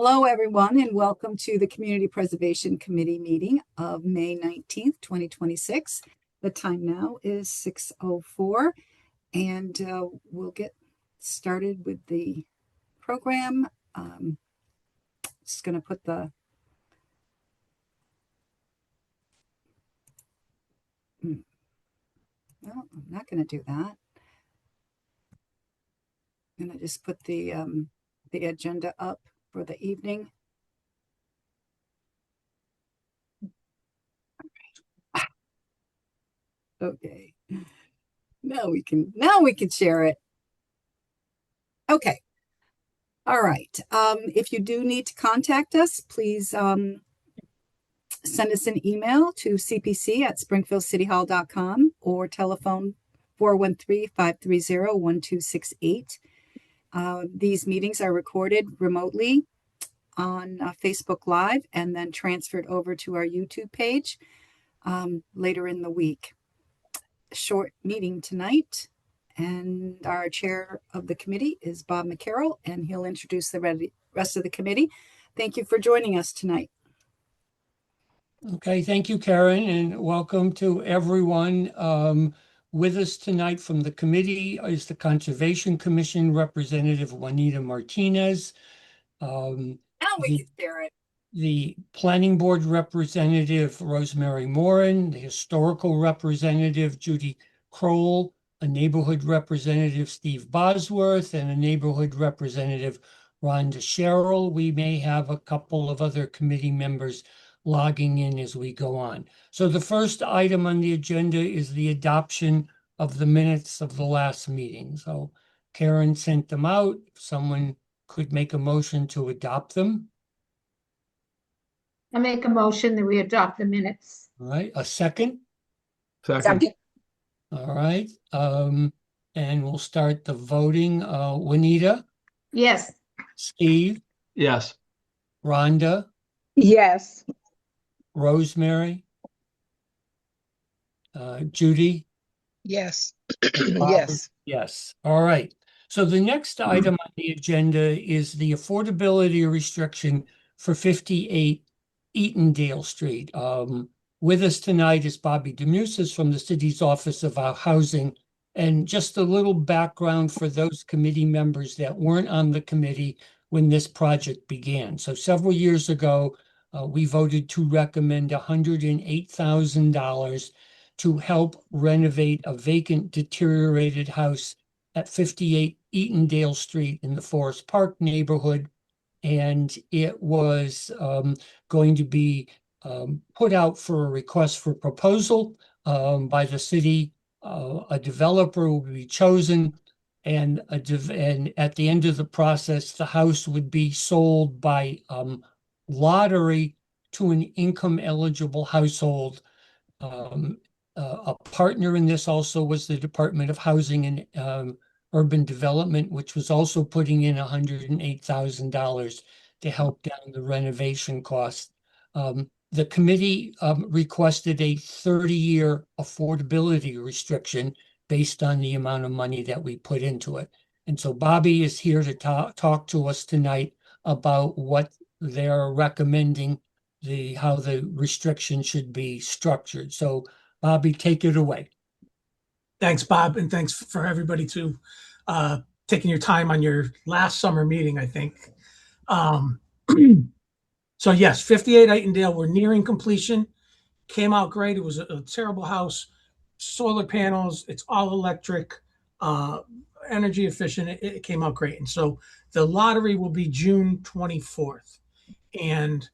Hello, everyone, and welcome to the Community Preservation Committee meeting of May 19th, 2026. The time now is 6:04, and we'll get started with the program. Just going to put the no, I'm not going to do that. I'm going to just put the agenda up for the evening. Okay. Now we can share it. Okay. All right. If you do need to contact us, please send us an email to cpc@springfieldcityhall.com or telephone 413-530-1268. These meetings are recorded remotely on Facebook Live and then transferred over to our YouTube page later in the week. Short meeting tonight, and our chair of the committee is Bob McCarroll, and he'll introduce the rest of the committee. Thank you for joining us tonight. Okay, thank you, Karen, and welcome to everyone. With us tonight from the committee is the Conservation Commission representative Juanita Martinez. Now we can share it. The Planning Board representative, Rosemary Morin, the Historical representative, Judy Kroll, a Neighborhood representative, Steve Bosworth, and a Neighborhood representative, Rhonda Sherrill. We may have a couple of other committee members logging in as we go on. So the first item on the agenda is the adoption of the minutes of the last meeting. So Karen sent them out. If someone could make a motion to adopt them. I make a motion that we adopt the minutes. All right, a second? Second. All right, and we'll start the voting. Juanita? Yes. Steve? Yes. Rhonda? Yes. Rosemary? Judy? Yes. Yes. Yes. All right. So the next item on the agenda is the affordability restriction for 58 Eatondale Street. With us tonight is Bobby DeMusis from the city's Office of Housing. And just a little background for those committee members that weren't on the committee when this project began. So several years ago, we voted to recommend $108,000 to help renovate a vacant, deteriorated house at 58 Eatondale Street in the Forest Park neighborhood. And it was going to be put out for a request for proposal by the city. A developer will be chosen, and at the end of the process, the house would be sold by lottery to an income-eligible household. A partner in this also was the Department of Housing and Urban Development, which was also putting in $108,000 to help down the renovation costs. The committee requested a 30-year affordability restriction based on the amount of money that we put into it. And so Bobby is here to talk to us tonight about what they're recommending, how the restriction should be structured. So Bobby, take it away. Thanks, Bob, and thanks for everybody to taking your time on your last summer meeting, I think. So yes, 58 Eatondale, we're nearing completion. Came out great. It was a terrible house. Solar panels, it's all electric, energy efficient. It came out great. And so the lottery will be June 24th. And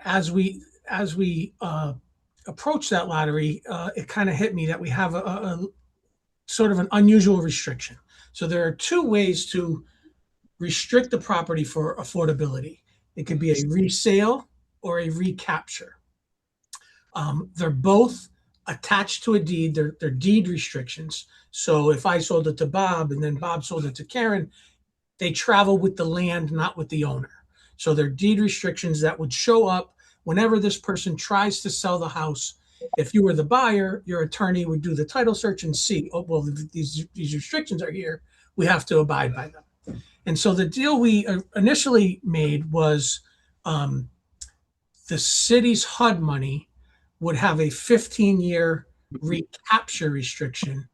as we approach that lottery, it kind of hit me that we have a sort of an unusual restriction. So there are two ways to restrict the property for affordability. It could be a resale or a recapture. They're both attached to a deed. They're deed restrictions. So if I sold it to Bob and then Bob sold it to Karen, they travel with the land, not with the owner. So they're deed restrictions that would show up whenever this person tries to sell the house. If you were the buyer, your attorney would do the title search and see, oh, well, these restrictions are here. We have to abide by them. And so the deal we initially made was the city's HUD money would have a 15-year recapture restriction,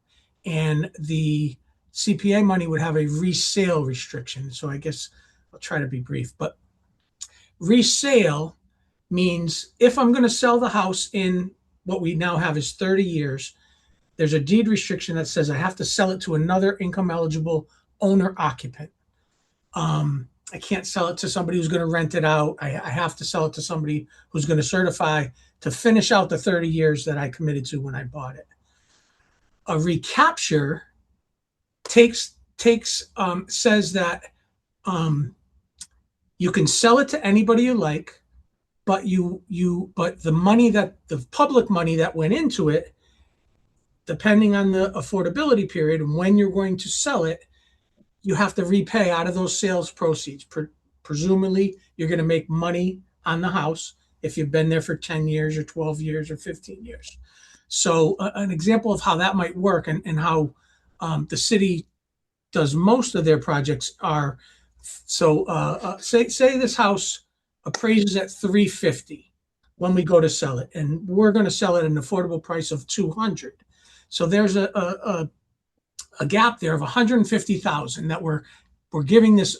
and the CPA money would have a resale restriction. So I guess I'll try to be brief, but resale means if I'm going to sell the house in what we now have is 30 years, there's a deed restriction that says I have to sell it to another income eligible owner occupant. I can't sell it to somebody who's going to rent it out. I have to sell it to somebody who's going to certify to finish out the 30 years that I committed to when I bought it. A recapture says that you can sell it to anybody you like, but the money that the public money that went into it, depending on the affordability period and when you're going to sell it, you have to repay out of those sales proceeds. Presumably, you're going to make money on the house if you've been there for 10 years or 12 years or 15 years. So an example of how that might work and how the city does most of their projects are, say this house appraises at $350 when we go to sell it, and we're going to sell it at an affordable price of $200. So there's a gap there of $150,000 that we're giving this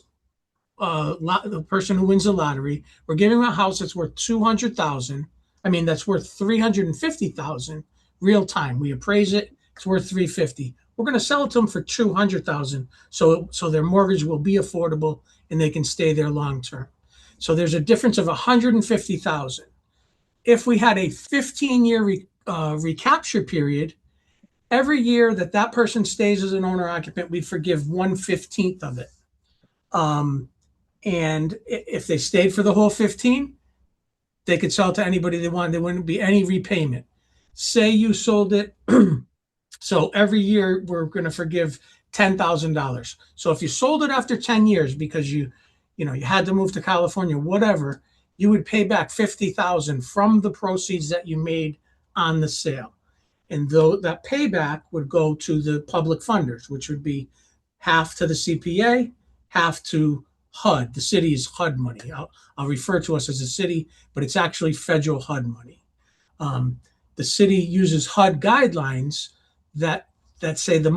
the person who wins the lottery. We're giving them a house that's worth $200,000. I mean, that's worth $350,000 real time. We appraise it; it's worth $350,000. We're going to sell it to them for $200,000, so their mortgage will be affordable and they can stay there long term. So there's a difference of $150,000. If we had a 15-year recapture period, every year that person stays as an owner occupant, we'd forgive 1/15 of it. And if they stayed for the whole 15, they could sell it to anybody they wanted. There wouldn't be any repayment. Say you sold it. So every year we're going to forgive $10,000. So if you sold it after 10 years because you had to move to California, whatever, you would pay back $50,000 from the proceeds that you made on the sale. And though that payback would go to the public funders, which would be half to the CPA, half to HUD, the city's HUD money. I'll refer to us as a city, but it's actually federal HUD money. The city uses HUD guidelines that say the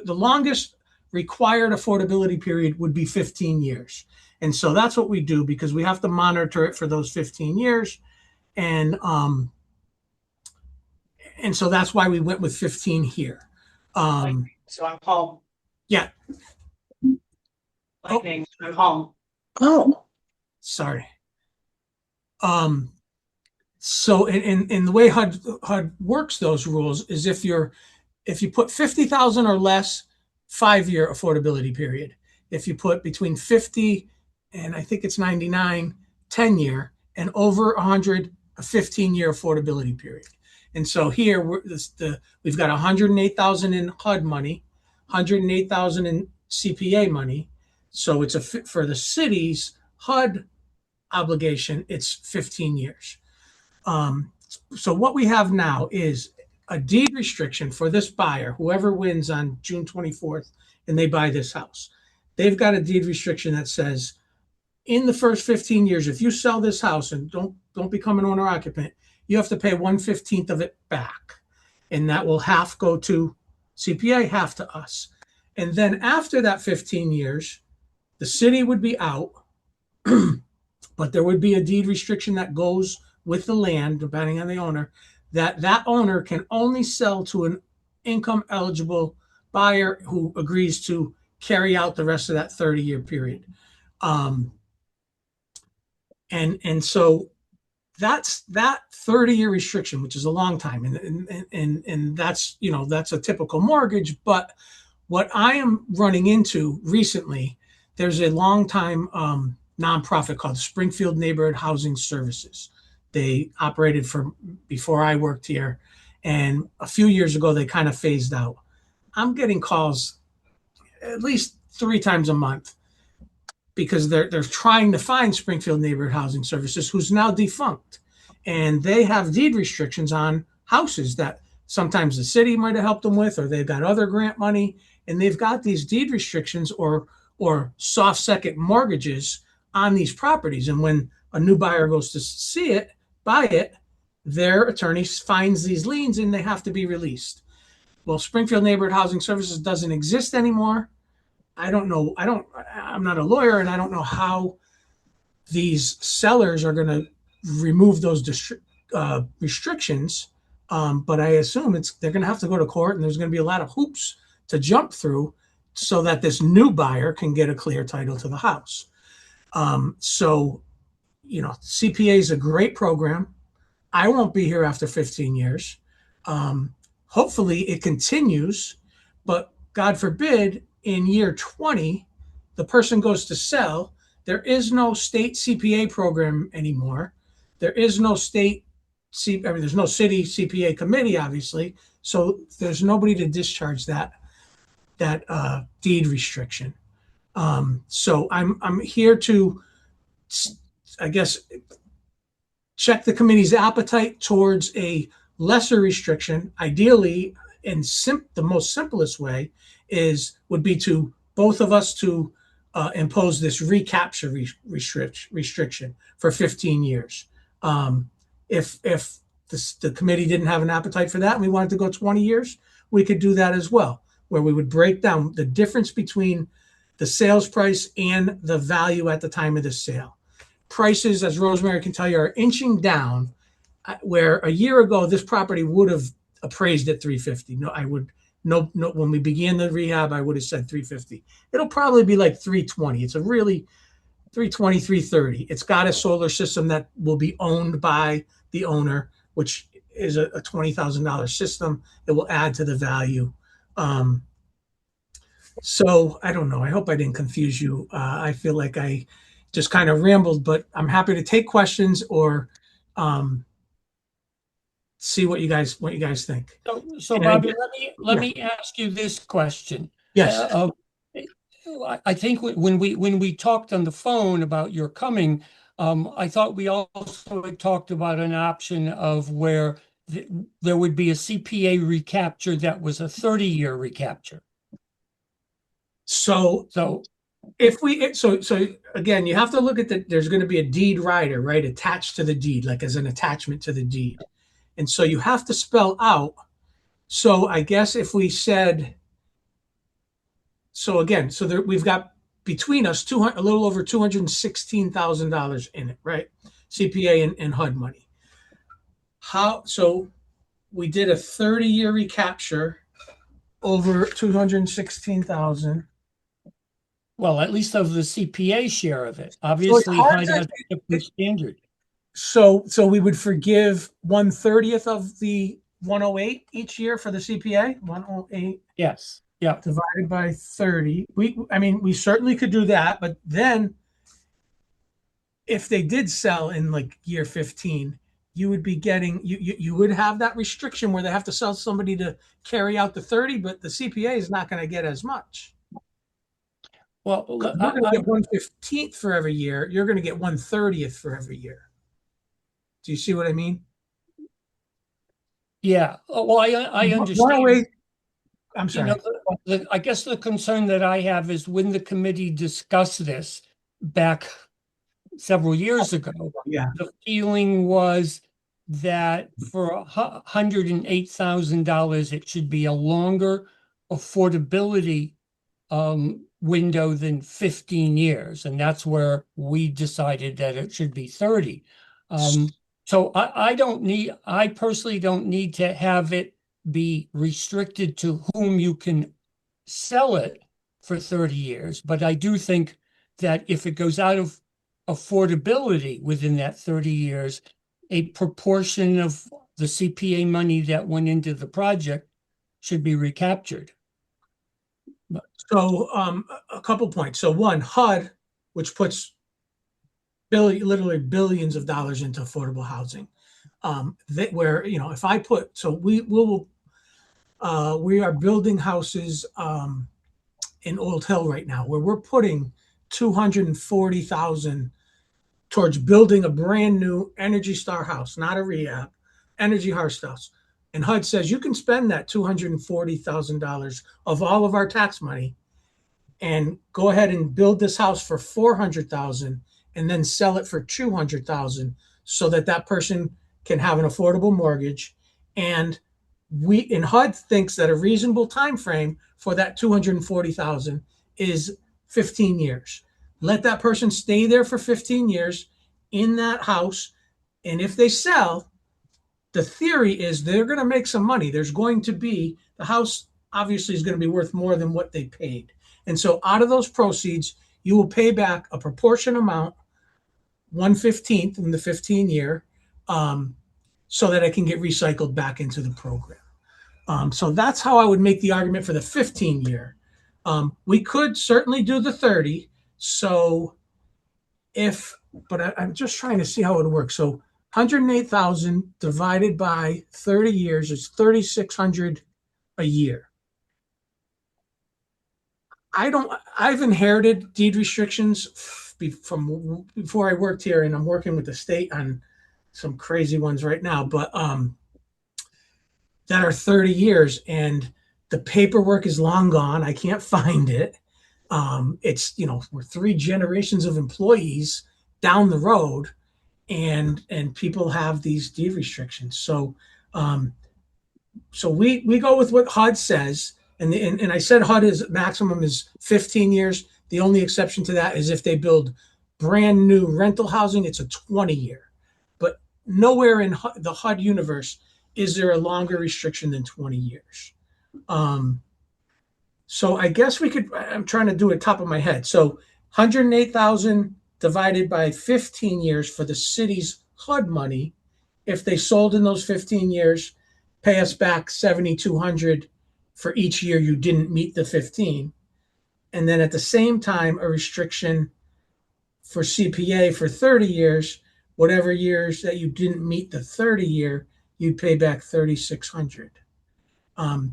longest required affordability period would be 15 years. And so that's what we do because we have to monitor it for those 15 years. And so that's why we went with 15 here. So I'm home. Yeah. Lightning, I'm home. Oh, Sorry. So in the way HUD works those rules is if you put 50,000 or less, 5-year affordability period. If you put between 50 and I think it's 99, 10-year, and over 100, a 15-year affordability period. And so here we've got 108,000 in HUD money, 108,000 in CPA money. So it's for the city's HUD obligation, it's 15 years. So what we have now is a deed restriction for this buyer, whoever wins on June 24th, and they buy this house. They've got a deed restriction that says, in the first 15 years, if you sell this house and don't become an owner occupant, you have to pay 1/15 of it back. And that will half go to CPA, half to us. And then after that 15 years, the city would be out, but there would be a deed restriction that goes with the land, depending on the owner, that owner can only sell to an income eligible buyer who agrees to carry out the rest of that 30-year period. And so that's that 30-year restriction, which is a long time. And that's a typical mortgage. But what I am running into recently, there's a long time nonprofit called Springfield Neighborhood Housing Services. They operated before I worked here. And a few years ago, they kind of phased out. I'm getting calls at least 3 times a month because they're trying to find Springfield Neighborhood Housing Services, who's now defunct. And they have deed restrictions on houses that sometimes the city might have helped them with, or they've got other grant money. and they've got these deed restrictions or soft second mortgages on these properties. And when a new buyer goes to buy it, their attorney finds these liens and they have to be released. Well, Springfield Neighborhood Housing Services doesn't exist anymore. I don't know. I'm not a lawyer, and I don't know how these sellers are going to remove those restrictions. But I assume they're going to have to go to court, and there's going to be a lot of hoops to jump through so that this new buyer can get a clear title to the house. So, CPA is a great program. I won't be here after 15 years. Hopefully it continues, but God forbid in year 20, the person goes to sell. There is no state CPA program anymore. There is no there's no city CPA committee, obviously. So there's nobody to discharge that deed restriction. So I'm here to, I guess, check the committee's appetite towards a lesser restriction. Ideally, in the most simplest way would be to both of us to impose this recapture restriction for 15 years. If the committee didn't have an appetite for that and we wanted to go 20 years, we could do that as well, where we would break down the difference between the sales price and the value at the time of the sale. Prices, as Rosemary can tell you, are inching down, where a year ago this property would have appraised at 350. No, when we began the rehab, I would have said 350. It'll probably be like 320. It's a really 320, 330. It's got a solar system that will be owned by the owner, which is a $20,000 system. It will add to the value. So I don't know. I hope I didn't confuse you. I feel like I just kind of rambled, but I'm happy to take questions or see what you guys think. So Bobby, let me ask you this question. Yes. I think when we talked on the phone about your coming, I thought we also had talked about an option of where there would be a CPA recapture that was a 30-year recapture. So again, you have to look at there's going to be a deed rider, right, attached to the deed, like as an attachment to the deed. And so you have to spell out. So I guess if we said, we've got between us a little over $216,000 in it, right? CPA and HUD money. So we did a 30-year recapture over 216,000. Well, at least of the CPA share of it. Obviously, HUD has a different standard. So we would forgive 1/30 of the 108 each year for the CPA. 108. Yes. Yeah. Divided by 30. We certainly could do that, but then if they did sell in like year 15, you would be getting you would have that restriction where they have to sell somebody to carry out the 30, but the CPA is not going to get as much. Well, we're going to get 1/15th for every year. You're going to get 1/30th for every year. Do you see what I mean? Yeah. Well, I understand. I'm sorry. I guess the concern that I have is when the committee discussed this back several years ago, the feeling was that for $108,000, it should be a longer affordability window than 15 years. And that's where we decided that it should be 30. So I personally don't need to have it be restricted to whom you can sell it for 30 years. But I do think that if it goes out of affordability within that 30 years, a proportion of the CPA money that went into the project should be recaptured. So a couple points. So one, HUD, which puts literally billions of dollars into affordable housing, if I put, so we are building houses in Old Hill right now where we're putting $240,000 towards building a brand new Energy Star house, not a rehab, Energy Hearst house. And HUD says you can spend that $240,000 of all of our tax money and go ahead and build this house for 400,000 and then sell it for 200,000 so that that person can have an affordable mortgage. And HUD thinks that a reasonable time frame for that 240,000 is 15 years. Let that person stay there for 15 years in that house, and if they sell, the theory is they're going to make some money. There's going to be, the house obviously is going to be worth more than what they paid. And so out of those proceeds, you will pay back a proportion amount, 1/15 in the 15 year, so that it can get recycled back into the program. So that's how I would make the argument for the 15 year. We could certainly do the 30. So I'm just trying to see how it would work. So 108,000 divided by 30 years is 3,600 a year. I've inherited deed restrictions from before I worked here, and I'm working with the state on some crazy ones right now, but that are 30 years, and the paperwork is long gone. I can't find it. It's, we're 3 generations of employees down the road, and people have these deed restrictions. So we go with what HUD says, and I said HUD is maximum is 15 years. The only exception to that is if they build brand new rental housing, it's a 20 year. But nowhere in the HUD universe is there a longer restriction than 20 years. So I guess I'm trying to do it top of my head. So 108,000 divided by 15 years for the city's HUD money. If they sold in those 15 years, pay us back 7,200 for each year you didn't meet the 15. And then at the same time, a restriction for CPA for 30 years, whatever years that you didn't meet the 30 year, you'd pay back 3,600. So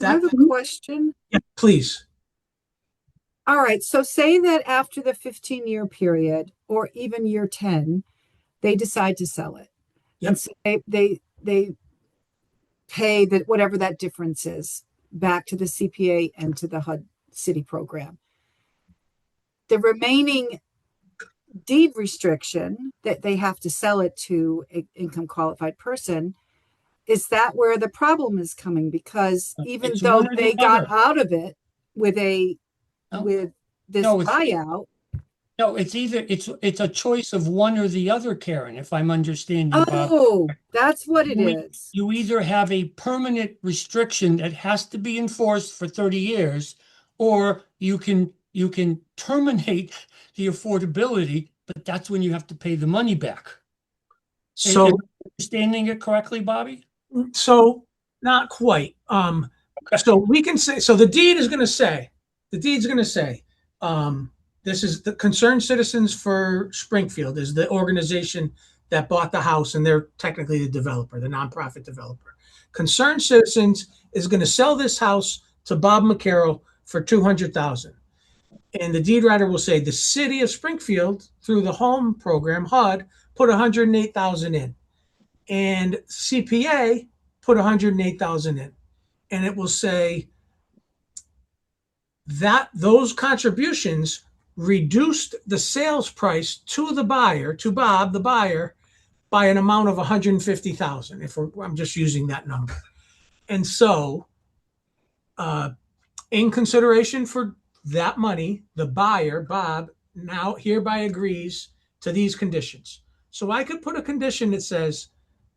I have a question. Yeah, please. All right. So say that after the 15-year period or even year 10, they decide to sell it. Yep. And so they pay that whatever that difference is back to the CPA and to the HUD city program. The remaining deed restriction that they have to sell it to an income qualified person, is that where the problem is coming? Because even It's though one or the they got other. out of it with No. with this No, it's- buyout. No, it's a choice of one or the other, Karen, if I'm understanding, Bob. Oh, that's what it You- is. You either have a permanent restriction that has to be enforced for 30 years, or you can terminate the affordability, but that's when you have to pay the money back. So, Am I understanding it correctly, Bobby? so not quite. So we can say, so the deed's going to say, this is the Concerned Citizens for Springfield is the organization that bought the house, and they're technically the developer, the nonprofit developer. Concerned Citizens is going to sell this house to Bob McCarroll for 200,000. And the deed writer will say the city of Springfield, through the home program, HUD, put 108,000 in. And CPA put 108,000 in. And it will say that those contributions reduced the sales price to the buyer, to Bob, the buyer, by an amount of 150,000. I'm just using that number. And so, in consideration for that money, the buyer, Bob, now hereby agrees to these conditions. So I could put a condition that says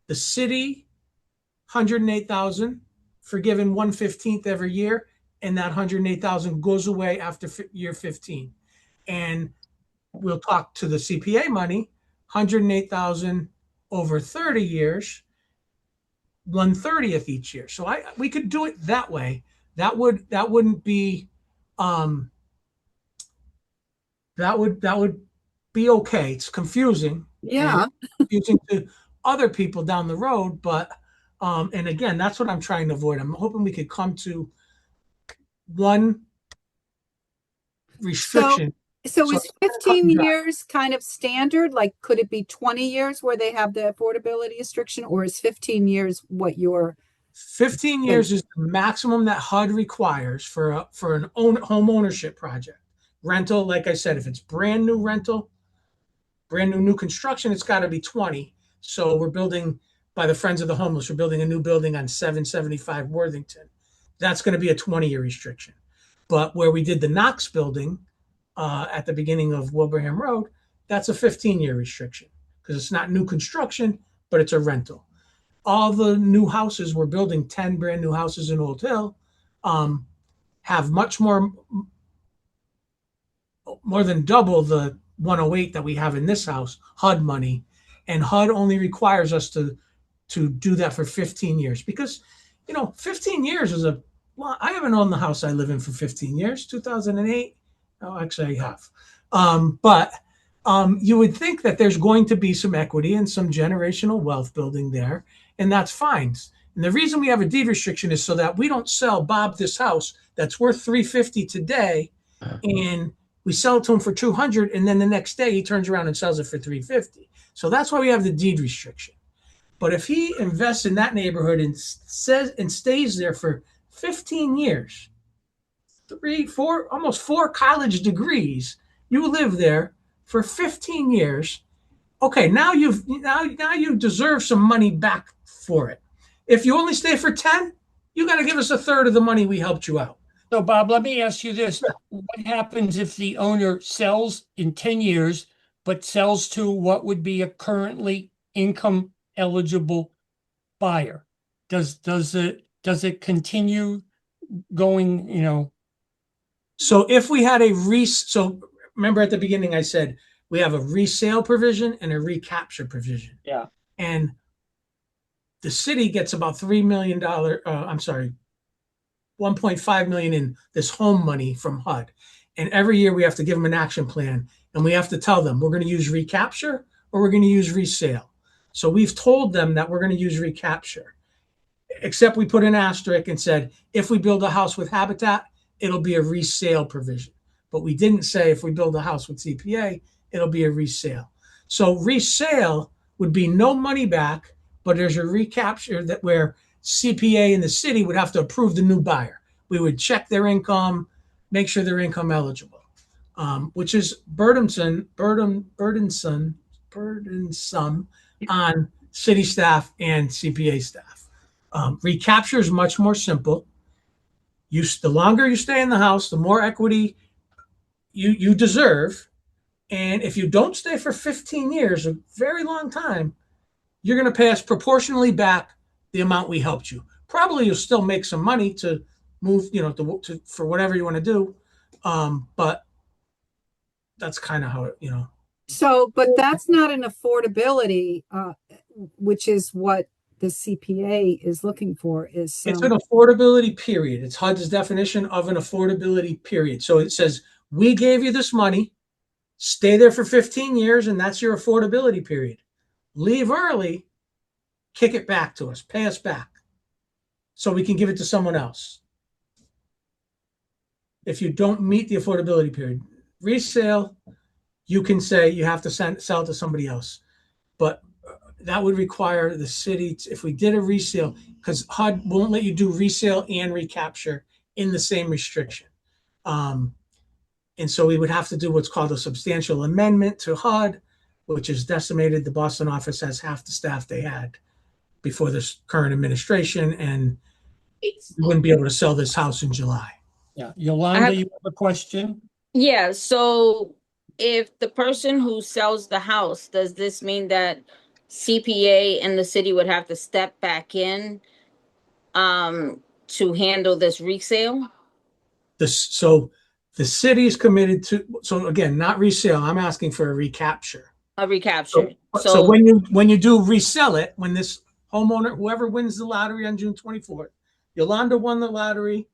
the city, 108,000, forgiven 1/15 every year, and that 108,000 goes away after year 15. And we'll talk to the CPA money, 108,000 over 30 years, 1/30th each year. So we could do it that way. That wouldn't be that would be okay. It's confusing. Yeah. Confusing to other people down the road, but and again, that's what I'm trying to avoid. I'm hoping we could come to one restriction So So is it's kinda cut 15 and dry. years kind of standard? Like, could it be 20 years where they have the affordability restriction, or is 15 years what your 15 years is the maximum that HUD requires for an home ownership project. Rental, like I said, if it's brand new rental, brand new construction, it's got to be 20. So we're building by the Friends of the Homeless. We're building a new building on 775 Worthington. That's going to be a 20-year restriction. But where we did the Knox building at the beginning of Wilbraham Road, that's a 15-year restriction because it's not new construction, but it's a rental. All the new houses, we're building 10 brand new houses in Old Hill, have much more than double the 108 that we have in this house, HUD money. And HUD only requires us to do that for 15 years because, 15 years is well, I haven't owned the house I live in for 15 years, 2008. Oh, actually I have. But you would think that there's going to be some equity and some generational wealth building there, and that's fine. And the reason we have a deed restriction is so that we don't sell Bob this house that's worth $350 today, and we sell it to him for $200, and then the next day he turns around and sells it for $350. So that's why we have the deed restriction. But if he invests in that neighborhood and stays there for 15 years, 3, 4, almost 4 college degrees, you live there for 15 years. Okay, now you deserve some money back for it. If you only stay for 10, you got to give us a third of the money we helped you out. So Bob, let me ask you this. What happens if the owner sells in 10 years, but sells to what would be a currently income eligible buyer? Does it continue going, So if we had so remember at the beginning I said we have a resale provision and a recapture provision. Yeah. And the city gets about $3 million, I'm sorry, 1.5 million in this home money from HUD. And every year we have to give them an action plan and we have to tell them we're going to use recapture or we're going to use resale. So we've told them that we're going to use recapture, except we put an asterisk and said, if we build a house with Habitat, it'll be a resale provision. But we didn't say if we build a house with CPA, it'll be a resale. So resale would be no money back, but there's a recapture that where CPA and the city would have to approve the new buyer. We would check their income, make sure they're income eligible, which is burdensome on city staff and CPA staff. Recapture is much more simple. The longer you stay in the house, the more equity you deserve. And if you don't stay for 15 years, a very long time, you're going to pay us proportionally back the amount we helped you. Probably you'll still make some money to move, for whatever you want to do. But that's kind of how it. So, but that's not an affordability, which is what the CPA is looking for, is It's an affordability period. It's HUD's definition of an affordability period. So it says, we gave you this money, stay there for 15 years, and that's your affordability period. Leave early, kick it back to us, pay us back, so we can give it to someone else. If you don't meet the affordability period, resale, you can say you have to sell it to somebody else. But that would require the city, if we did a resale, because HUD won't let you do resale and recapture in the same restriction. And so we would have to do what's called a substantial amendment to HUD, which is decimated. The Boston office has half the staff they had before this current administration, and we wouldn't be able to sell this house in July. Yeah. Yolanda, you have a question? Yeah, so if the person who sells the house, does this mean that CPA and the city would have to step back in to handle this resale? So the city is committed to, so again, not resale. I'm asking for a recapture. A recapture. So when you do resell it, when this homeowner, whoever wins the lottery on June 24th, Yolanda won the lottery.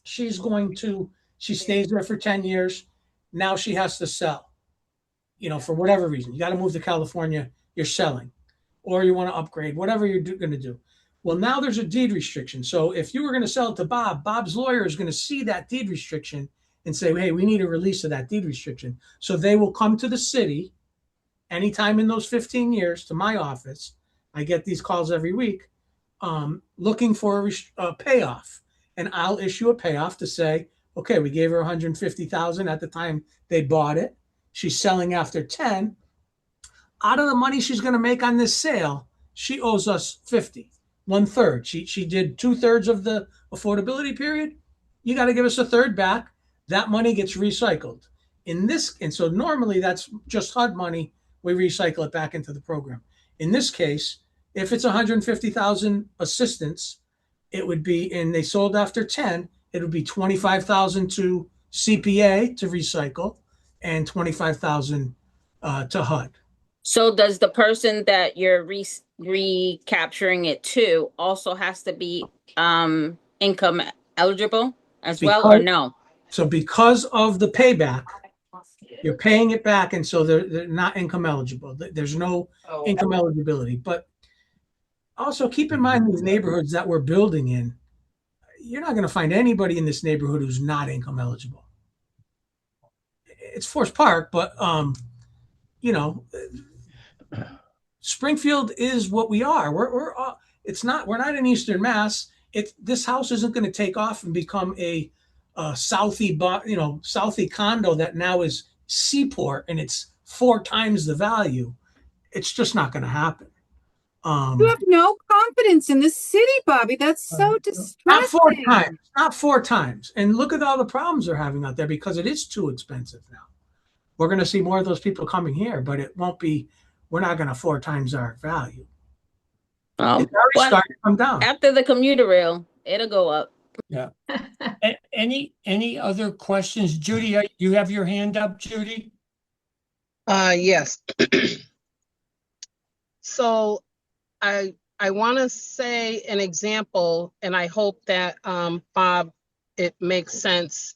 She stays there for 10 years. Now she has to sell, for whatever reason. You got to move to California, you're selling, or you want to upgrade, whatever you're going to do. Well, now there's a deed restriction. So if you were going to sell it to Bob, Bob's lawyer is going to see that deed restriction and say, hey, we need a release of that deed restriction. So they will come to the city anytime in those 15 years to my office. I get these calls every week looking for a payoff. And I'll issue a payoff to say, okay, we gave her 150,000 at the time they bought it. She's selling after 10. Out of the money she's going to make on this sale, she owes us 50, 1/3. She did 2/3 of the affordability period. You got to give us a third back. That money gets recycled. And so normally that's just HUD money. We recycle it back into the program. In this case, if it's 150,000 assistance, it would be, and they sold after 10, it would be 25,000 to CPA to recycle and 25,000 to HUD. So does the person that you're recapturing it to also has to be income eligible as well, or no? So because of the payback, you're paying it back, and so they're not income eligible. There's no income eligibility. But also keep in mind these neighborhoods that we're building in, you're not going to find anybody in this neighborhood who's not income eligible. It's Forest Park, but you know, Springfield is what we are. We're not in Eastern Mass. This house isn't going to take off and become a Southie condo that now is Seaport and it's 4 times the value. It's just not going to happen. You have no confidence in the city, Bobby. That's so distressing. Not 4 times. And look at all the problems they're having out there because it is too expensive now. We're going to see more of those people coming here, but it won't be. We're not going to 4 times our value. It's already starting to come down. After the commuter rail, it'll go up. Yeah. Any other questions? Judy, you have your hand up, Judy? Yes. So I want to say an example, and I hope that Bob, it makes sense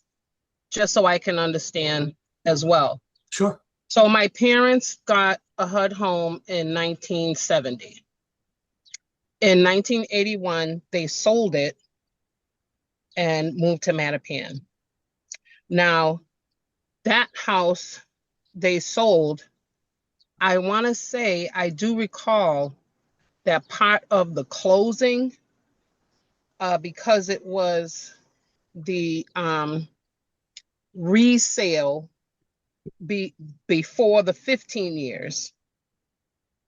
just so I can understand as well. Sure. So my parents got a HUD home in 1970. In 1981, they sold it and moved to Mattapan. Now, that house they sold, I want to say, I do recall that part of the closing, because it was the resale before the 15 years,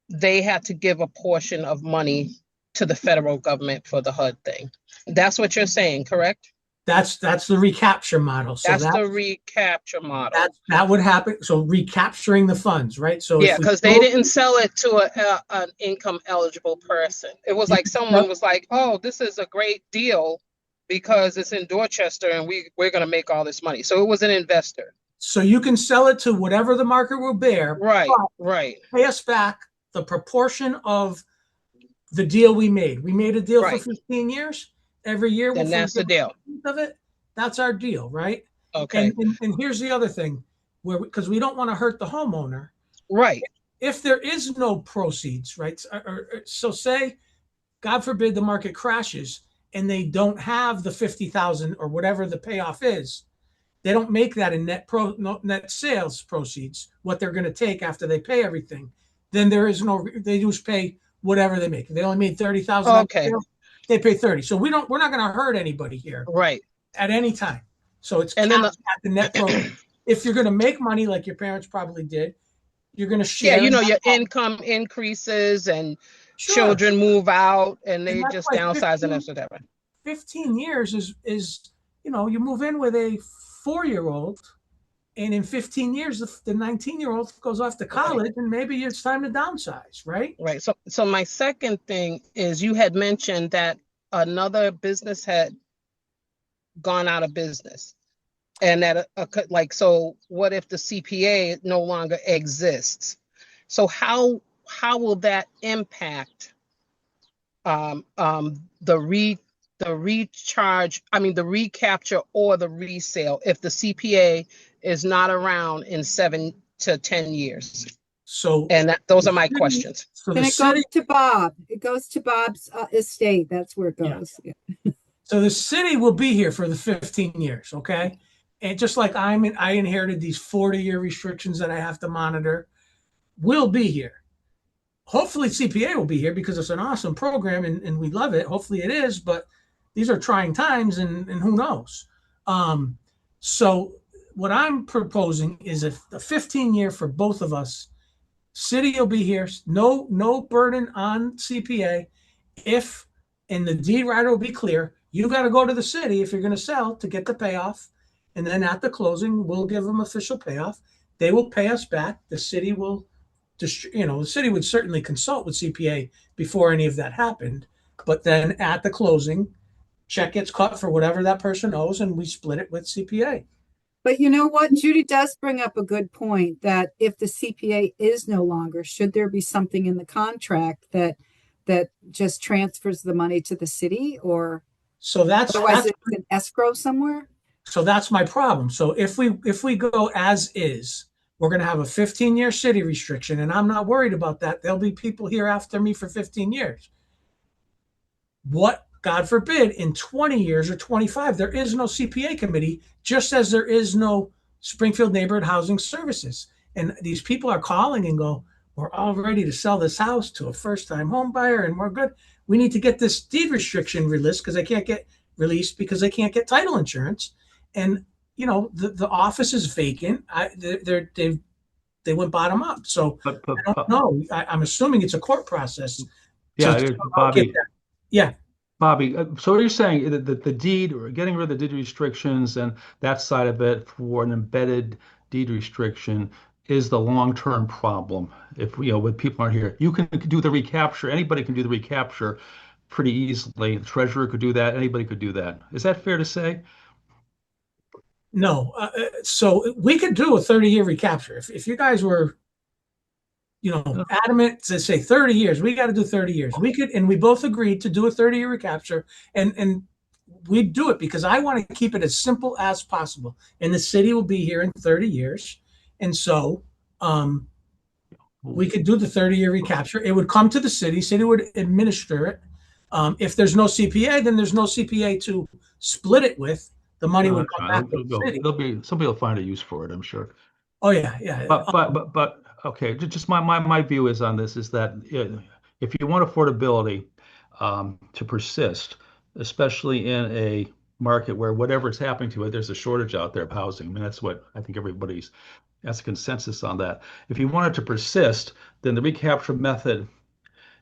they had to give a portion of money to the federal government for the HUD thing. That's what you're saying, correct? That's the recapture model. So that's the recapture model. That would happen. So recapturing the funds, right? So yeah, because they didn't sell it to an income eligible person. It was like someone was like, "Oh, this is a great deal because it's in Dorchester and we're going to make all this money." So it was an investor. So you can sell it to whatever the market will bear. Right, right. Pay us back the proportion of the deal we made. We made a deal for 15 years. Every year, then that's the deal. Of it, that's our deal, right? Okay. And here's the other thing, because we don't want to hurt the homeowner, right? If there is no proceeds, right? So say, God forbid, the market crashes and they don't have the 50,000 or whatever the payoff is. They don't make that in net sales proceeds. What they're going to take after they pay everything, then there is no. They just pay whatever they make. If they only made 30,000. Okay. They pay 30. So we're not going to hurt anybody here. Right. At any time. So it's and then at the net profit. If you're going to make money like your parents probably did, you're going to share. Yeah, your income increases and children move out and they just downsize and whatever. 15 years is you move in with a 4-year-old and in 15 years the 19-year-old goes off to college and maybe it's time to downsize, right? Right. So my second thing is you had mentioned that another business had gone out of business and that so what if the CPA no longer exists? So how will that impact the recapture or the resale if the CPA is not around in 7 to 10 years? So, and those are my questions. So then it goes to Bob. It goes to Bob's estate. That's where it goes. Yeah. So the city will be here for the 15 years, okay? and just like I inherited these 40-year restrictions that I have to monitor, will be here. Hopefully CPA will be here because it's an awesome program and we love it. Hopefully it is, but these are trying times and who knows. So what I'm proposing is a 15-year for both of us. City will be here. No burden on CPA. And the deed writer will be clear. You got to go to the city if you're going to sell to get the payoff. And then at the closing, we'll give them official payoff. They will pay us back. The city will, the city would certainly consult with CPA before any of that happened. But then at the closing, check gets cut for whatever that person owes, and we split it with CPA. But you know what? Judy does bring up a good point that if the CPA is no longer, should there be something in the contract that just transfers the money to the city, or so otherwise it's an escrow somewhere? So that's my problem. So if we go as is, we're going to have a 15-year city restriction, and I'm not worried about that. There'll be people here after me for 15 years. What, God forbid, in 20 years or 25, there is no CPA committee, just as there is no Springfield Neighborhood Housing Services. And these people are calling and go, we're all ready to sell this house to a first-time home buyer, and we're good. We need to get this deed restriction released because they can't get released because they can't get title insurance. And the office is vacant. They went bottom up. So I don't know. I'm assuming it's a court process. Yeah, so Bobby. Yeah. Bobby, so you're saying that the deed, or getting rid of the deed restrictions and that side of it for an embedded deed restriction is the long-term problem. If when people aren't here, you can do the recapture. Anybody can do the recapture pretty easily. The treasurer could do that. Anybody could do that. Is that fair to say? No. So we could do a 30-year recapture. If you guys were, adamant to say 30 years, we got to do 30 years. We could, and we both agreed to do a 30-year recapture, and we'd do it because I want to keep it as simple as possible. And the city will be here in 30 years. And so we could do the 30-year recapture. It would come to the city. City would administer it. If there's no CPA, then there's no CPA to split it with. The money would come back to the city. Somebody will find a use for it, I'm sure. Oh yeah. But okay. Just my view is on this is that if you want affordability to persist, especially in a market where whatever's happening to it, there's a shortage out there of housing. I mean, that's what I think that's a consensus on that. If you want it to persist, then the recapture method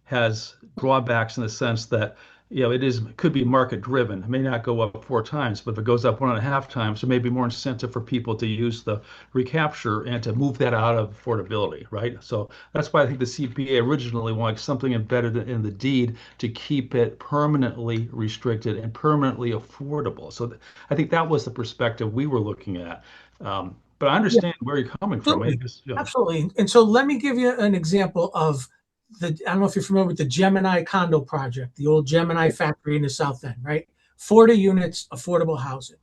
has drawbacks in the sense that it could be market driven. It may not go up 4 times, but if it goes up 1.5 times, there may be more incentive for people to use the recapture and to move that out of affordability, right? So that's why I think the CPA originally wanted something embedded in the deed to keep it permanently restricted and permanently affordable. So I think that was the perspective we were looking at. But I understand where you're coming from. Absolutely. And so let me give you an example of I don't know if you're familiar with the Gemini condo project, the old Gemini factory in the South End, right? 40 units, affordable housing.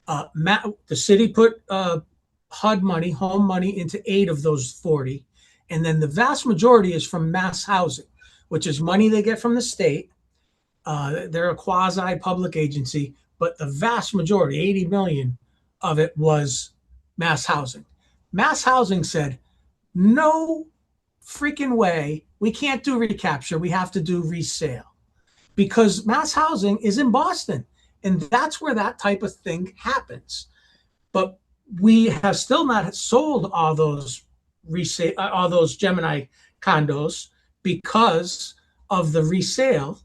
The city put HUD money, home money, into 8 of those 40. And then the vast majority is from Mass Housing, which is money they get from the state. They're a quasi-public agency, but the vast majority, 80 million of it, was Mass Housing. Mass Housing said, no freaking way, we can't do recapture. We have to do resale because Mass Housing is in Boston, and that's where that type of thing happens. But we have still not sold all those Gemini condos because of the resale.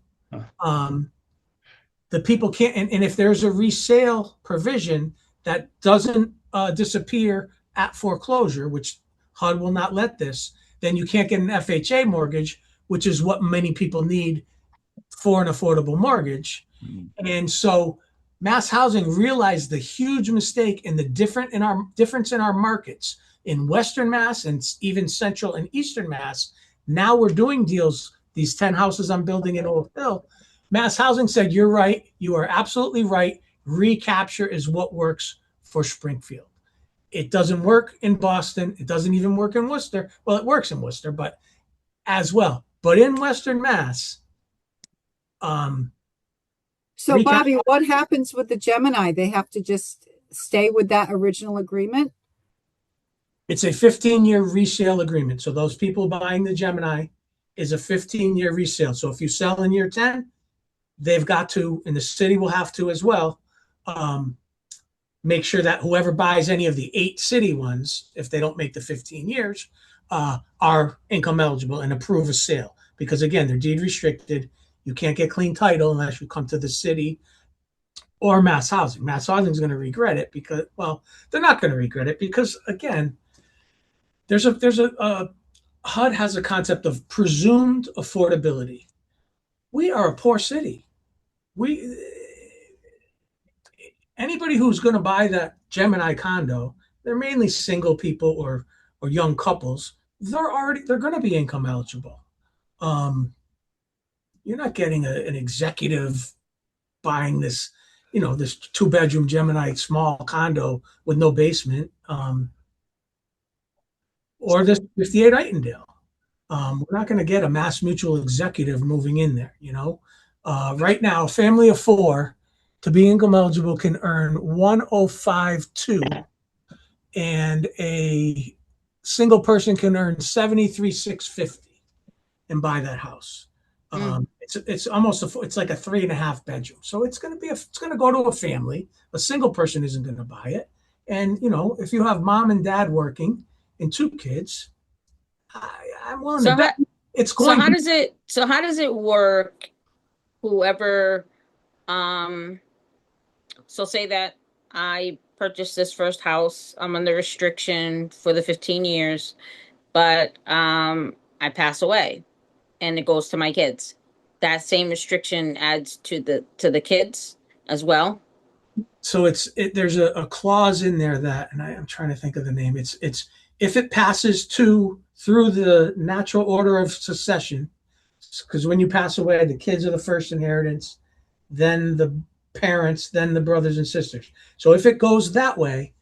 The people can't, and if there's a resale provision that doesn't disappear at foreclosure, which HUD will not let this, then you can't get an FHA mortgage, which is what many people need for an affordable mortgage. Mm-hmm. And so Mass Housing realized the huge mistake and the difference in our markets in Western Mass and even Central and Eastern Mass. Now we're doing deals, these 10 houses I'm building in Old Hill. Mass Housing said, you're right. You are absolutely right. Recapture is what works for Springfield. It doesn't work in Boston. It doesn't even work in Worcester. Well, it works in Worcester, but as well. But in Western Mass, so Bobby, what happens with the Gemini? They have to just stay with that original agreement? It's a 15-year resale agreement. So those people buying the Gemini is a 15-year resale. So if you sell in year 10, they've got to, and the city will have to as well, make sure that whoever buys any of the 8 city ones, if they don't make the 15 years, are income eligible and approve a sale. Because again, they're deed restricted. You can't get clean title unless you come to the city or mass housing. Mass housing is going to regret it because, well, they're not going to regret it because, again, HUD has a concept of presumed affordability. We are a poor city. Anybody who's going to buy that Gemini condo, they're mainly single people or young couples. They're going to be income eligible. You're not getting an executive buying this, this 2-bedroom Gemini small condo with no basement, or this 58 Itondale. We're not going to get a Mass Mutual executive moving in there. Right now, a family of 4 to be income eligible can earn 105.2, and a single person can earn 73,650 and buy that house. It's almost it's like a 3.5 bedroom. So it's going to go to a family. A single person isn't going to buy it. And if you have mom and dad working and 2 kids, I'm willing to bet it's going. So how does it work? Whoever, so say that I purchased this first house. I'm under restriction for the 15 years, but I pass away, and it goes to my kids. That same restriction adds to the kids as well. So there's a clause in there that, and I'm trying to think of the name. It's if it passes through the natural order of succession, because when you pass away, the kids are the first inheritance, then the parents, then the brothers and sisters. So if it goes that way,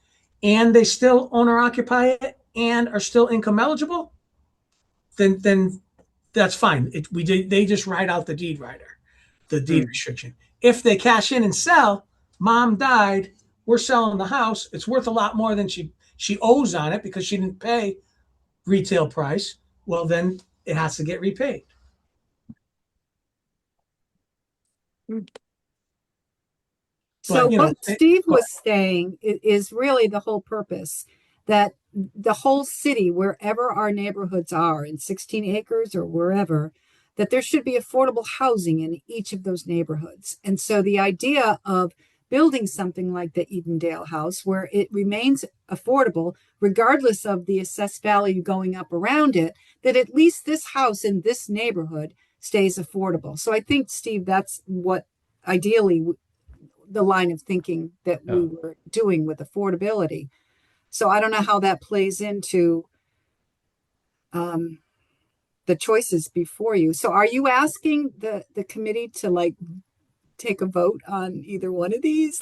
and they still own or occupy it and are still income eligible, then that's fine. They just write out the deed rider, the deed restriction. If they cash in and sell, mom died, we're selling the house. It's worth a lot more than she owes on it because she didn't pay retail price. Well, then it has to get repaid. So what Steve was saying is really the whole purpose, that the whole city, wherever our neighborhoods are, in 16 acres or wherever, that there should be affordable housing in each of those neighborhoods. And so the idea of building something like the Edendale house, where it remains affordable, regardless of the assessed value going up around it, that at least this house in this neighborhood stays affordable. So I think, Steve, that's what ideally the line of thinking that we were doing with affordability. So I don't know how that plays into the choices before you. So are you asking the committee to take a vote on either one of these?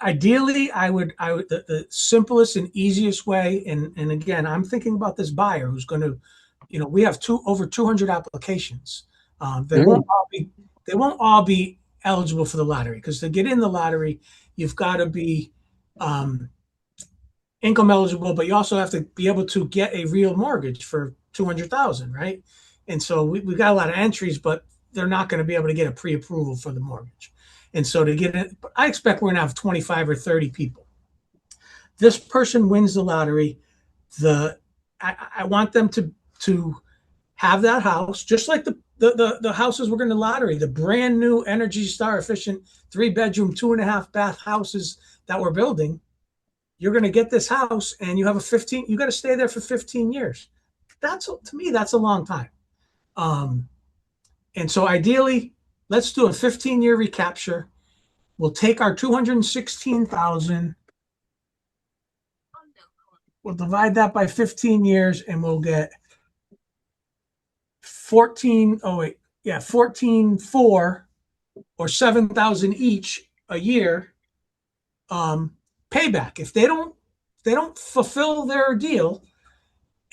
Ideally, I would the simplest and easiest way, and again, I'm thinking about this buyer who's going to, we have over 200 applications. They won't all be eligible for the lottery, because to get in the lottery, you've got to be income eligible, but you also have to be able to get a real mortgage for $200,000, right? And so we've got a lot of entries, but they're not going to be able to get a pre-approval for the mortgage. And so to get in, I expect we're going to have 25 or 30 people. This person wins the lottery. I want them to have that house, just like the houses we're going to lottery, the brand new Energy Star efficient 3-bedroom, 2.5 bath houses that we're building. You're going to get this house and you have you got to stay there for 15 years. To me, that's a long time. And so ideally, let's do a 15-year recapture. We'll take our 216,000. We'll divide that by 15 years and we'll get 14.4 or 7,000 each a year payback. If they don't fulfill their deal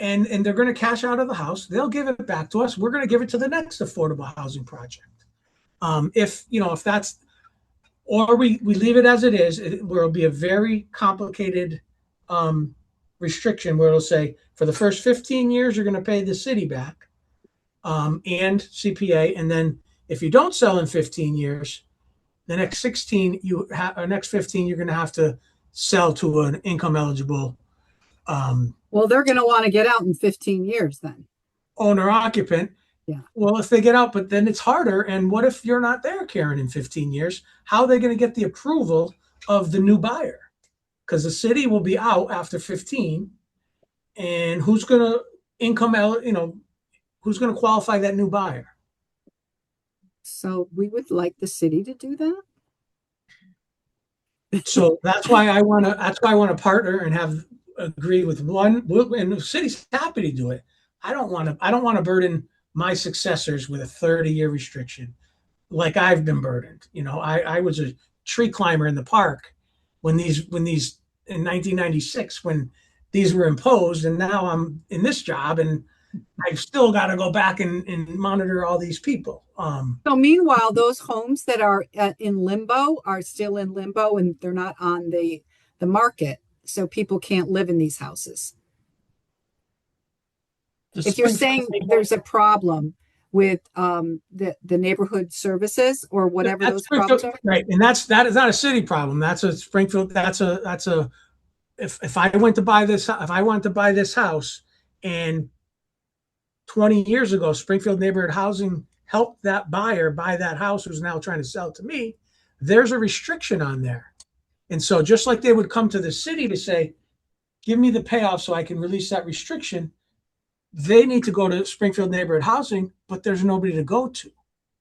and they're going to cash out of the house, they'll give it back to us. We're going to give it to the next affordable housing project. If that's or we leave it as it is, where it'll be a very complicated restriction where it'll say for the first 15 years you're going to pay the city back and CPA, and then if you don't sell in 15 years, the next 16 next 15 you're going to have to sell to an income eligible Well, they're going to want to get out in 15 years then. owner occupant. Yeah. Well, if they get out, but then it's harder. And what if you're not there, Karen, in 15 years? How are they going to get the approval of the new buyer? Because the city will be out after 15, and who's going to who's going to qualify that new buyer? So we would like the city to do that. So that's why I want to partner and have agree with one, and the city's happy to do it. I don't want to burden my successors with a 30-year restriction like I've been burdened. I was a tree climber in the park when these in 1996 when these were imposed, and now I'm in this job and I've still got to go back and monitor all these people. So meanwhile, those homes that are in limbo are still in limbo, and they're not on the market. So people can't live in these houses. If you're saying there's a problem with the neighborhood services or whatever those problems are, right? And that is not a city problem. That's a Springfield. That's a if I went to buy this, if I want to buy this house, and 20 years ago, Springfield Neighborhood Housing helped that buyer buy that house who's now trying to sell it to me, there's a restriction on there. And so just like they would come to the city to say, give me the payoff so I can release that restriction, they need to go to Springfield Neighborhood Housing, but there's nobody to go to.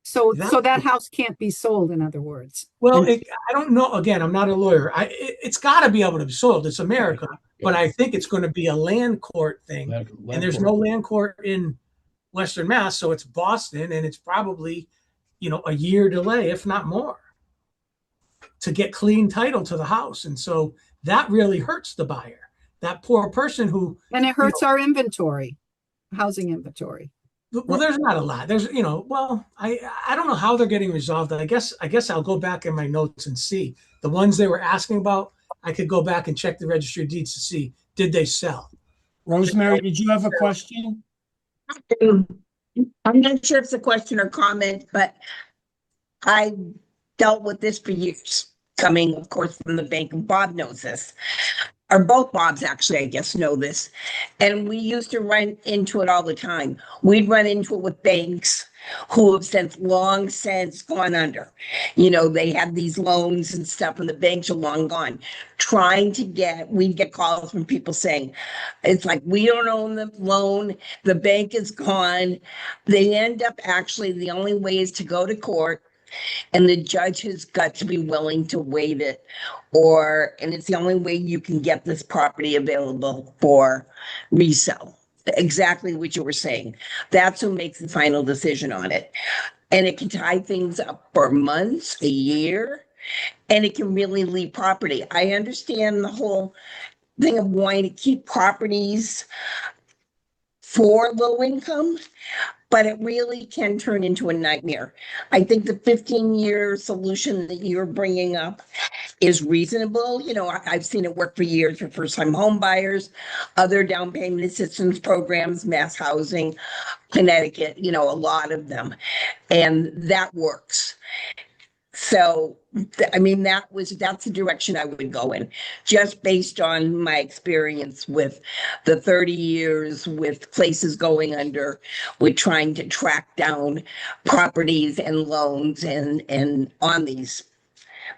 so that house can't be sold, in other words. Well, I don't know. Again, I'm not a lawyer. It's got to be able to be sold. It's America. But I think it's going to be a land court thing. And there's no land court in Western Mass, so it's Boston, and it's probably, a year delay, if not more, to get clean title to the house. And so that really hurts the buyer, that poor person who. And it hurts our inventory, housing inventory. Well, there's not a lot. There's, I don't know how they're getting resolved. I guess I'll go back in my notes and see the ones they were asking about. I could go back and check the registry of deeds to see, did they sell? Rosemary, did you have a question? I'm not sure if it's a question or comment, but I dealt with this for years, coming, of course, from the bank. And Bob knows this, or both Bobs actually, I guess, know this. And we used to run into it all the time. We'd run into it with banks who have long since gone under. They have these loans and stuff, and the banks are long gone. We'd get calls from people saying, it's like, we don't own the loan, the bank is gone. They end up actually, the only way is to go to court, and the judge has got to be willing to waive it, and it's the only way you can get this property available for resale. Exactly what you were saying. That's who makes the final decision on it. And it can tie things up for months, a year, and it can really leave property. I understand the whole thing of wanting to keep properties for low income, but it really can turn into a nightmare. I think the 15-year solution that you're bringing up is reasonable. I've seen it work for years for first-time home buyers, other down payment assistance programs, mass housing, Connecticut, a lot of them. And that works. So, that's the direction I would go in, just based on my experience with the 30 years with places going under, with trying to track down properties and loans and on these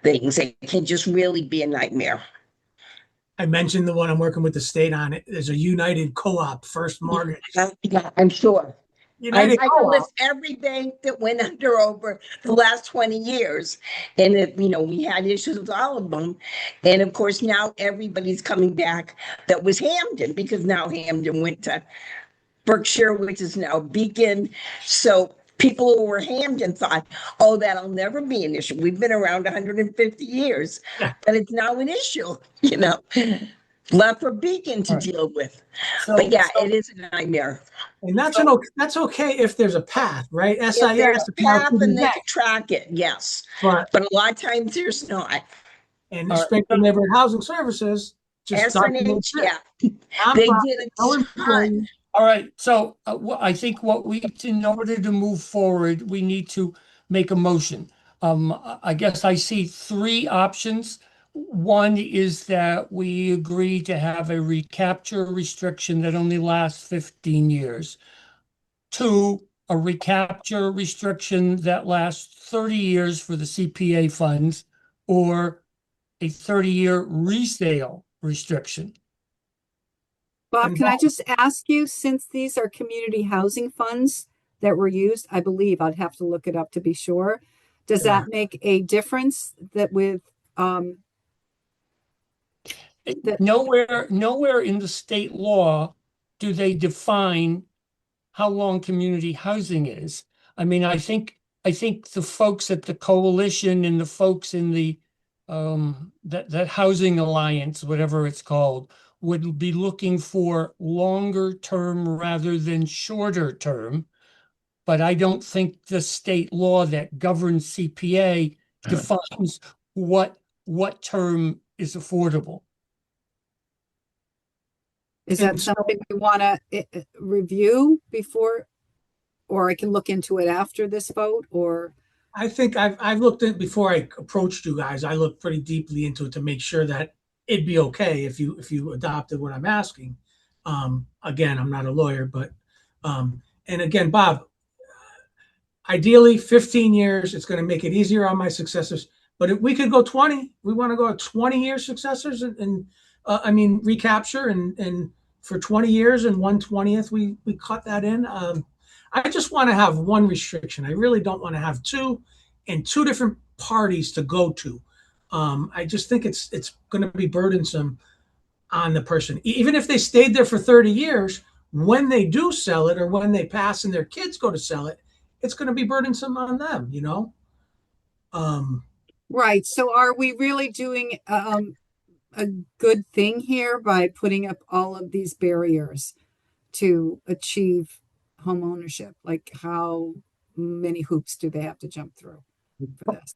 things. It can just really be a nightmare. I mentioned the one I'm working with the state on. It. There's a United Co-op First Mortgage. Yeah, I'm sure. I can Co-op. list every bank that went under over the last 20 years. And, we had issues with all of them. And of course, now everybody's coming back that was Hamden, because now Hamden went to Berkshire, which is now Beacon. So people who were Hamden thought, oh, that'll never be an issue. We've been around 150 years, but it's now an issue, left for Beacon to deal with. But it is a nightmare. And that's that's okay if there's a path, right? If SIS, there's a path and they that, can track it, yes. but But a lot of times there's not. and All right. Springfield Neighborhood Housing Services just document SNH, it. yeah, they Nonprofit, did no a ton. employee. All right, so I think in order to move forward, we need to make a motion. I guess I see three options. One is that we agree to have a recapture restriction that only lasts 15 years. Two, a recapture restriction that lasts 30 years for the CPA funds, or a 30-year resale restriction. Bob, can I just ask you, since these are community housing funds that were used, I believe I'd have to look it up to be sure. Does Yeah. that make a difference that with Nowhere in the state law do they define how long community housing is. I mean, I think the folks at the coalition and the folks in the that housing alliance, whatever it's called, would be looking for longer term rather than shorter term. But I don't think the state law that governs CPA defines what term is affordable. is that something we want to review before, or I can look into it after this vote, or I think I've looked at before I approached you guys. I looked pretty deeply into it to make sure that it'd be okay if you adopted what I'm asking. Again, I'm not a lawyer, but and again, Bob, ideally 15 years. It's going to make it easier on my successors. But if we could go 20, we want to go 20-year successors and I mean recapture and for 20 years and 1/20th we cut that in. I just want to have one restriction. I really don't want to have two and two different parties to go to. I just think it's going to be burdensome on the person. Even if they stayed there for 30 years, when they do sell it or when they pass and their kids go to sell it, it's going to be burdensome on them, you know? right. So are we really doing a good thing here by putting up all of these barriers to achieve home ownership? Like, how many hoops do they have to jump through for this?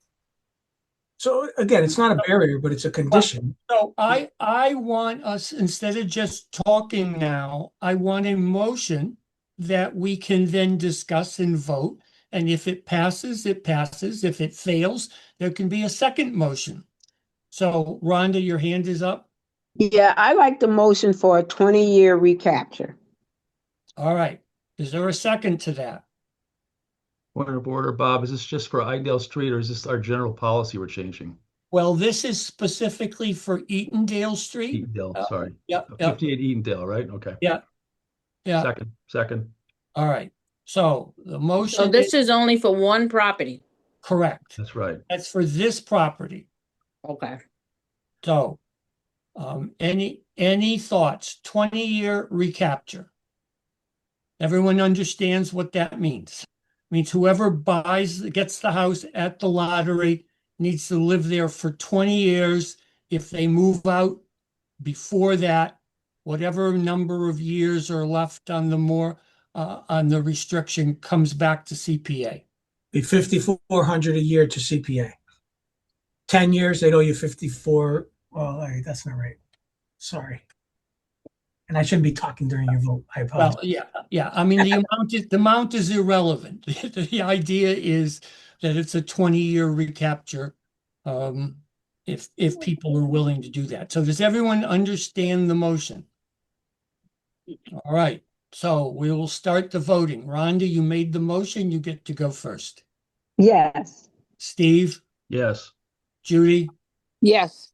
So again, it's not a barrier, but it's a condition. So I want us, instead of just talking now, I want a motion that we can then discuss and vote. And if it passes, it passes. If it fails, there can be a second motion. So Rhonda, your hand is up. Yeah, I like the motion for a 20-year recapture. All right. Is there a second to that? Point of order, Bob, is this just for Idale Street or is this our general policy we're changing? Well, this is specifically for Eatondale Street. Eatondale, sorry. Yep. 58 Eatondale, right? Okay. Yeah. Second. All right. So the So motion this is only for one property. correct. That's right. That's for this property. Okay. So, any thoughts? 20-year recapture. Everyone understands what that means. Means whoever gets the house at the lottery needs to live there for 20 years. If they move out before that, whatever number of years are left on the restriction comes back to CPA. Be 5,400 a year to CPA. 10 years, they'd owe you 54. Well, all right, that's not right. Sorry. And I shouldn't be talking during your vote. I apologize. Well, yeah. I mean, the amount is irrelevant. The idea is that it's a 20-year recapture, if people are willing to do that. So does everyone understand the motion? All right. So we will start the voting. Rhonda, you made the motion. You get to go first. Yes. Steve, Yes. Judy, Yes.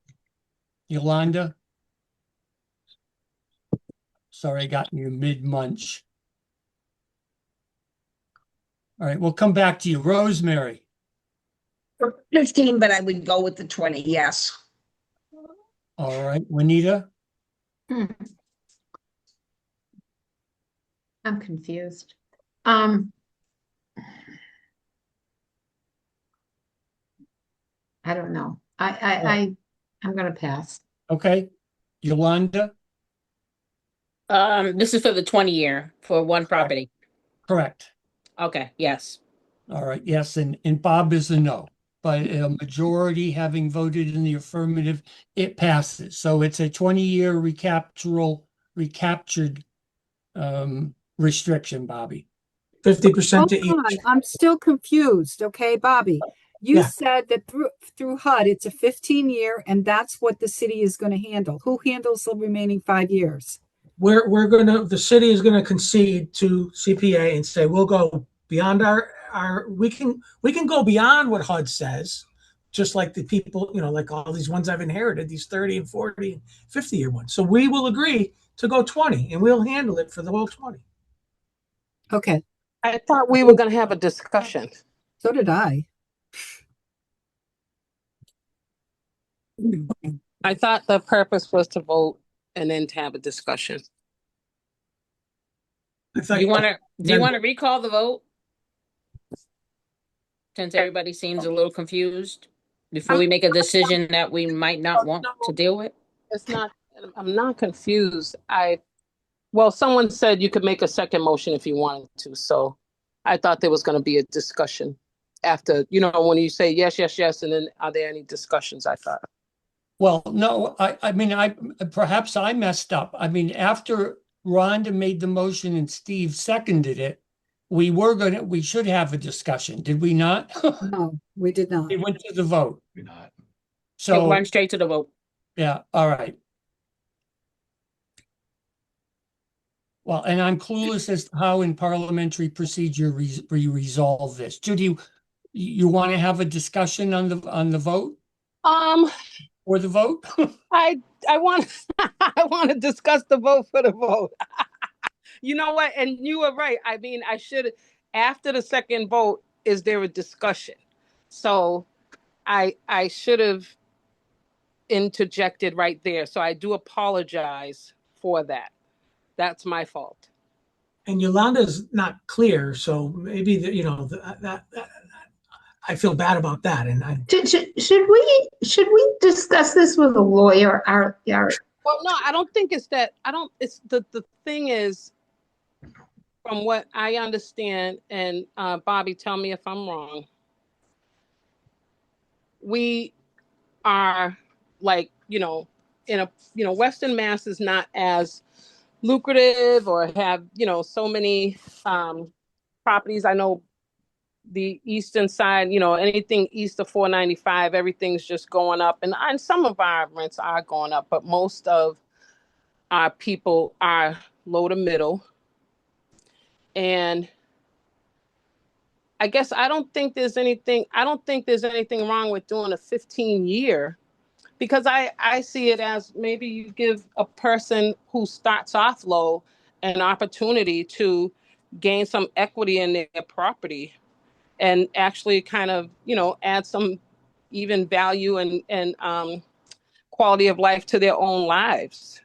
Yolanda. Sorry, I got you mid-munch. All right, we'll come back to you. Rosemary. 15, but I would go with the 20, yes. All right, Juanita. I'm confused. I don't know. I'm gonna pass. Okay. Yolanda. This is for the 20-year for one property. Correct. Okay, yes. All right, yes, and Bob is a no. But a majority having voted in the affirmative, it passes. So it's a 20-year recaptured restriction, Bobby. 50% Hold to on, each. I'm still confused, okay, Bobby? You Yeah. said that through HUD, it's a 15-year, and that's what the city is going to handle. Who handles the remaining 5 years? The city is gonna concede to CPA and say, we'll go beyond we can go beyond what HUD says, just like the people, like all these ones I've inherited, these 30 and 40 and 50-year ones. So we will agree to go 20 and we'll handle it for the whole 20. Okay, I thought we were gonna have a discussion. so did I. I thought the purpose was to vote and then to have a discussion. I Do thought you want to then- recall the vote? Since everybody seems a little confused before we make a decision that we might not want to deal with? It's not, I'm not confused. Well, someone said you could make a second motion if you wanted to, so I thought there was gonna be a discussion after, when you say yes, yes, yes, and then are there any discussions, I thought. Well, no, I mean, perhaps I messed up. I mean, after Rhonda made the motion and Steve seconded it, we should have a discussion, did we not? No, we did not. It went to the vote. You're not. It So, went straight to the vote. yeah, all right. Well, and I'm clueless as to how in parliamentary procedure we resolve this. Judy, you want to have a discussion on the vote or the vote? I want I want to discuss the vote for the vote. You know what? And you were right. I mean, I should, after the second vote, is there a discussion? So I should have interjected right there. So I do apologize for that. That's my fault. And Yolanda's not clear, so maybe that I feel bad about that. And Should we discuss this with a lawyer? Well, no, I don't think it's that. It's the thing is, from what I understand, and Bobby, tell me if I'm wrong. We are like, in a, Western Mass is not as lucrative or have, so many properties. I know the eastern side, anything east of 495, everything's just going up. And some of our rents are going up, but most of our people are low to middle. And I guess I don't think there's anything wrong with doing a 15-year, because I see it as maybe you give a person who starts off low an opportunity to gain some equity in their property and actually kind of, add some even value and quality of life to their own lives.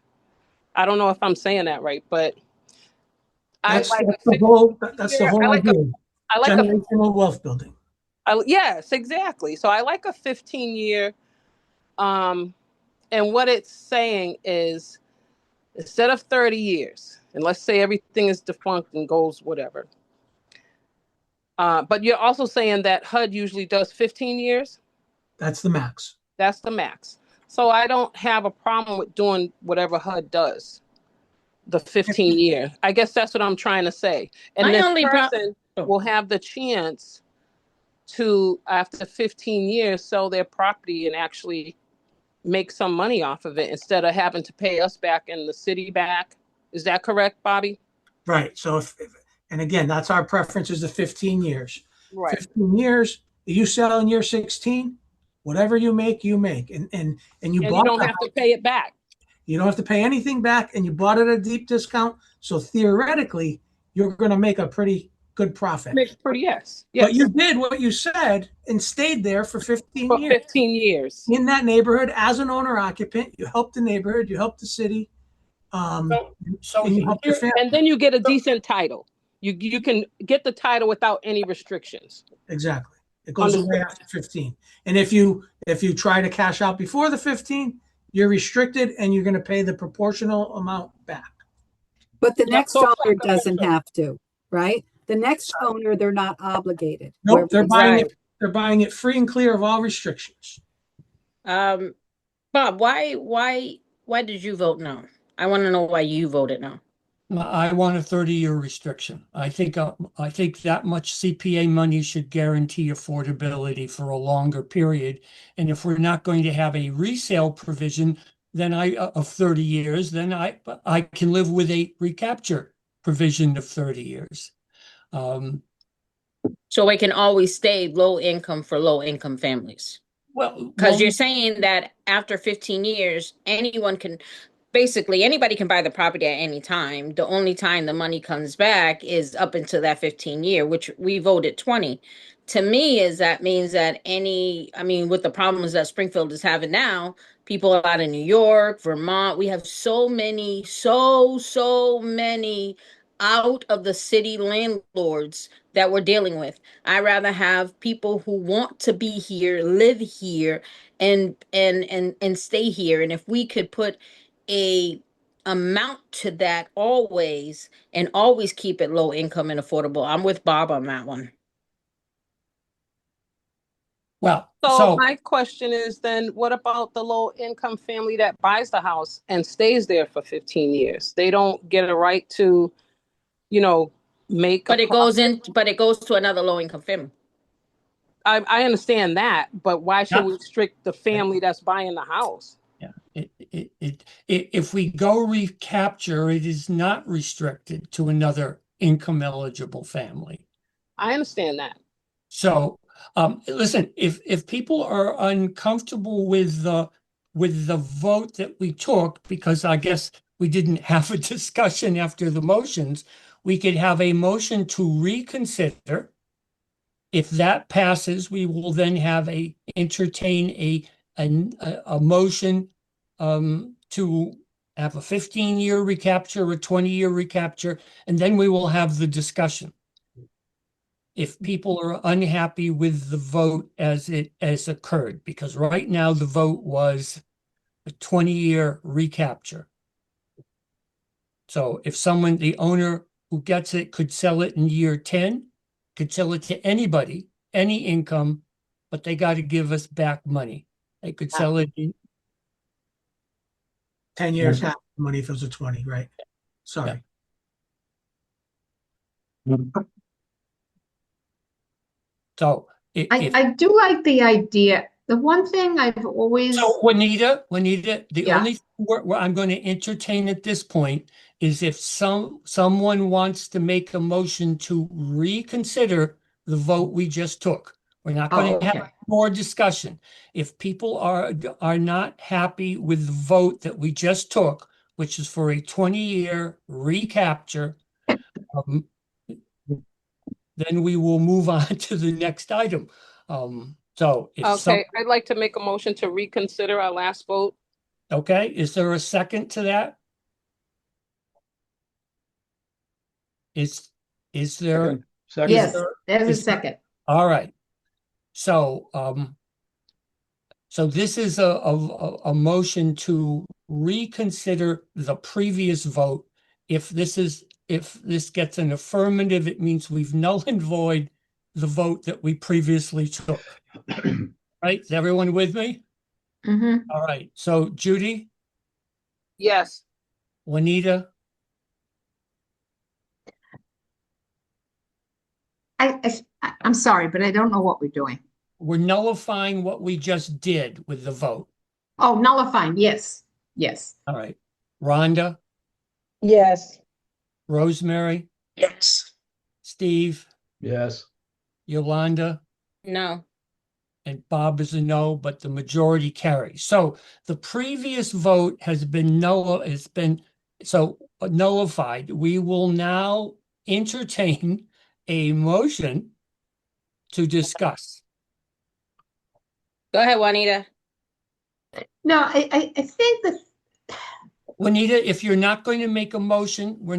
I don't know if I'm saying that right, but that's the whole idea. I like generational wealth building. Yes, exactly. So I like a 15-year, and what it's saying is, instead of 30 years, and let's say everything is defunct and goes whatever. But you're also saying that HUD usually does 15 years? That's the max. That's the max. So I don't have a problem with doing whatever HUD does, the 15-year. I guess that's what I'm trying to say. And this person will have the chance to, after 15 years, sell their property and actually make some money off of it instead of having to pay us back and the city back. Is that correct, Bobby? Right. So and again, that's our preference, is the 15 years. Right. 15 years, you sell in year 16, whatever you make. And you don't have to pay it back. You don't have to pay anything back, and you bought it at a deep discount. So theoretically, you're going to make a pretty good profit. Yes. But you did what you said and stayed there for 15 years. 15 years. In that neighborhood as an owner occupant. You helped the neighborhood, you helped the city. And you help your family. And then you get a decent title. You can get the title without any restrictions. Exactly. It goes away after 15. And if you try to cash out before the 15, you're restricted and you're going to pay the proportional amount back. But the Yeah, next so- owner doesn't have to, right? The next owner, they're not obligated. Nope, they're buying Right. it. They're buying it free and clear of all restrictions. Bob, why did you vote no? I want to know why you voted no. I want a 30-year restriction. I think that much CPA money should guarantee affordability for a longer period. And if we're not going to have a resale provision, then of 30 years, then I can live with a recapture provision of 30 years. So it can always stay low income for low income families. Because you're saying that after 15 years, basically anybody can buy the property at any time. The only time the money comes back is up until that 15-year, which we voted 20. To me, that means that with the problems that Springfield is having now, people out in New York, Vermont, we have so many out of the city landlords that we're dealing with. I rather have people who want to be here, live here, and stay here. And if we could put a amount to that always, and always keep it low income and affordable, I'm with Bob on that one. Well, So my question is then, what about the low income family that buys the house and stays there for 15 years? They don't get a right to, make But it goes to another low income family. I understand that, but why should we restrict the family that's buying the house? Yeah, if we go recapture, it is not restricted to another income eligible family. I understand that. So, listen, if people are uncomfortable with the vote that we took, because I guess we didn't have a discussion after the motions, we could have a motion to reconsider. If that passes, we will then entertain a motion to have a 15-year recapture, a 20-year recapture, and then we will have the discussion. If people are unhappy with the vote as occurred, because right now the vote was a 20-year recapture. So if the owner who gets it could sell it in year 10, could sell it to anybody, any income, but they got to give us back money. They could sell it in 10 years half the money if it was a 20, right? Sorry. So I do like the idea. The one thing I've always, So Juanita, the Yeah. only thing I'm going to entertain at this point is if someone wants to make a motion to reconsider the vote we just took. We're not going to have more discussion. If people are not happy with the vote that we just took, which is for a 20-year recapture, then we will move on to the next item. So if I'd like to make a motion to reconsider our last vote. Okay, is there a second to that? Is there? Second. yes, there's a is- second. All right. So, so this is a motion to reconsider the previous vote. If this gets an affirmative, it means we've null and void the vote that we previously took. Right? Is everyone with me? Hmm. All right. So Judy, Yes. Juanita, I'm sorry, but I don't know what we're doing. we're nullifying what we just did with the vote. Oh, nullifying, yes, yes. All right. Rhonda, Yes. Rosemary, Yes. Steve, Yes. Yolanda, No. and Bob is a no, but the majority carries. So the previous vote has been nullified. We will now entertain a motion to discuss. Go ahead, Juanita. No, I think that, Juanita, if you're not going to make a motion, we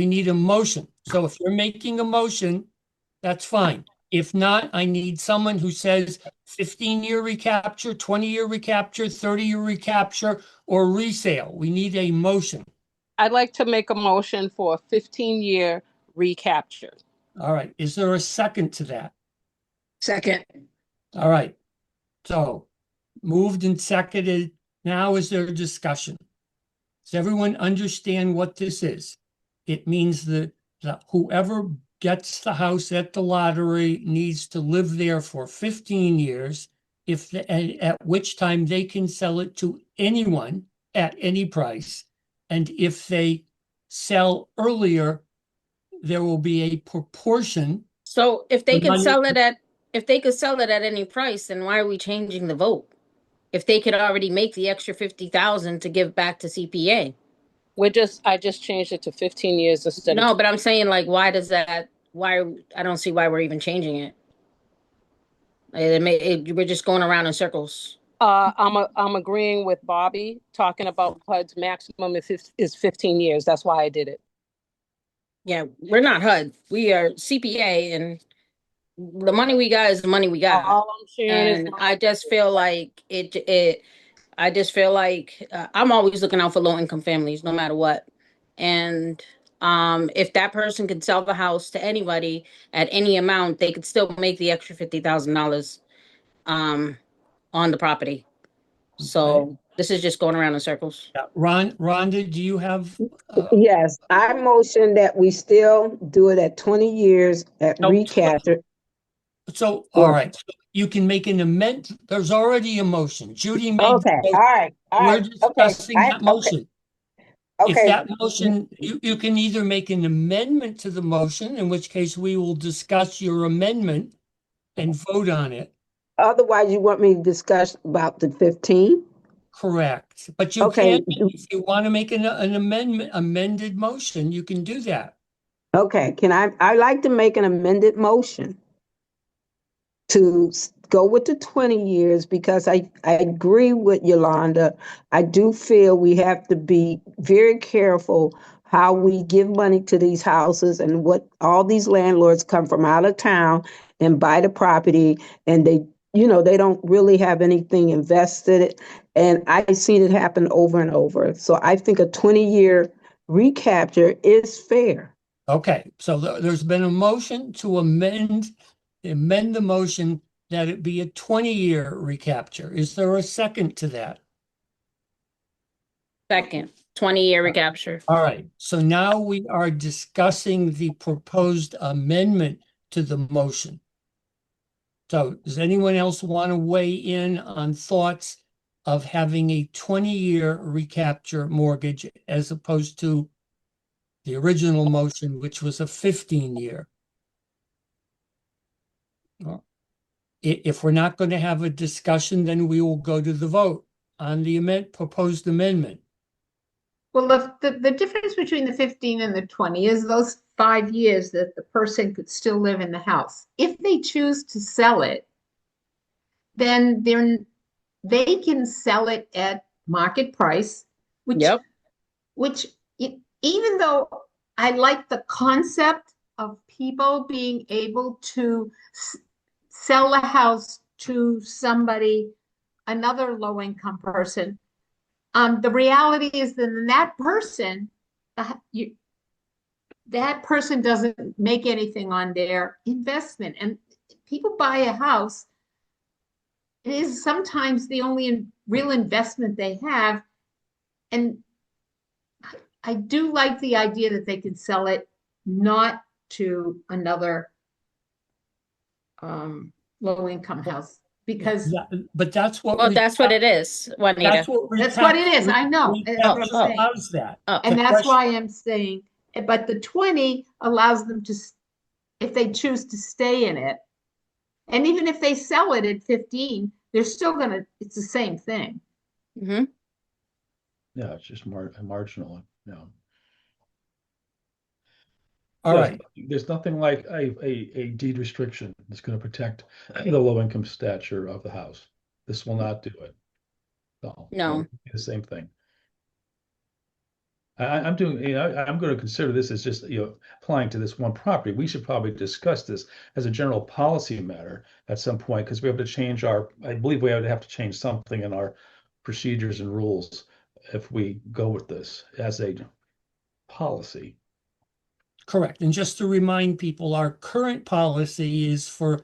need a motion. So if you're making a motion, that's fine. If not, I need someone who says 15-year recapture, 20-year recapture, 30-year recapture, or resale. We need a motion. I'd like to make a motion for a 15-year recapture. All right, is there a second to that? Second. All right, so moved and seconded. Now is there a discussion? Does everyone understand what this is? It means that whoever gets the house at the lottery needs to live there for 15 years, at which time they can sell it to anyone at any price. And if they sell earlier, there will be a proportion. So if they The could money- sell it at, if they could sell it at any price, then why are we changing the vote? If they could already make the extra 50,000 to give back to CPA. I just changed it to 15 years instead of. No, but I'm saying like, why does that, I don't see why we're even changing it. We're just going around in circles. I'm agreeing with Bobby, talking about HUD's maximum is 15 years. That's why I did it. Yeah, we're not HUD. We are CPA, and the money we got is the money we got. All I'm sharing is. And I just feel like I'm always looking out for low income families, no matter what. And if that person could sell the house to anybody at any amount, they could still make the extra $50,000 on the property. So this is just going around in circles. Yeah, Rhonda, do you have? Yes, I motion that we still do it at 20 years at No, recapture. So, all right, so you can make an amendment. There's already a motion. Judy made. Okay, all right, We're okay. discussing that motion. If Okay, that motion, you can either make an amendment to the motion, in which case we will discuss your amendment and vote on it. otherwise you want me to discuss about the 15? Correct. But you Okay. can, if you want to make an amended motion, you can do that. Okay, I'd like to make an amended motion to go with the 20 years because I agree with Yolanda. I do feel we have to be very careful how we give money to these houses and what all these landlords come from out of town and buy the property and they don't really have anything invested. And I've seen it happen over and over. So I think a 20-year recapture is fair. Okay, so there's been a motion to amend the motion that it be a 20-year recapture. Is there a second to that? Second, 20-year recapture. All right, so now we are discussing the proposed amendment to the motion. So does anyone else want to weigh in on thoughts of having a 20-year recapture mortgage as opposed to the original motion, which was a 15-year? If we're not going to have a discussion, then we will go to the vote on the proposed amendment. Well, the difference between the 15 and the 20 is those 5 years that the person could still live in the house. If they choose to sell it, then they can sell it at market price, which even though I like the concept of people being able to sell a house to somebody, another low-income person, the reality is that person doesn't make anything on their investment. And people buy a house, it is sometimes the only real investment they have. And I do like the idea that they can sell it not to another low-income house because but that's what that's what it is, Juanita. That's what it is. I know. Allows that. And that's why I'm saying, but the 20 allows them to, if they choose to stay in it, and even if they sell it at 15, they're still it's the same thing. Mm-hmm. Yeah, it's just marginal. Yeah. All right. There's nothing like a deed restriction that's going to protect the low income stature of the house. This will not do it. No. The same thing. I'm doing, I'm going to consider this as just, applying to this one property. We should probably discuss this as a general policy matter at some point because we have to change I believe we have to change something in our procedures and rules if we go with this as a policy. Correct. And just to remind people, our current policy is for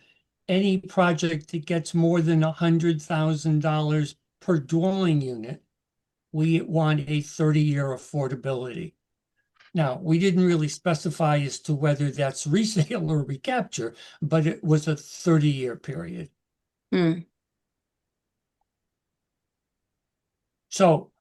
any project that gets more than $100,000 per dwelling unit, we want a 30-year affordability. Now, we didn't really specify as to whether that's resale or recapture, but it was a 30-year period. Hmm. So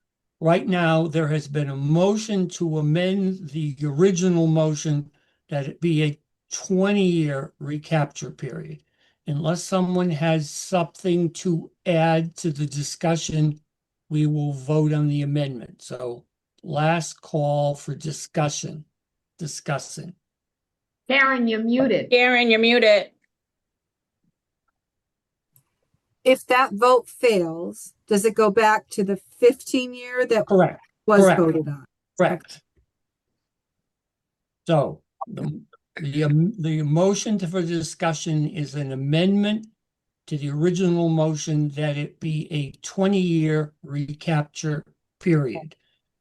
right now, there has been a motion to amend the original motion that it be a 20-year recapture period. Unless someone has something to add to the discussion, we will vote on the amendment. So last call for discussion. Discussing. Karen, you're muted. Karen, you're muted. If that vote fails, does it go back to the 15-year that Correct. was Correct. voted on? Correct. So the motion for discussion is an amendment to the original motion that it be a 20-year recapture period.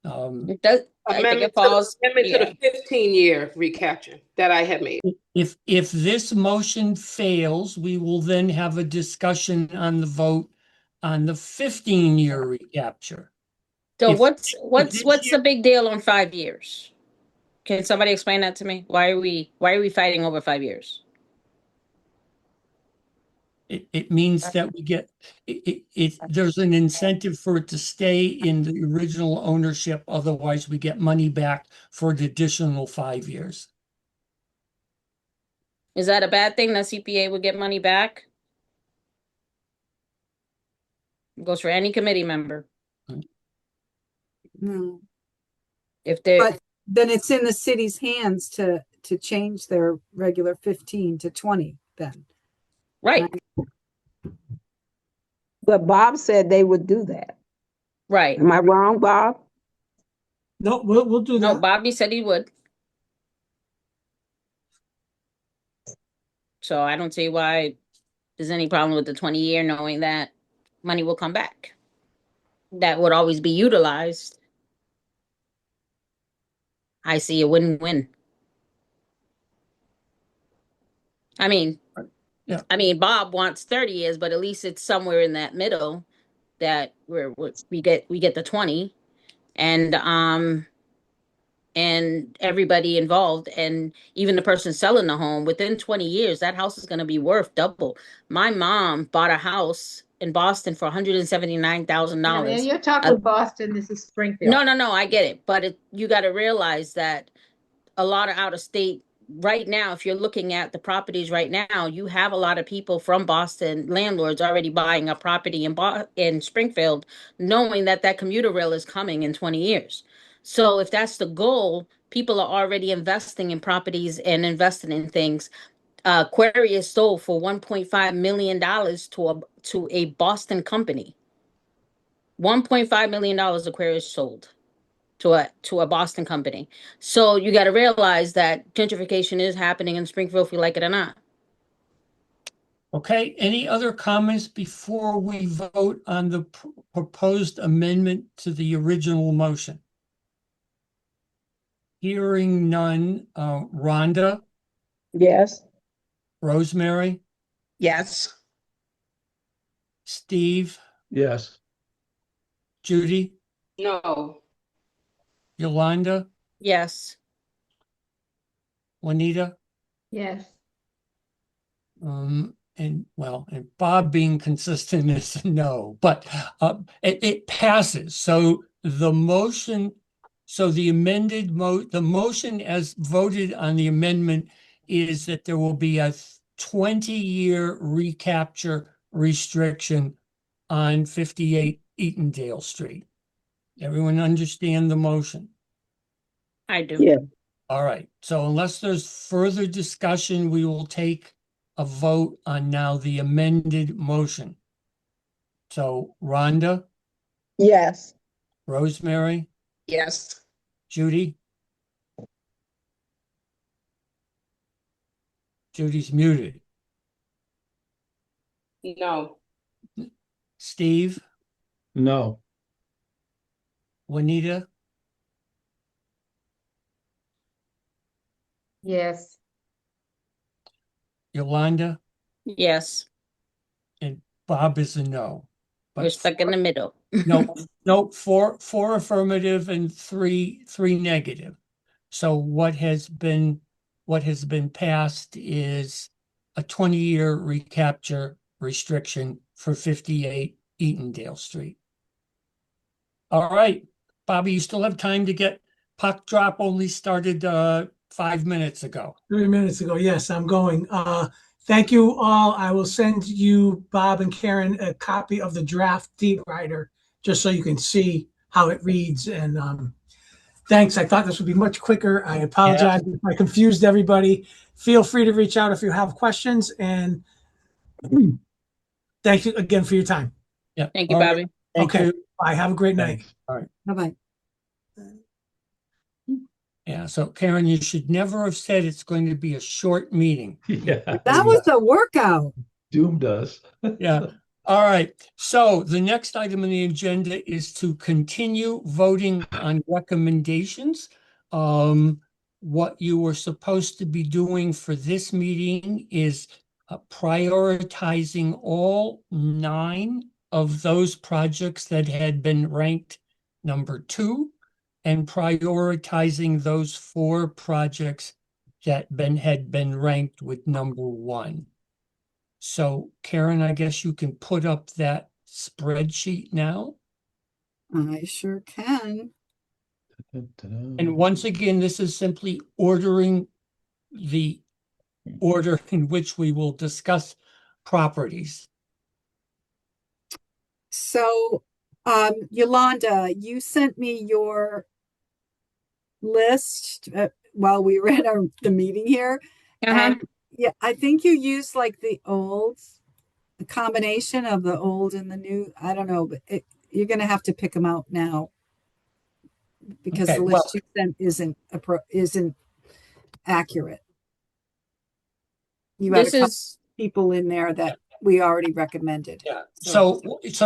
It does, I think it falls. Amendment to Yeah. the 15-year recapture that I had made. If this motion fails, we will then have a discussion on the vote on the 15-year recapture. So If- what's the big deal on 5 years? Can somebody explain that to me? Why are we fighting over 5 years? It means that we get, there's an incentive for it to stay in the original ownership. Otherwise, we get money back for an additional 5 years. Is that a bad thing that CPA would get money back? It goes for any committee member. No. If they But then it's in the city's hands to change their regular 15 to 20 then. right, But Bob said they would do that. right. Am I wrong, Bob? No, we'll do No, that. Bobby said he would. So I don't see why there's any problem with the 20-year, knowing that money will come back. That would always be utilized. I see a win-win. I mean, Yeah. Bob wants 30 years, but at least it's somewhere in that middle that we get the 20, and everybody involved, and even the person selling the home, within 20 years, that house is going to be worth double. My mom bought a house in Boston for $179,000. You're talking Boston, this is Springfield. No, I get it. But you got to realize that a lot of out of state right now, if you're looking at the properties right now, you have a lot of people from Boston, landlords already buying a property in Springfield, knowing that commuter rail is coming in 20 years. So if that's the goal, people are already investing in properties and investing in things. Aquarius sold for $1.5 million to a Boston company. $1.5 million Aquarius sold to a Boston company. So you got to realize that gentrification is happening in Springfield, if you like it or not. Okay, any other comments before we vote on the proposed amendment to the original motion? Hearing none, Rhonda, Yes. Rosemary, Yes. Steve, Yes. Judy, No. Yolanda, Yes. Juanita, Yes. and Bob being consistent is a no, but it passes. So the motion, the motion as voted on the amendment is that there will be a 20-year recapture restriction on 58 Eatondale Street. Everyone understand the motion? I do. Yeah. All right, so unless there's further discussion, we will take a vote on now the amended motion. So Rhonda, Yes. Rosemary, Yes. Judy? Judy's muted. No. Steve, No. Juanita, Yes. Yolanda, Yes, and Bob is a no. we're But stuck in the middle. no, no, four affirmative and three negative. So what has been passed is a 20-year recapture restriction for 58 Eatondale Street. All right, Bobby, you still have time to get puck drop only started 5 minutes ago. 3 minutes ago. Yes, I'm going. Thank you all. I will send you, Bob and Karen, a copy of the draft deed writer, just so you can see how it reads. And thanks. I thought this would be much quicker. I apologize if I confused everybody. Feel free to reach out if you have questions. And thank you again for your time. Yeah. Thank you, All right. Bobby. Thank Okay. you. Bye. Have a great night. Thanks. All right. Bye-bye. Yeah. So Karen, you should never have said it's going to be a short meeting. Yeah. That was a workout. Doomed us. Yeah. All right. So the next item on the agenda is to continue voting on recommendations. What you were supposed to be doing for this meeting is prioritizing all 9 of those projects that had been ranked number 2 and prioritizing those 4 projects that had been ranked with number 1. So Karen, I guess you can put up that spreadsheet now. I sure can. And once again, this is simply ordering the order in which we will discuss properties. So, Yolanda, you sent me your list while we were at the meeting here. And yeah, I think you used like the combination of the old and the new. I don't know, but you're going to have to pick them out now because Okay, the list you sent isn't accurate. You had This a couple is people in there that we already recommended. Yeah. So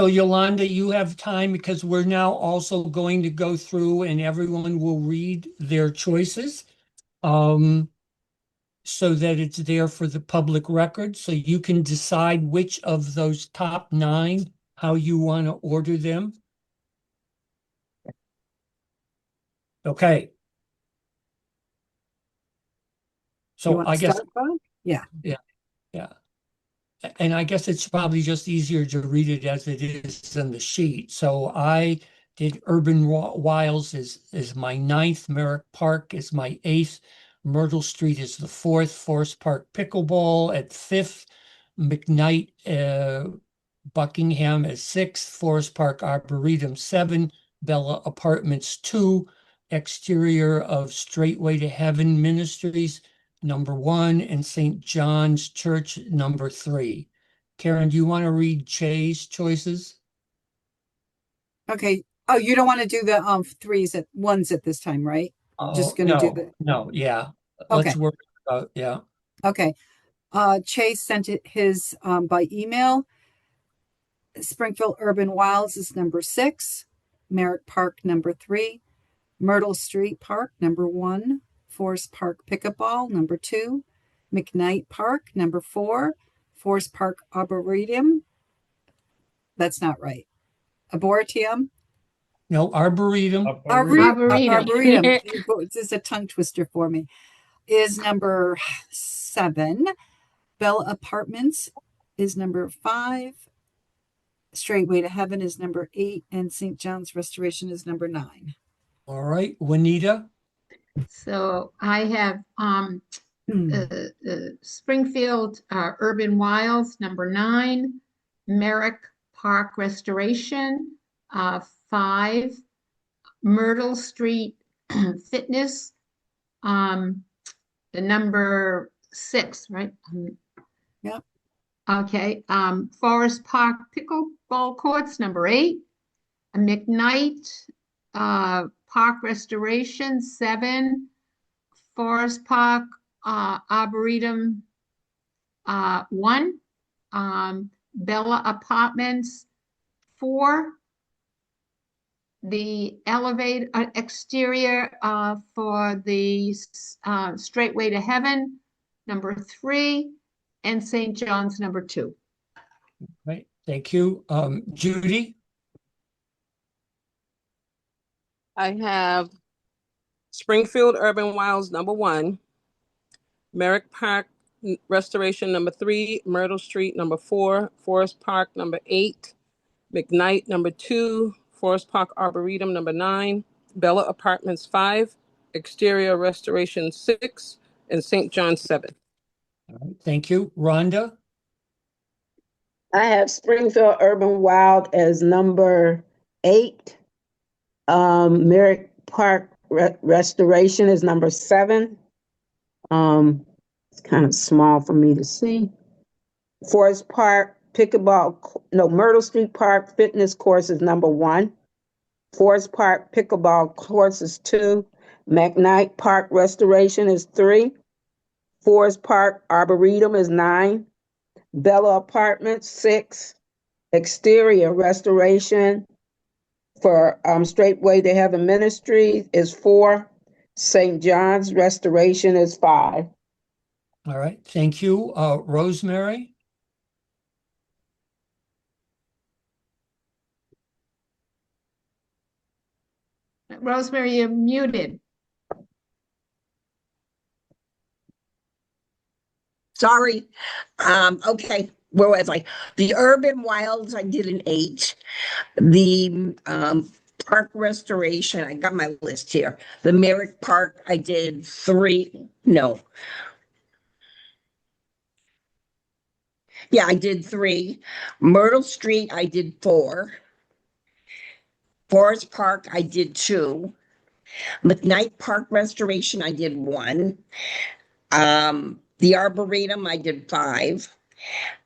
Yolanda, you have time because we're now also going to go through and everyone will read their choices. So that it's there for the public record, so you can decide which of those top 9, how you want to order them. Okay. So I guess, yeah. And I guess it's probably just easier to read it as it is in the sheet. So I did Urban Wiles is my 9th, Merrick Park is my 8th, Myrtle Street is the 4th, Forest Park Pickleball at 5th, McKnight Buckingham is 6th, Forest Park Arboretum 7, Bella Apartments 2, exterior of Straightway to Heaven Ministries number 1, and St. John's Church number 3. Karen, do you want to read Che's choices? Okay. Oh, you don't want to do the 3s at 1s at this time, right? Just going to do the. No, yeah. Okay. Let's work about, yeah. Okay. Chase sent it his by email. Springfield Urban Wilds is number 6, Merrick Park number 3, Myrtle Street Park number 1, Forest Park Pickleball number 2, McKnight Park number 4, Forest Park Arboretum. That's not right. Arboretum. No, Arboretum. Arboretum. This is a tongue twister for me. Is number 7. Bella Apartments is number 5. Straightway to Heaven is number 8, and St. John's Restoration is number 9. All right, Juanita. So I have Springfield Urban Wilds number 9, Merrick Park Restoration 5, Myrtle Street Fitness the number 6, right? Yep. Okay. Forest Park Pickleball Courts number 8, McKnight Park Restoration 7, Forest Park Arboretum 1, Bella Apartments 4, the elevate exterior for the Straight Way to Heaven, number 3, and St. John's, number 2. Right, thank you. Judy? I have Springfield Urban Wilds number 1, Merrick Park Restoration number 3, Myrtle Street number 4, Forest Park number 8, McKnight number 2, Forest Park Arboretum number 9, Bella Apartments 5, Exterior Restoration 6, and St. John 7. All right, thank you. Rhonda? I have Springfield Urban Wild as number 8. Merrick Park Restoration is number 7. It's kind of small for me to see. Forest Park Myrtle Street Park Fitness Course is number 1. Forest Park Pickleball Course is 2. McKnight Park Restoration is 3. Forest Park Arboretum is 9. Bella Apartments 6. Exterior Restoration for Straight Way to Heaven Ministry is 4. St. John's Restoration is 5. All right, thank you. Rosemary? Rosemary, you're muted. Sorry. Okay, where was I? The Urban Wilds, I did an 8. The park restoration, I got my list here. The Merrick Park, I did 3. No. Yeah, I did 3. Myrtle Street, I did 4. Forest Park, I did 2. McKnight Park Restoration, I did 1. The Arboretum, I did 5.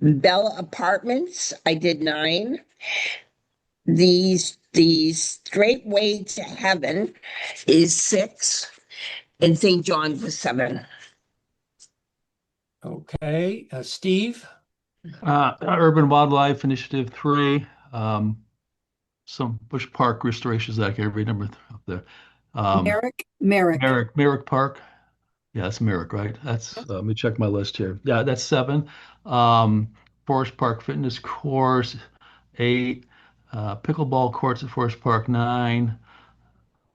Bella Apartments, I did 9. The Straight Way to Heaven is 6, and St. John's was 7. Okay, Steve? Urban Wildlife Initiative 3, some Bush Park restorations that I can't remember up there. Merrick Park. Yeah, that's Merrick, right? That's let me check my list here. Yeah, that's 7. Forest Park Fitness Course 8. Pickleball courts at Forest Park 9.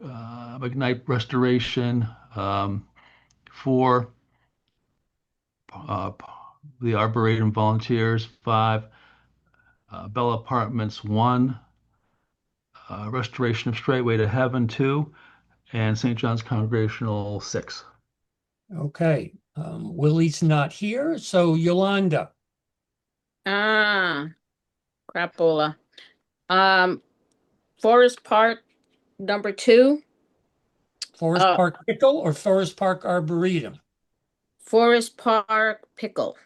McKnight Restoration 4. The Arboretum Volunteers 5. Bella Apartments 1. Restoration of Straight Way to Heaven 2. And St. John's Congregational 6. Okay, Willie's not here, so Yolanda. Crapola. Forest Park number 2. Forest Park Pickle or Forest Park Arboretum? Forest Park Pickle.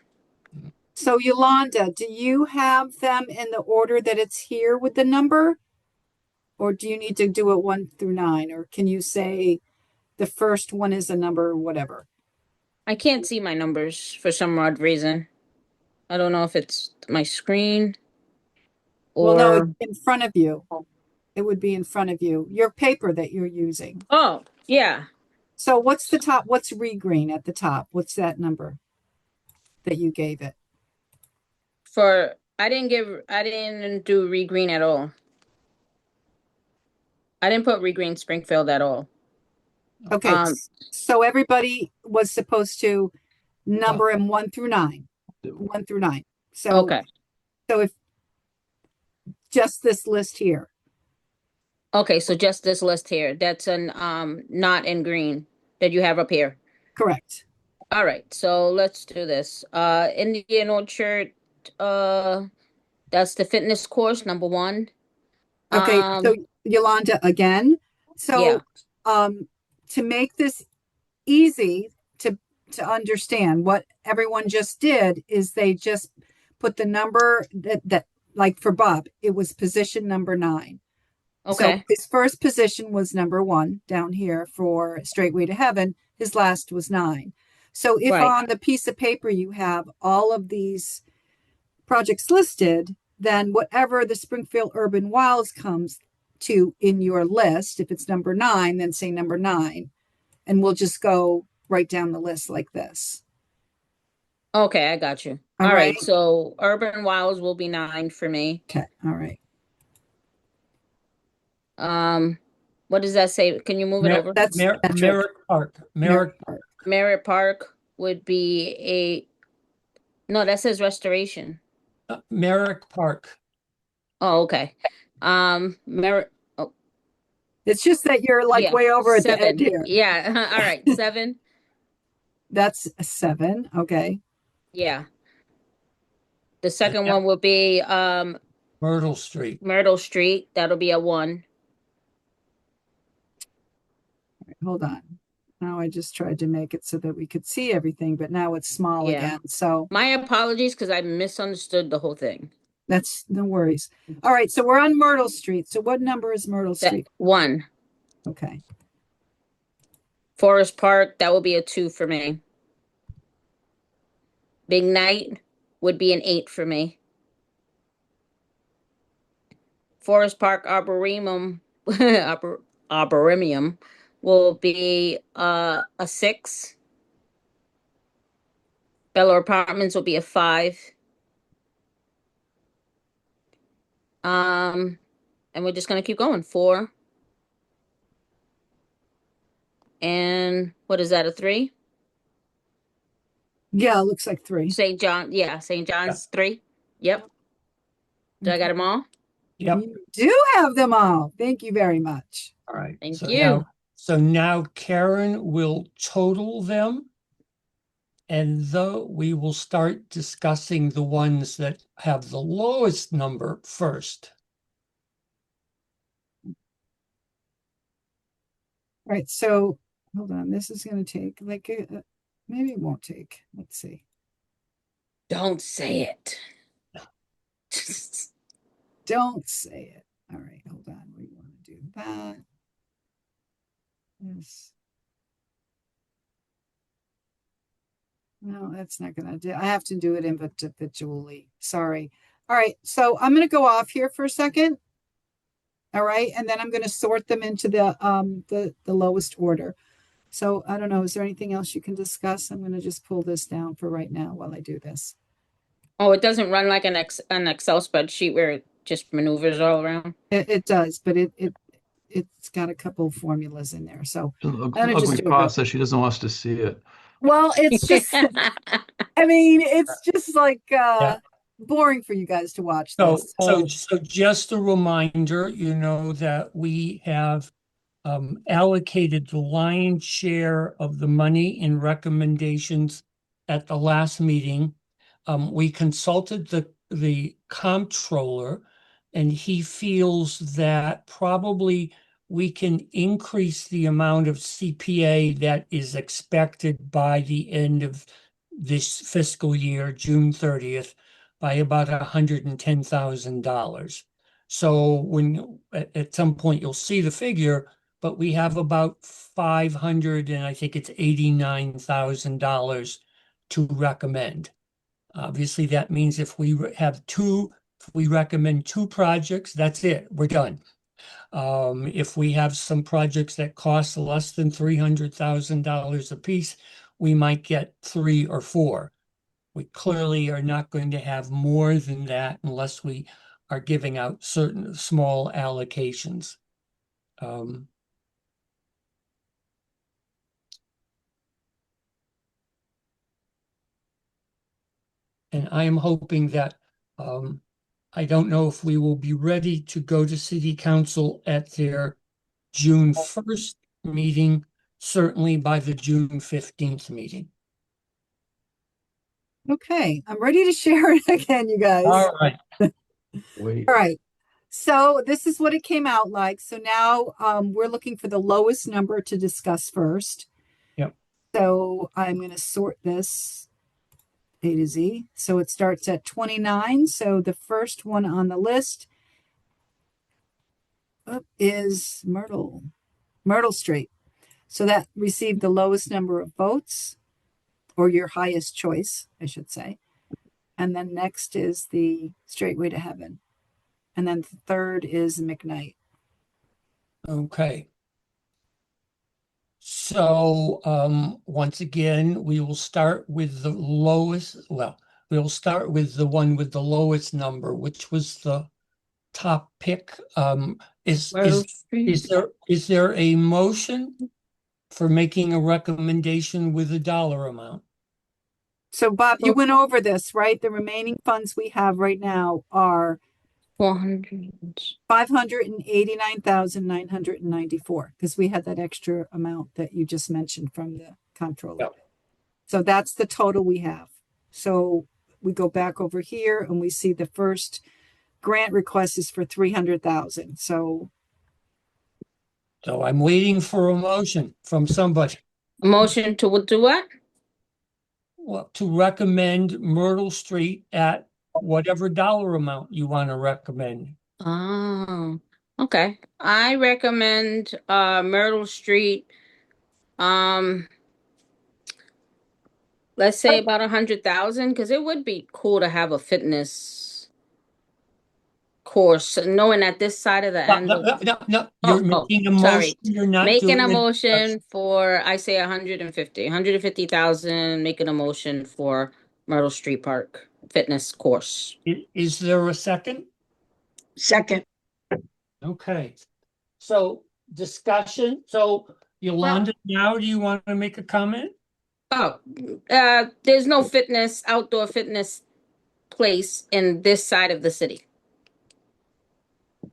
So Yolanda, do you have them in the order that it's here with the number? Or do you need to do it 1 through 9? Or can you say the first one is a number or whatever? I can't see my numbers for some odd reason. I don't know if it's my screen or... Well, no, it's in front of you. It would be in front of you. Your paper that you're using. Oh, yeah. So what's the top? What's regreen at the top? What's that number that you gave it? I didn't do regreen at all. I didn't put regreen Springfield at all. Okay, so everybody was supposed to number them 1 through 9. 1 through 9. So okay. So if just this list here. Okay, so just this list here. That's an not in green that you have up here. Correct. All right, so let's do this. Indian Orchard, that's the fitness course, number 1. Okay, so Yolanda again. So yeah. To make this easy to understand, what everyone just did is they just put the number that like for Bob, it was position number 9. Okay. So his first position was number 1 down here for Straight Way to Heaven. His last was 9. So if on the piece of paper you have all of these projects listed, then whatever the Springfield Urban Wilds comes to in your list. If it's number 9, then say number 9. And we'll just go right down the list like this. Okay, I got you. All All right, right. so Urban Wilds will be 9 for me. Okay. All right. What does that say? Can you move it over? That's metric. Merrick Park. Merrick Park. Merritt Park would be a, no, that says restoration. Merrick Park. Oh, okay. Merritt, oh, It's just that you're like yeah, way over at the 7. end here. Yeah, all right, 7. That's a 7. Okay. Yeah. The second one would be Myrtle Street. Myrtle Street. That'll be a 1. Hold on. Now I just tried to make it so that we could see everything, but now it's small Yeah. again. So My apologies because I misunderstood the whole thing. that's no worries. All right. So we're on Myrtle Street. So what number is Myrtle That Street? 1. Okay. Forest Park, that would be a 2 for me. Big Night would be an 8 for me. Forest Park Arboretum Arboretum will be a 6. Bella Apartments will be a 5. And we're just gonna keep going. 4. And what is that, a 3? Yeah, it looks like 3. St. John, yeah, St. John's 3. Yep. Did I got them all? Yep. You do have them all. Thank you very much. All right. Thank So you. now Karen will total them. And though we will start discussing the ones that have the lowest number first. All right. So hold on. This is going to take like maybe it won't take. Let's see. Don't say it. Don't say it. All right. Hold on. We want to do that. Yes. No, that's not going to do. I have to do it individually. Sorry. All right. So I'm going to go off here for a second. All right. And then I'm going to sort them into the lowest order. So I don't know. Is there anything else you can discuss? I'm going to just pull this down for right now while I do this. Oh, it doesn't run like an Excel spreadsheet where it just maneuvers all around. It does, but it's got a couple of formulas in there. So Ugly I'm gonna just do it. process. She doesn't want us to see it. Well, it's just, I mean, it's just like boring for you guys to watch So, this. so just a reminder, you know, that we have allocated the lion's share of the money in recommendations at the last meeting. We consulted the comptroller, and he feels that probably we can increase the amount of CPA that is expected by the end of this fiscal year, June 30th, by about $110,000. So when at some point you'll see the figure, but we have about 500 and I think it's $89,000 to recommend. Obviously, that means if we recommend 2 projects, that's it, we're done. If we have some projects that cost less than $300,000 a piece, we might get 3 or 4. We clearly are not going to have more than that unless we are giving out certain small allocations. And I am hoping that I don't know if we will be ready to go to City Council at their June 1st meeting, certainly by the June 15th meeting. Okay, I'm ready to share it again, you guys. All right. Wait. All right. So this is what it came out like. So now we're looking for the lowest number to discuss first. Yep. So I'm going to sort this A to Z. So it starts at 29. So the first one on the list is Myrtle Street. So that received the lowest number of votes, or your highest choice, I should say. And then next is the Straightway to Heaven. And then the third is McKnight. Okay. So, once again, we will start with the lowest, well, we'll start with the one with the lowest number, which was the top pick. Myrtle Street. Is there a motion for making a recommendation with a dollar amount? So Bob, you went over this, right? The remaining funds we have right now are 400. $589,994 because we had that extra amount that you just mentioned from the comptroller. Yeah. So that's the total we have. So we go back over here and we see the first grant request is for 300,000. So I'm waiting for a motion from somebody. A motion to do what? Well, to recommend Myrtle Street at whatever dollar amount you want to recommend. Oh, okay. I recommend Myrtle Street. Um, let's say about 100,000, because it would be cool to have a fitness course, knowing that this side of the end. No, you're making a motion. Sorry. You're not Making a doing it. motion for, I say 150,000, making a motion for Myrtle Street Park fitness course. Is there a second? Second. Okay. So discussion. So Yolanda, now do you want to make a comment? Oh, there's no outdoor fitness place in this side of the city.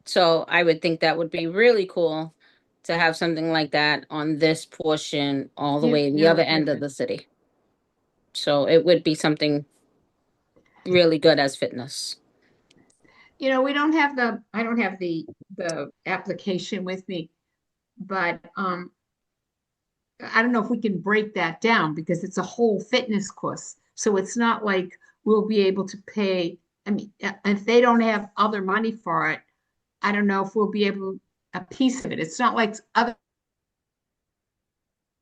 So I would think that would be really cool to have something like that on this portion all the way to the other end of the city. So it would be something really good as fitness. We don't have I don't have the application with me, but I don't know if we can break that down because it's a whole fitness course. So it's not like we'll be able to pay. I mean, if they don't have other money for it, I don't know if we'll be able a piece of it. It's not like other.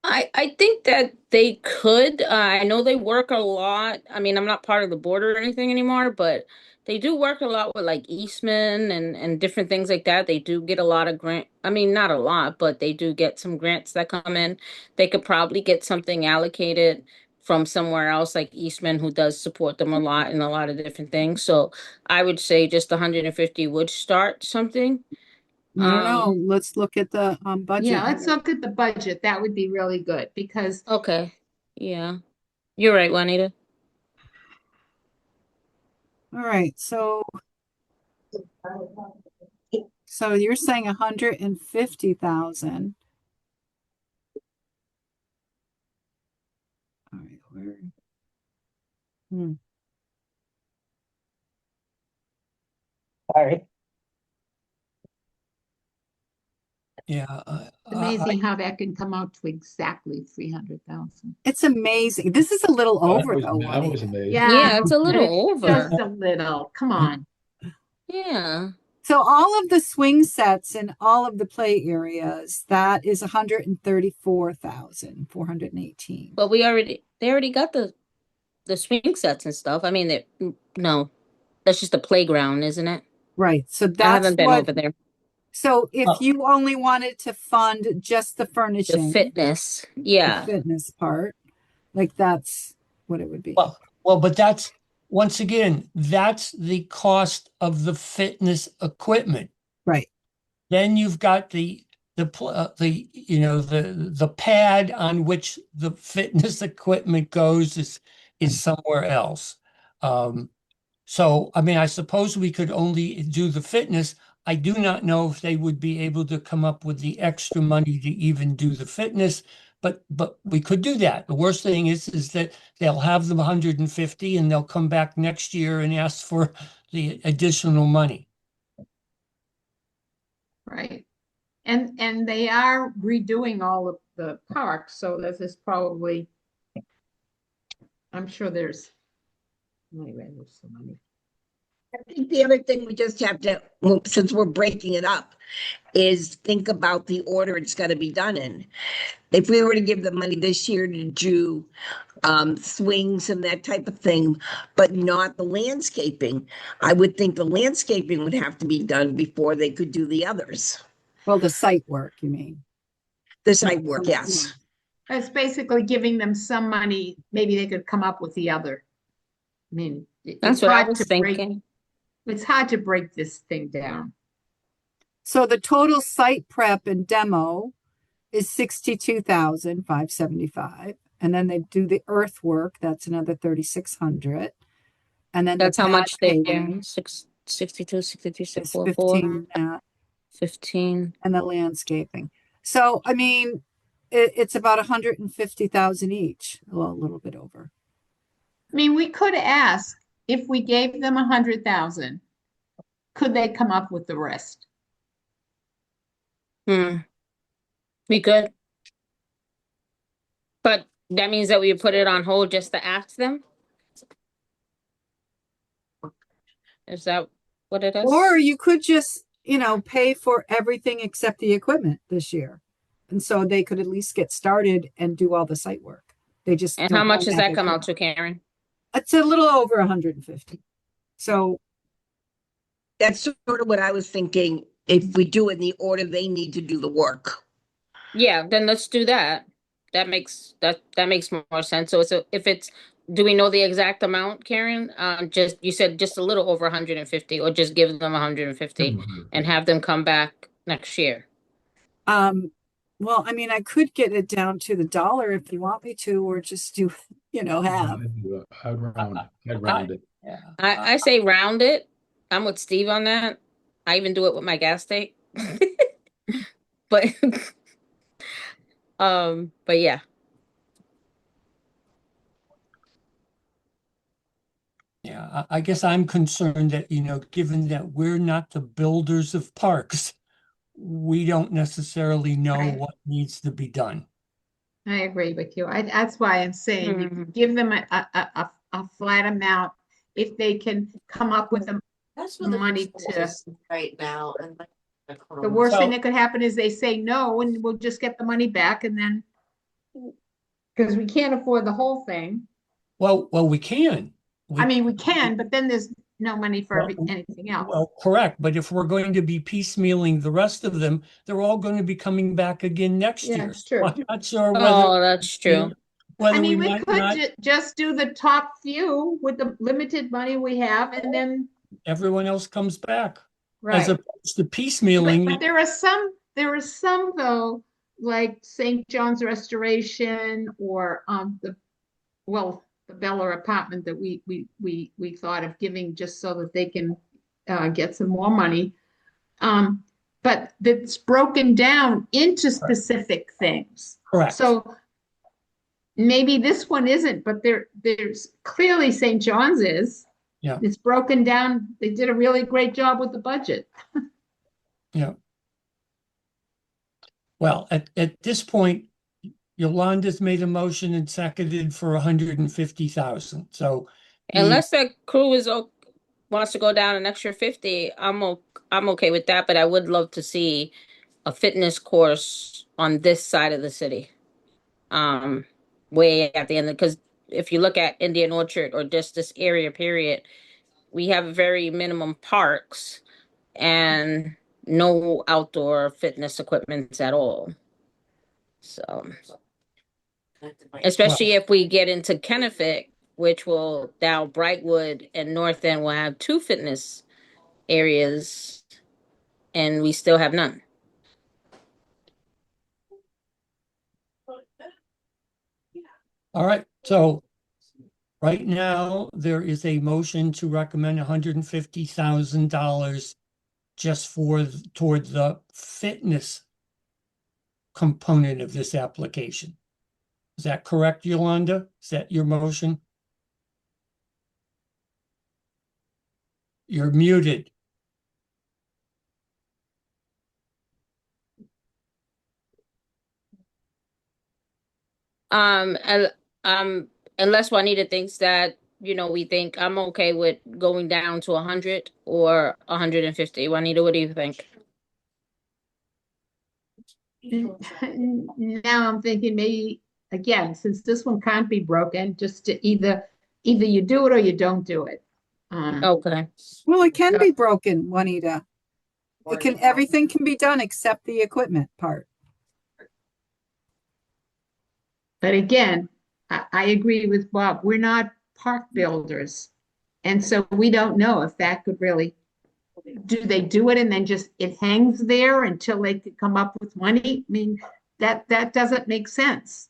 I think that they could. I know they work a lot. I mean, I'm not part of the board or anything anymore, but they do work a lot with like Eastman and different things like that. They do get a lot of grant. I mean, not a lot, but they do get some grants that come in. They could probably get something allocated from somewhere else, like Eastman, who does support them a lot in a lot of different things. So I would say just 150 would start something. I don't know. Let's look at the budget. Yeah, let's look at the budget. That would be really good because. Okay. Yeah. You're right, Juanita. All right. So you're saying 150,000. All right. Sorry. Yeah. Amazing how that can come out to exactly 300,000. It's amazing. This is a little over though. That was amazing. Yeah, it's a little over. Just a little. Come on. Yeah. So all of the swing sets and all of the play areas, that is 134,418. But they already got the swing sets and stuff. I mean, no, that's just a playground, isn't it? Right. So I that's haven't been over there. So if you only wanted to fund just the furnishing, The fitness, yeah, the fitness part, like that's what it would be. Well, but that's once again, that's the cost of the fitness equipment. Right. Then you've got the pad on which the fitness equipment goes is somewhere else. So I mean, I suppose we could only do the fitness. I do not know if they would be able to come up with the extra money to even do the fitness, but we could do that. The worst thing is that they'll have the 150 and they'll come back next year and ask for the additional money. Right. And they are redoing all of the parks, so this is probably, I'm sure there's so many. I think the other thing we just have to, since we're breaking it up, is think about the order it's got to be done in. If we were to give the money this year to do swings and that type of thing, but not the landscaping, I would think the landscaping would have to be done before they could do the others. Well, the site work, you mean? The site work, yes. It's basically giving them some money. Maybe they could come up with the other. I mean, That's it's what I hard was to break. thinking. It's hard to break this thing down. So the total site prep and demo is 62,575. And then they do the earthwork, that's another 3,600. And then That's the how pad much they paving 62, 63, is 4, 15 that, 15. and the landscaping. So, I mean, it's about 150,000 each, well, a little bit over. I mean, we could ask if we gave them 100,000, could they come up with the rest? We could. But that means that we put it on hold just to ask them? Is that what it is? Or you could just, pay for everything except the equipment this year. And so they could at least get started and do all the site work. They just And don't how much want does have that come out equipment. to, Karen? It's a little over 150. So That's sort of what I was thinking. If we do it in the order they need to do the work. Yeah, then let's do that. That makes more sense. So do we know the exact amount, Karen? You said just a little over 150, or just give them 150 and have them come back next year. well, I mean, I could get it down to the dollar if you want me to, or just do, half. I'd round it. Yeah. I say round it. I'm with Steve on that. I even do it with my gas tank. But but yeah. Yeah, I guess I'm concerned that, given that we're not the builders of parks, we don't necessarily know Right. what needs to be done. I agree with you. That's why I'm saying you could give them a flat amount if they can come up with the money to. Right now, and The worst thing So- that could happen is they say no, and we'll just get the money back, and then because we can't afford the whole thing. Well, we can. I mean, we can, but then there's no money for Well, anything else. Well, correct, but if we're going to be piecemealing the rest of them, they're all going to be coming back again next Yeah, year. it's true. I'm not sure Oh, that's true. whether I mean, we we might could not, just do the top few with the limited money we have, and then, everyone else comes back. right. As opposed to piecemealing. But there are some though, like St. John's Restoration or the Bella apartment that we thought of giving just so that they can get some more money. But that's broken down into specific things. Correct. So maybe this one isn't, but there's clearly St. John's is. Yeah. It's broken down. They did a really great job with the budget. Yeah. Well, at this point, Yolanda's made a motion and seconded for 150,000. So Unless the crew wants to go down an extra 50, I'm okay with that, but I would love to see a fitness course on this side of the city. Way at the end, because if you look at Indian Orchard or just this area period, we have very minimum parks and no outdoor fitness equipment at all. So especially if we get into Kennefic, which will now Brightwood and North End will have 2 fitness areas, and we still have none. all right, so right now there is a motion to recommend $150,000 just toward the fitness component of this application. Is that correct, Yolanda? Is that your motion? You're muted. Unless Juanita thinks that, we think I'm okay with going down to 100 or 150. Juanita, what do you think? Now I'm thinking maybe, again, since this one can't be broken, just to either you do it or you don't do it. Okay. Well, it can be broken, Juanita. Everything can be done except the equipment part. But again, I agree with Bob. We're not park builders. And so we don't know if that could really, do they do it and then just it hangs there until they could come up with money? I mean, that doesn't make sense.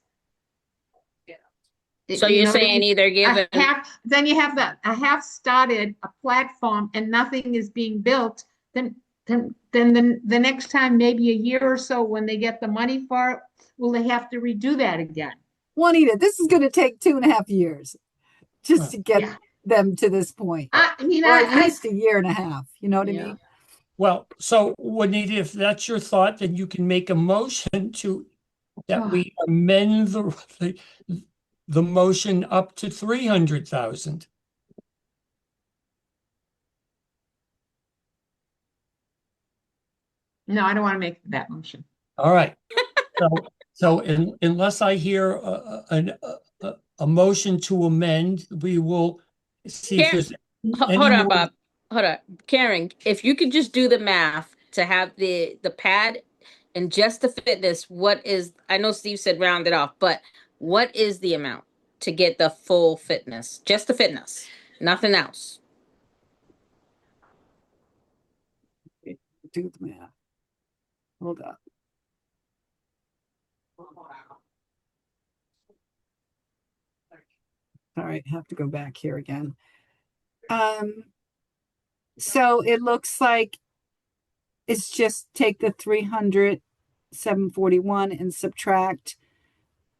So you're saying either give a half, then you have a half started a platform and nothing is being built, then the next time, maybe a year or so, when they get the money for it, will they have to redo that again? Juanita, this is going to take 2.5 years just to get them to this point. I mean, or at least a year and a half. You know what I mean? Well, so Juanita, if that's your thought, then you can make a motion to that we amend the motion up to 300,000. No, I don't want to make that motion. All right. So unless I hear a motion to amend, we will see if there's hold on, Bob. Hold on. Karen, if you could just do the math to have the pad and just the fitness, what is, I know Steve said round it off, but what is the amount to get the full fitness? Just the fitness, nothing else. Do the math. Hold up. All right, have to go back here again. So it looks like it's just take the 300, 741 and subtract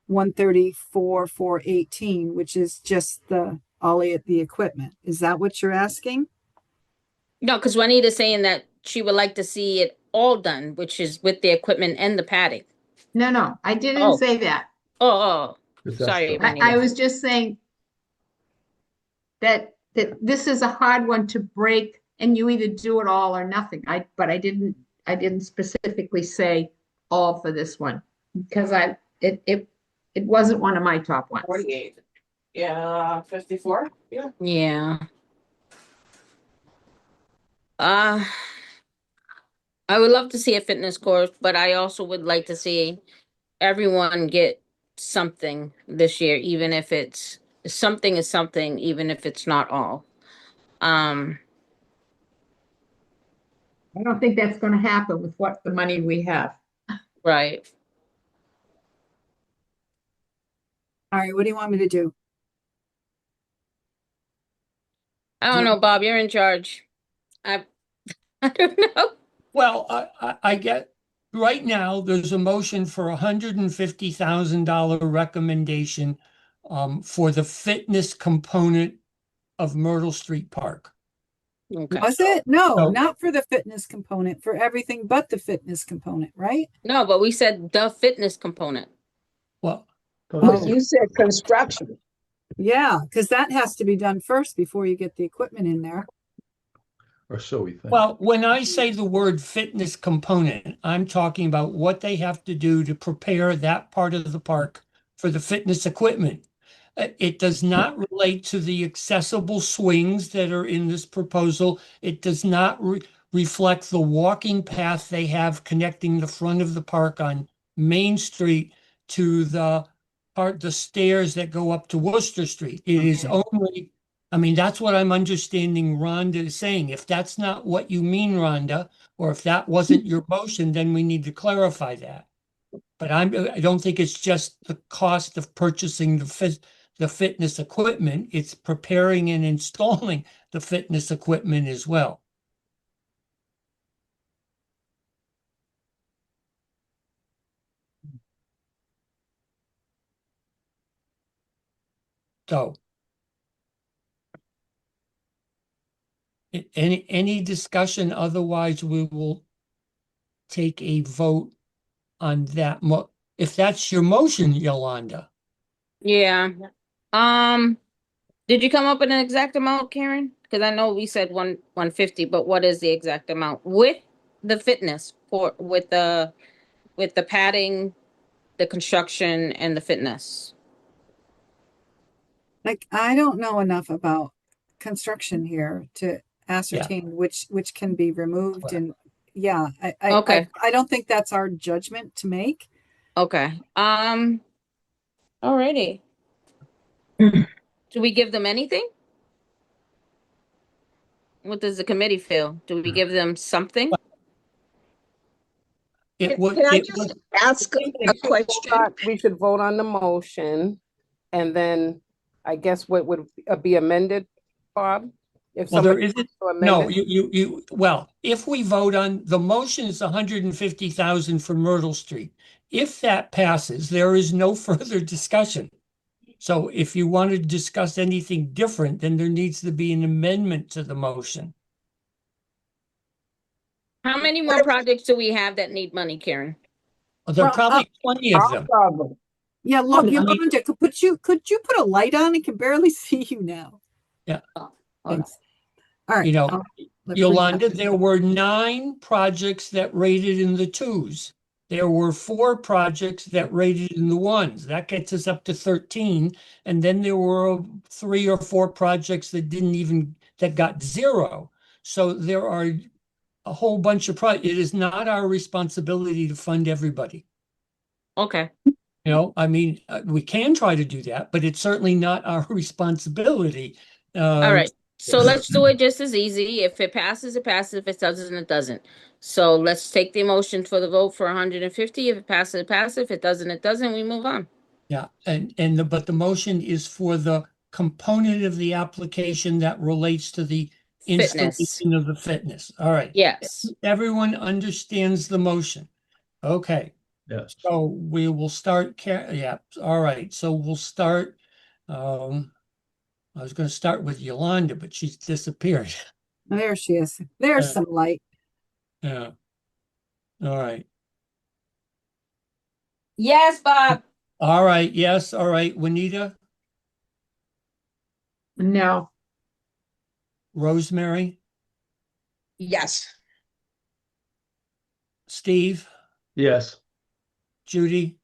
134, 418, which is just the equipment. Is that what you're asking? No, because Juanita's saying that she would like to see it all done, which is with the equipment and the padding. No, I didn't say that. Sorry. I was just saying that this is a hard one to break, and you either do it all or nothing. But I didn't specifically say all for this one because it wasn't one of my top ones. 48. Yeah, 54. Yeah. Yeah. I would love to see a fitness course, but I also would like to see everyone get something this year, even if it's something is something, even if it's not all. I don't think that's going to happen with what the money we have. Right. All right, what do you want me to do? I don't know, Bob, you're in charge. I don't know. Well, I get right now there's a motion for $150,000 recommendation for the fitness component of Myrtle Street Park. Okay. Was it? No, not for the fitness component, for everything but the fitness component, right? No, but we said the fitness component. Well, But you said construction. Yeah, because that has to be done first before you get the equipment in there. Or so we think. Well, when I say the word fitness component, I'm talking about what they have to do to prepare that part of the park for the fitness equipment. It does not relate to the accessible swings that are in this proposal. It does not reflect the walking path they have connecting the front of the park on Main Street to the stairs that go up to Worcester Street. It is only, I mean, that's what I'm understanding Rhonda is saying. If that's not what you mean, Rhonda, or if that wasn't your motion, then we need to clarify that. But I don't think it's just the cost of purchasing the fitness equipment. It's preparing and installing the fitness equipment as well. So, any discussion? Otherwise, we will take a vote on that. If that's your motion, Yolanda. Yeah. Did you come up with an exact amount, Karen? Because I know we said 150, but what is the exact amount with the fitness with the padding, the construction, and the fitness? Like, I don't know enough about construction here to ascertain which can be removed and yeah, Okay. I don't think that's our judgment to make. Okay. Alrighty. Do we give them anything? What does the committee feel? Do we give them something? Can I just ask a question? We should vote on the motion, and then I guess what would be amended, Bob? If Well, there somebody isn't, wants to amend no, it? well, if we vote on, the motion is 150,000 for Myrtle Street. If that passes, there is no further discussion. So if you want to discuss anything different, then there needs to be an amendment to the motion. How many more projects do we have that need money, Karen? There are Well, probably plenty of them. Yeah, I mean- Yolanda, could you put a light on? I can barely see you now. Yeah. Thanks. All right. You know, Bring it Yolanda, up. there were 9 projects that rated in the 2s. There were 4 projects that rated in the 1s. That gets us up to 13. And then there were 3 or 4 projects that that got 0. So there are a whole bunch of projects. It is not our responsibility to fund everybody. Okay. You know, I mean, we can try to do that, but it's certainly not our responsibility. All right. So let's do it just as easy. If it passes, it passes. If it doesn't, it doesn't. So let's take the motion for the vote for 150. If it passes, it passes. If it doesn't, it doesn't. We move on. Yeah, but the motion is for the component of the application that relates to the Fitness. installation of the fitness. All right. Yes. Everyone understands the motion. Okay. Yes. So we will start, yeah, all right. So we'll start, I was going to start with Yolanda, but she's disappeared. There she is. There's some light. Yeah. All right. Yes, Bob. All right. Yes. All right. Juanita, No. Rosemary, Yes. Steve, Yes. Judy,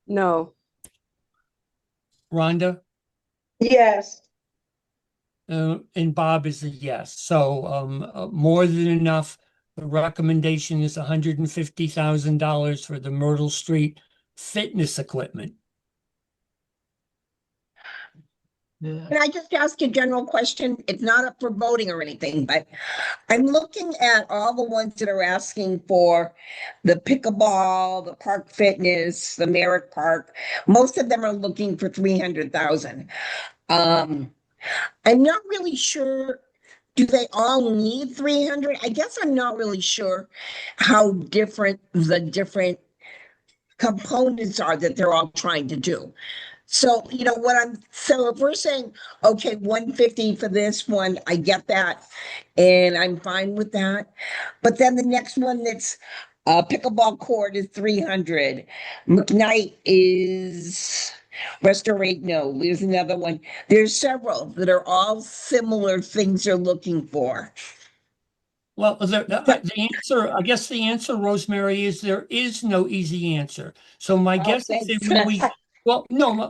No. Rhonda, Yes. and Bob is a yes. So more than enough. The recommendation is $150,000 for the Myrtle Street fitness equipment. Yeah. Can I just ask a general question? It's not up for voting or anything, but I'm looking at all the ones that are asking for the pickleball, the park fitness, the Merrick Park. Most of them are looking for 300,000. I'm not really sure. Do they all need 300? I guess I'm not really sure how different the different components are that they're all trying to do. So, so if we're saying, okay, 150 for this one, I get that. And I'm fine with that. But then the next one that's pickleball court is 300. McKnight is Restorate. No, there's another one. There's several that are all similar things they're looking for. Well, the answer, I guess the answer, Rosemary, is there is no easy answer. So my guess is that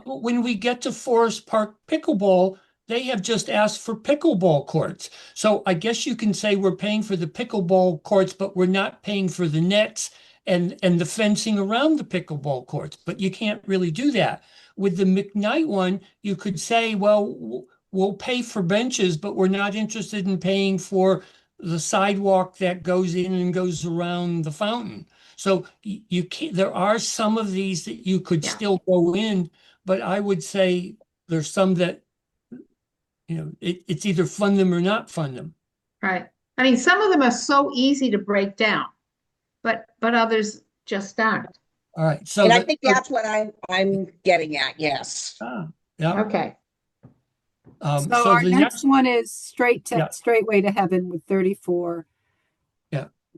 when we get to Forest Park pickleball, they have just asked for pickleball courts. So I guess you can say we're paying for the pickleball courts, but we're not paying for the nets and the fencing around the pickleball courts. But you can't really do that. With the McKnight one, you could say, well, we'll pay for benches, but we're not interested in paying for the sidewalk that goes in and goes around the fountain. So you can't, there are some of these that you could still go in, but I would say there's some that, it's either fund them or not fund them. Right. I mean, some of them are so easy to break down, but others just aren't. All right. So And I think that's what I'm getting at. Yes. Yeah. Okay. So our next one is straight way to heaven with 34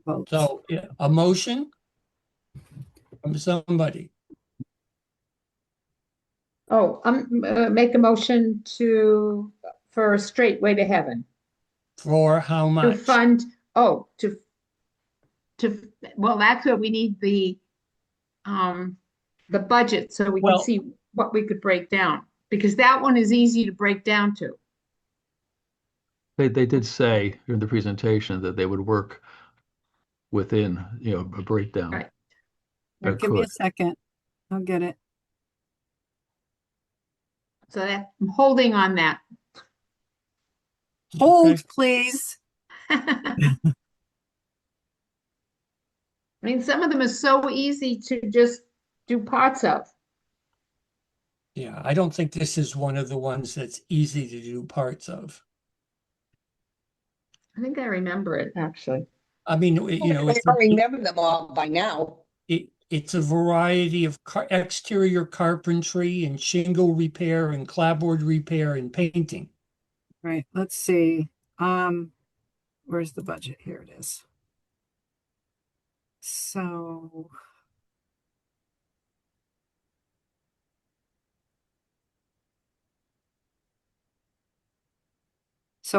votes. So a motion from somebody. Oh, make a motion for a straight way to heaven. For how much? To fund, well, that's where we need the budget so we can see what we could break down, because that one is easy to break down to. They did say during the presentation that they would work within, a breakdown. Right. Or Give me a could. second. I'll get it. So that, I'm holding on that. Hold, Okay. please. I mean, some of them are so easy to just do parts of. Yeah, I don't think this is one of the ones that's easy to do parts of. I think I remember it, actually. I mean, I don't remember them all by now. it's a variety of exterior carpentry and shingle repair and clapboard repair and painting. Right. Let's see. Where's the budget? Here it is. So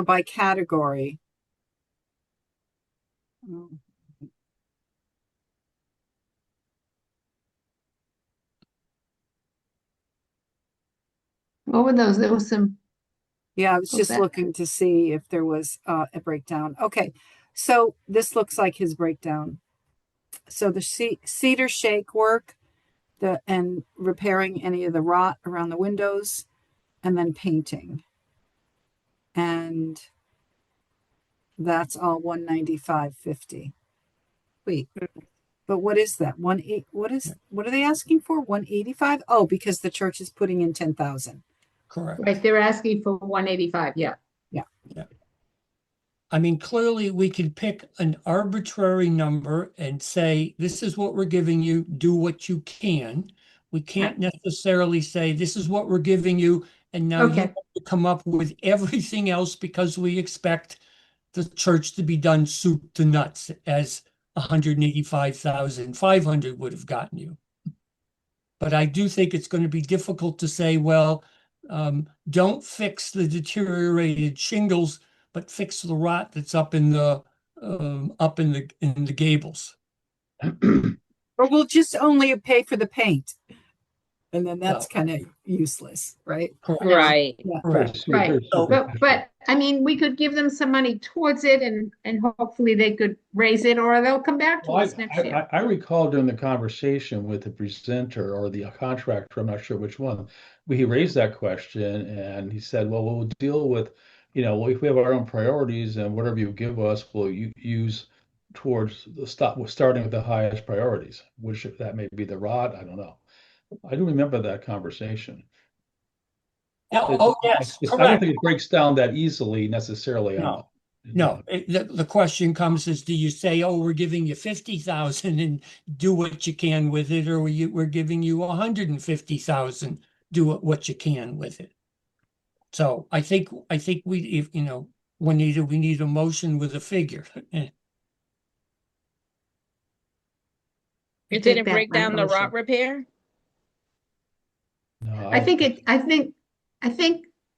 by category. Oh, What were those? There was some, yeah, I was Go just back. looking to see if there was a breakdown. Okay. So this looks like his breakdown. So the cedar shake work, and repairing any of the rot around the windows, and then painting. And that's all 195.50. Wait, but what is that? What are they asking for? 185? Oh, because the church is putting in 10,000. Correct. right, they're asking for 185, yeah. I mean, clearly we could pick an arbitrary number and say, this is what we're giving you, do what you can. We can't necessarily say, this is what we're giving you, and now you Okay. have to come up with everything else because we expect the church to be done soup to nuts, as 185,500 would have gotten you. But I do think it's going to be difficult to say, well, don't fix the deteriorated shingles, but fix the rot that's up in the gables. Or we'll just only pay for the paint. And then that's Well, kind of useless, right? correct. Right. Yeah. Correct. Right. So- But I mean, we could give them some money towards it and hopefully they could raise it or they'll come back to Well, us next year. I recall during the conversation with the presenter or the contractor, I'm not sure which one, he raised that question and he said, well, we'll deal with, if we have our own priorities and whatever you give us, we'll use towards starting with the highest priorities, which that may be the rod, I don't know. I do remember that conversation. Yeah, oh, yes, I don't correct. think it breaks down that easily necessarily. No. No, the question comes is, do you say, oh, we're giving you 50,000 and do what you can with it, or we're giving you 150,000, do what you can with it. So I think we need a motion with a figure. It Take didn't back break my down the motion. rot repair? No, I think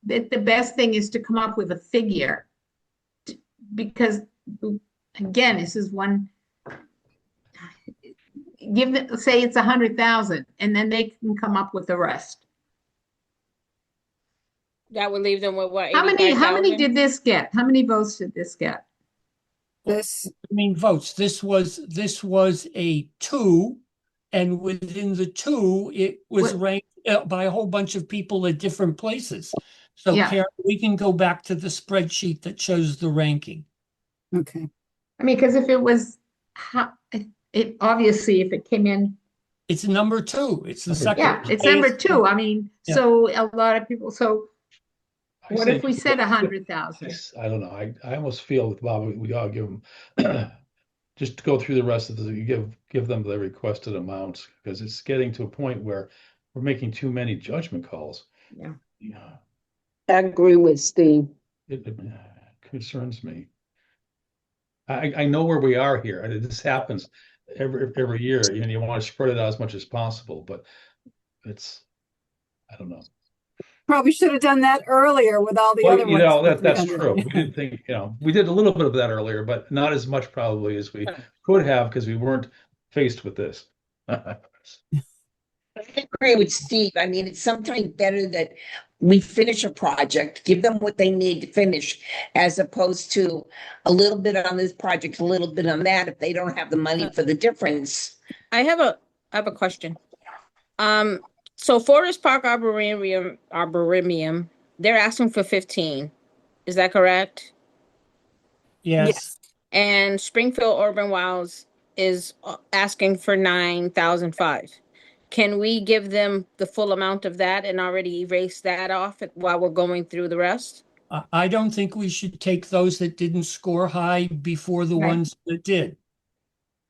that the best thing is to come up with a figure. Because again, this is one, say it's 100,000 and then they can come up with the rest. That would leave them with what, How many 85,000? did this get? How many votes did this get? This, I mean, votes, this was a 2, and within the 2, it was What- ranked by a whole bunch of people at different places. So Yeah. Karen, we can go back to the spreadsheet that shows the ranking. okay. I mean, because if it was, it obviously, if it came in, It's number 2. It's the second. yeah, it's number highest. 2. I mean, Yeah. so a lot of people, so I what say if we said 100,000? I don't know. I almost feel with Bob, we ought to give them just to go through the rest of give them the requested amounts because it's getting to a point where we're making too many judgment calls. Yeah. Yeah, I agree with Steve. it concerns me. I know where we are here. This happens every year. You want to spread it out as much as possible, but I don't know. Probably should have done that earlier with all the Well, other ones. For that's 300. true. We didn't think, we did a little bit of that earlier, but not as much probably as we could have because we weren't faced with this. I agree with Steve. I mean, it's sometimes better that we finish a project, give them what they need to finish, as opposed to a little bit on this project, a little bit on that, if they don't have the money for the difference. I have a question. So Forest Park Arboretum, they're asking for 15. Is that correct? Yes, And Springfield Urban Wilds is asking for 9,005. Can we give them the full amount of that and already erase that off while we're going through the rest? I don't think we should take those that didn't score high before the Right. ones that did.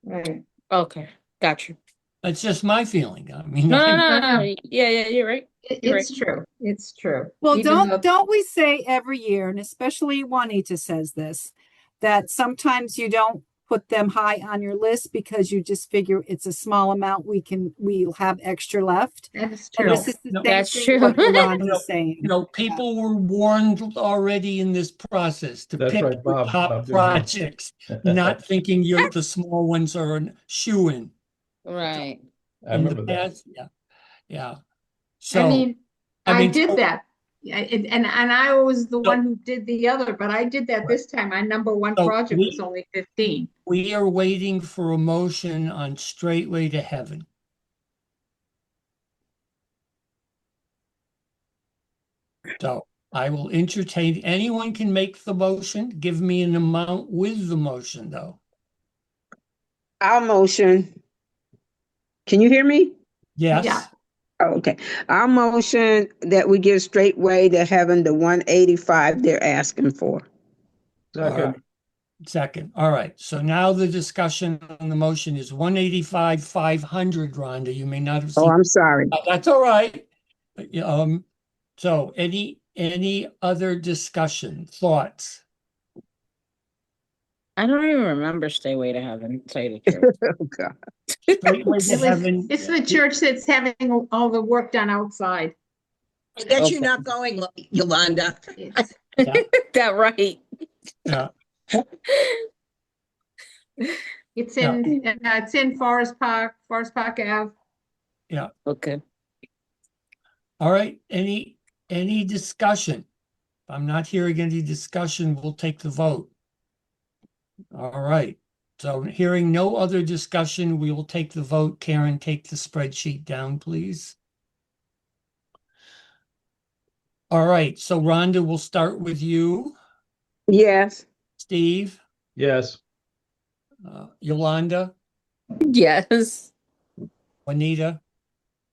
Right. Okay, got you. That's just my feeling. I mean, No, no, I, no, no. Yeah, you're right. You're It's true. It's true. Well, Even though- don't we say every year, and especially Juanita says this, that sometimes you don't put them high on your list because you just figure it's a small amount we'll have extra left. That is And true. this is the No, same that's thing true. what You know, Yolanda's saying. people were warned already in this process to That's pick right, the Bob. top Bob did that. projects, not thinking the small ones are a shoe-in. Right. I In the remember that. past, yeah. So, I mean, I I mean, did so- that. And I was the one who did the other, but I did that this time. My number one So project we- was only 15. we are waiting for a motion on Straightway to Heaven. So I will entertain, anyone can make the motion. Give me an amount with the motion, though. I'll motion. Can you hear me? Yes? Yeah. Oh, okay. I'll motion that we give Straightway to Heaven the 185 they're asking for. All right. Second, Second. All right. So now the discussion on the motion is 185, 500, Rhonda. You may not have Oh, seen. I'm sorry. That's all right. So any other discussion, thoughts? I don't even remember Stay Way to Heaven, to tell you the truth. Oh, God. Straightway to Heaven. It's the church that's having all the work done outside. I guess Okay. you're not going, Yolanda. It's, That right. Yeah. it's in Forest Park Ave. Okay. All right. Any discussion? If I'm not hearing any discussion, we'll take the vote. All right. So hearing no other discussion, we will take the vote. Karen, take the spreadsheet down, please. All right. So Rhonda, we'll start with you. Yes. Steve, yes. Yolanda, Yes. Juanita,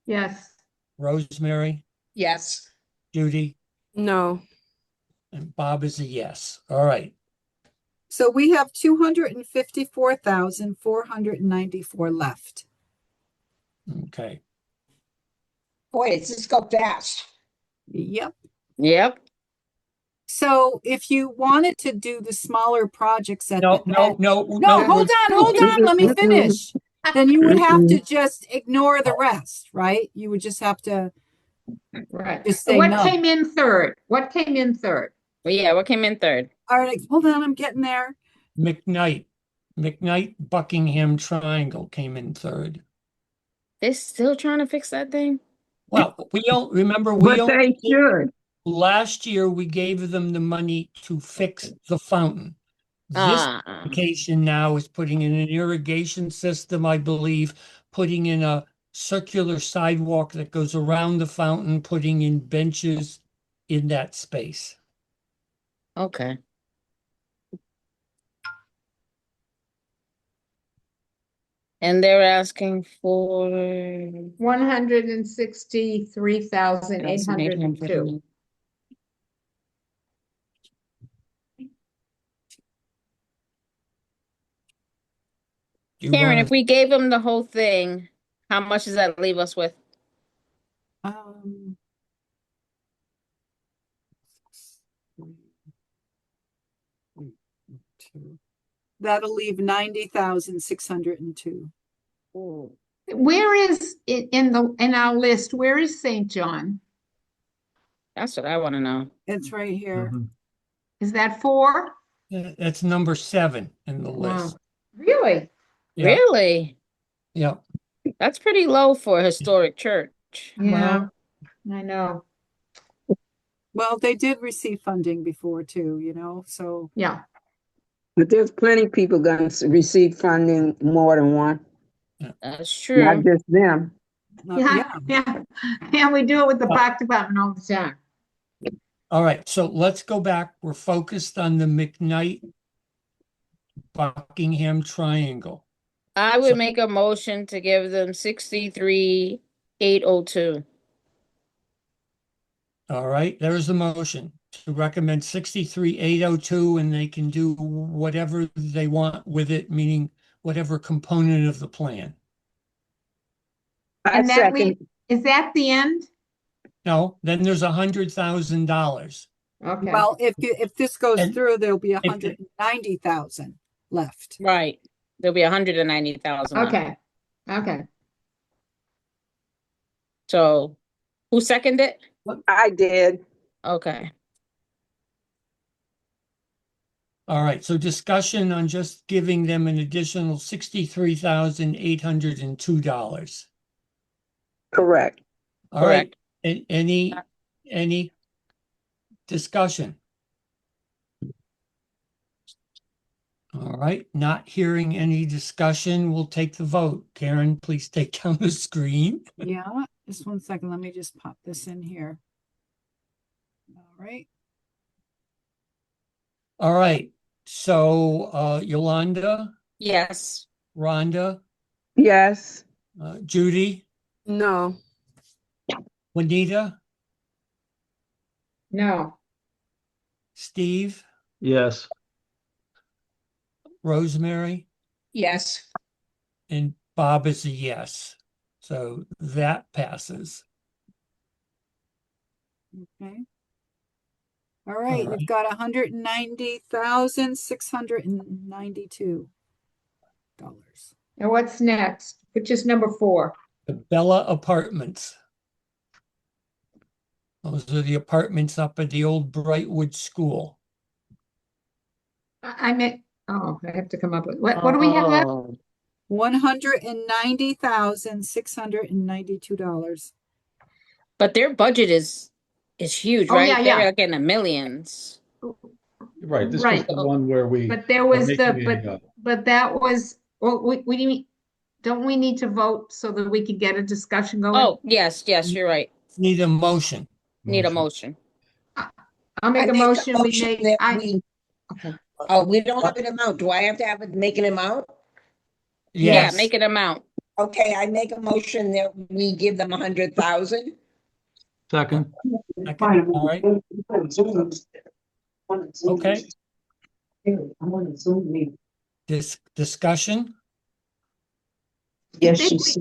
Yes. Rosemary, Yes. Judy, No. and Bob is a yes. All right. So we have 254,494 left. Okay. Boy, it's just go fast. Yep. Yep. So if you wanted to do the smaller projects at No, the no, end, no. no, hold on, let me finish. Then you would have to just ignore the rest, right? You would just have to Right. just say What no. came in third? What came in third? Well, yeah, what came in third? All right, hold on, I'm getting there. McKnight, Buckingham Triangle came in third. They're still trying to fix that thing? Well, we don't remember. But they should. Last year we gave them the money to fix the fountain. This Ah, application now is putting in an irrigation system, I believe, putting in a circular sidewalk that goes around the fountain, putting in benches in that space. okay. And they're asking for 163,802. Karen, wanna- if we gave them the whole thing, how much does that leave us with? Um, that'll leave 90,602. Where is it in our list? Where is St. John? That's what I want to know. It's right here. Mhm. Is that 4? That's number 7 in the Wow. list. Really? Yeah, Really? yeah. That's pretty low for a historic church. Yeah, I know. Well, they did receive funding before too, you know, so Yeah. But there's plenty of people gonna receive funding more than one, That's not true. just them. yeah. Yeah, we do it with the park department all the time. All right, so let's go back. We're focused on the McKnight Buckingham Triangle. I would So- make a motion to give them 63,802. All right, there's the motion to recommend 63,802, and they can do whatever they want with it, meaning whatever component of the plan. I And that second, is that the end? No, then there's $100,000. Okay. Well, if this goes And through, there'll be if the- 190,000 left. Right. There'll be 190,000. Okay. Okay. So who seconded it? I did. Okay. All right, so discussion on just giving them an additional $63,802. Correct. All right, Correct. any discussion? All right, not hearing any discussion, we'll take the vote. Karen, please take down the screen. Yeah, just one second. Let me just pop this in here. All right. All right, so Yolanda, Yes. Rhonda, Yes. Judy, No. Juanita, No. Steve, Yes. Rosemary, Yes. and Bob is a yes. So that passes. Okay. All right, All right. you've got $190,692. And what's next? Which is number 4? The Bella Apartments. Those are the apartments up at the old Brightwood School. I meant, oh, I have to come up with, what do we have left? Oh, $190,692. But their budget is huge, Oh, right? yeah, They're yeah. like in the millions. Right. This was Right. the one where we. But there was making it up. but that was, well, we didn't, don't we need to vote so that we could get a discussion going? Oh, yes, you're right. Need a motion. Need a motion. I'll make I a motion, we make, that I, we, okay. oh, we don't have an amount. Do I have to have it, make an amount? Yeah, Yes. make an amount. Okay, I make a motion that we give them 100,000. Second. Okay, all right. Okay. Discussion? yes, Didn't you see.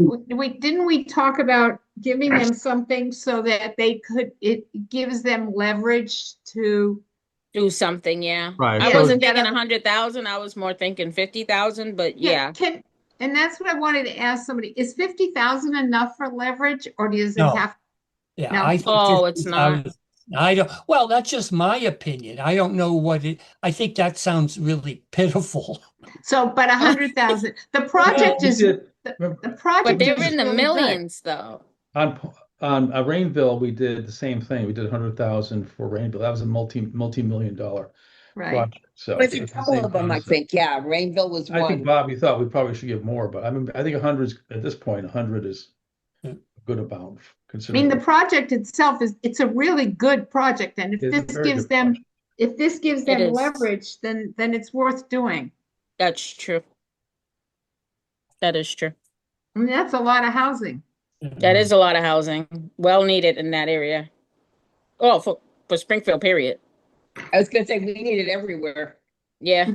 didn't we talk about giving them something so that they could, it gives them leverage to, Do something, yeah. Right, I so- wasn't thinking 100,000. I was more thinking 50,000, but yeah. and that's what I wanted to ask somebody, is 50,000 enough for leverage, or does it No. have? Yeah, No. I think Oh, it's not. 50,000. I don't, well, that's just my opinion. I don't know what it, I think that sounds really pitiful. So, but 100,000, the project We is, did- the But project they're is in the really good. millions, though. On Rainville, we did the same thing. We did 100,000 for Rainville. That was a multi-million-dollar Right. project. So There's a it's the couple same of them, I concept. think. Yeah, Rainville was I think one. Bob, you thought we probably should give more, but I mean, I think 100 is at this point, 100 is Yeah. a good amount I mean, considering. the project itself it's a really good project, and if It is a this very gives good them, project. if this gives It them is. leverage, then it's worth doing. That's true. That is true. I mean, that's a lot of housing. That is a lot of housing. Well needed in that area. Oh, for Springfield, period. I was gonna say, we need it everywhere. Yeah.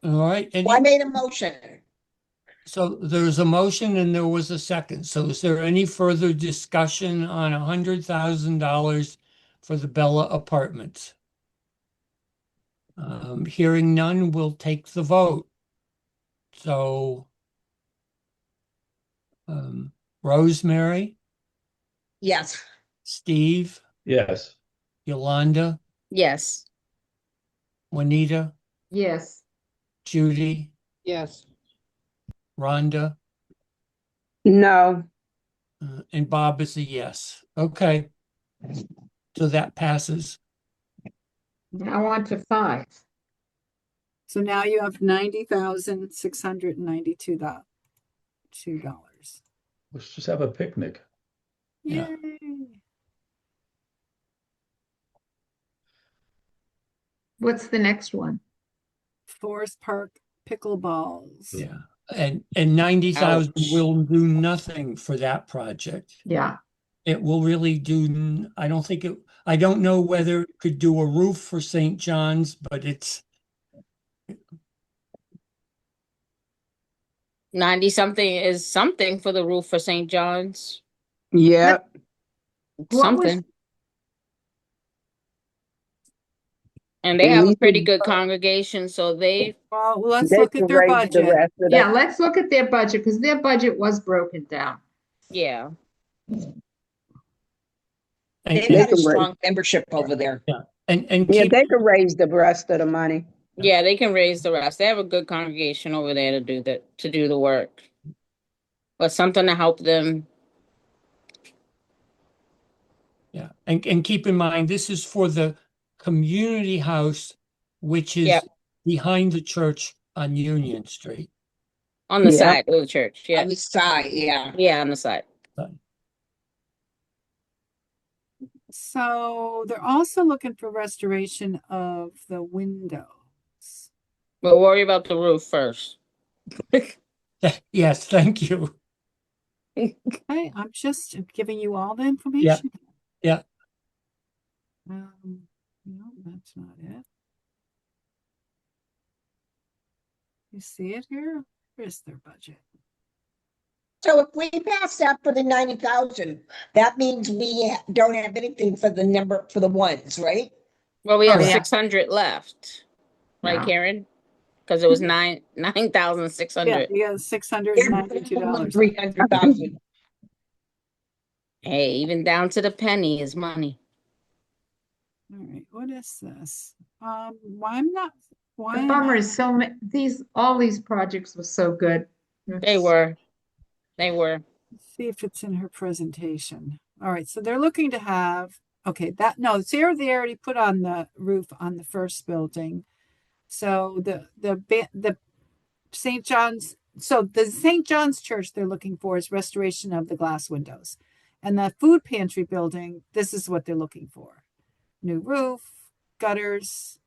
All right. Well, I made a motion. So there's a motion and there was a second. So is there any further discussion on $100,000 for the Bella Apartments? Hearing none, we'll take the vote. So, Rosemary, Yes. Steve, Yes. Yolanda, Yes. Juanita, Yes. Judy, Yes. Rhonda, No, And Bob is a yes. Okay. So that passes. Now on to 5. So now you have $90,692. Let's just have a picnic. Yeah. Yay. What's the next one? Forest Park pickleballs. Yeah. And 90,000 Ouch. will do nothing for that project. Yeah. It will really do, I don't know whether it could do a roof for St. John's, but it's 90 something is something for the roof for St. John's. Yeah, What was- Something. And they At have a least pretty it- good congregation, so they Well, let's they look can at their raise the budget. rest of Yeah, that. let's look at their budget because their budget was broken down. yeah. They've They got a can raise, strong membership over there. and yeah, keep they can raise the rest of the money. Yeah, they can raise the rest. They have a good congregation over there to do the work. But something to help them. Yeah, and keep in mind, this is for the community house, which is Yep. behind the church on Union Street. On the Yeah. side of the church. Yeah. On the side, yeah. Yeah, on the side. So they're also looking for restoration of the windows. We'll worry about the roof first. Yes, thank you. Okay, I'm just giving you all the information. Yeah. No, that's not it. You see it here? Here's their budget. So if we pass that for the 90,000, that means we don't have anything for the ones, right? Well, we have Oh, yeah. 600 left. Right, Yeah. Karen? Because it was 9,600. Yeah, you got $692. 300,000. Hey, even down to the penny is money. All right, what is this? Why I'm not? Why The am bummer I- is all these projects were so good. They were. They were. Let's see if it's in her presentation. All right, so they're looking to have, okay, they already put on the roof on the first building. So the St. John's, so the St. John's Church they're looking for is restoration of the glass windows. And the food pantry building, this is what they're looking for. New roof, gutters.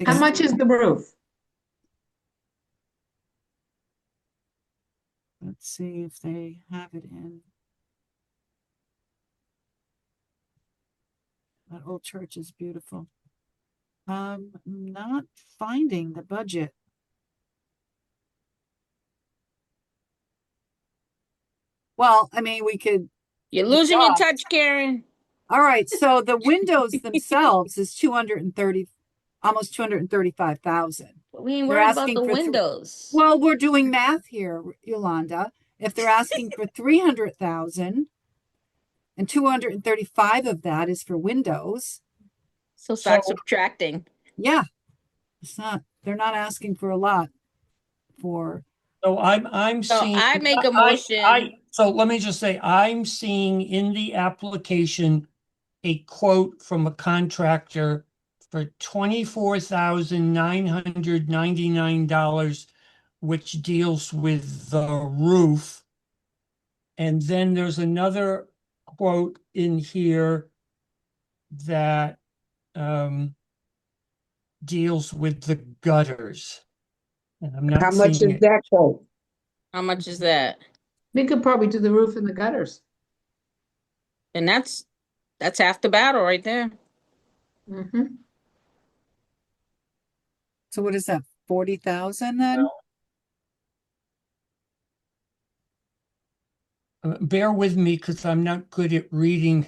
How much is the roof? Let's see if they have it in. That old church is beautiful. Not finding the budget. Well, I mean, we could. You're losing your Yeah. touch, Karen. All right, so the windows themselves is 230, almost 235,000. We ain't They're worried about asking the for windows. Well, we're doing math here, Yolanda. If they're asking for 300,000 and 235 of that is for windows, So start So- subtracting. yeah, they're not asking for a lot for, So I'm So seeing. I make a motion. So let me just say, I'm seeing in the application a quote from a contractor for $24,999, which deals with the roof. And then there's another quote in here that deals with the gutters. And I'm not How much seeing is it. that quote? How much is that? We could probably do the roof and the gutters. And that's half the battle right there. Mhm. so what is that, 40,000 then? Bear with me because I'm not good at reading.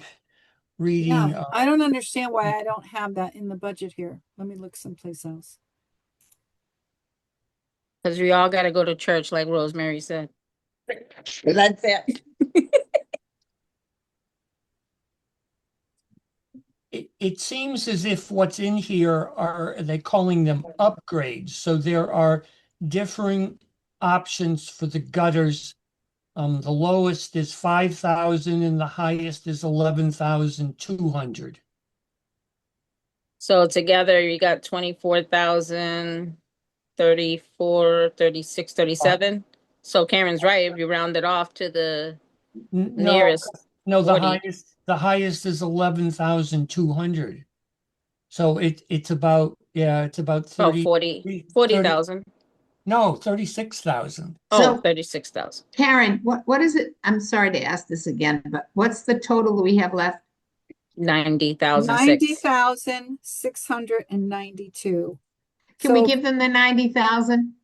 Yeah, I don't understand why I don't have that in the budget here. Let me look someplace else. Because we all got to go to church, like Rosemary said. That's it. It seems as if what's in here are they calling them upgrades. So there are differing options for the gutters. The lowest is 5,000 and the highest is 11,200. So together you got 24,000, 34, 36, 37. So Karen's right. If you round it off to the No, nearest no, the 40. highest is 11,200. So it's about, yeah, it's about Oh, 30, 40,000. no, 36,000. Oh, So 36,000. Karen, what is it? I'm sorry to ask this again, but what's the total that we have left? 90,006. 90,692. Can we So give them the 90,000?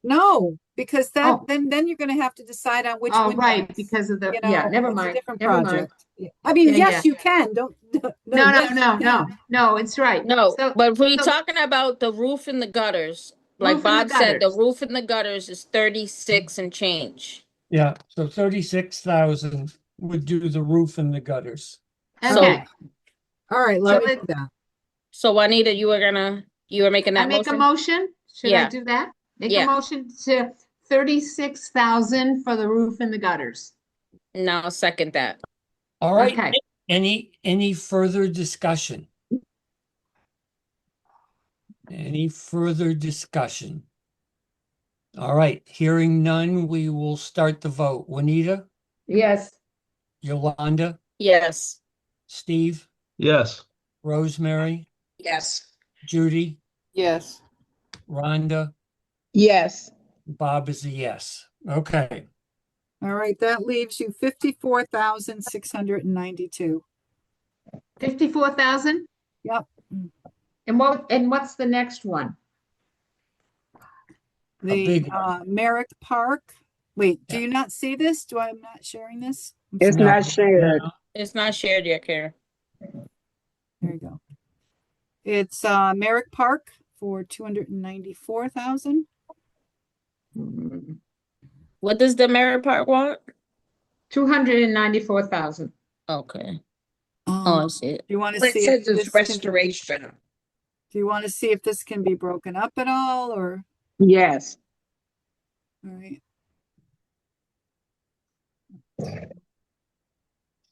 no, because Oh. then you're going to have to decide on which Oh, windows. right, because of the, You yeah, know, never it's a mind, different never mind. project. Yeah. I mean, Yeah, yes, yeah. you can. Don't No, yes, you can. no, it's right. No, So- but if we're so talking about the roof and the gutters, like Roof and the Bob said, the gutters. roof and the gutters is 36 and change. Yeah, so 36,000 would do the roof and the gutters. So- Okay, All right, So let me let- do that. So Juanita, you were making I that make a motion? motion? Should I Yeah. do that? Make Yeah. a motion to 36,000 for the roof and the gutters. No, I'll second that. All right, Okay. any further discussion? Any further discussion? All right, hearing none, we will start the vote. Juanita, Yes. Yolanda, Yes. Steve, Yes. Rosemary, Yes. Judy, Yes. Rhonda, Yes. Bob is a yes. Okay, All right, that leaves you 54,692. 54,000? Yep. And what's the next one? The big one. Merrick Park. Wait, do Yeah. you not see this? I'm not sharing this? I'm It's sorry. not shared. It's not shared yet, Karen. There you go. It's Merrick Park for 294,000. What does the Merit Park want? 294,000. Okay. Oh, I Um, see it. do you want to It see says if it's this can, restoration. do you want to see if this can be broken up at all, or Yes. all right?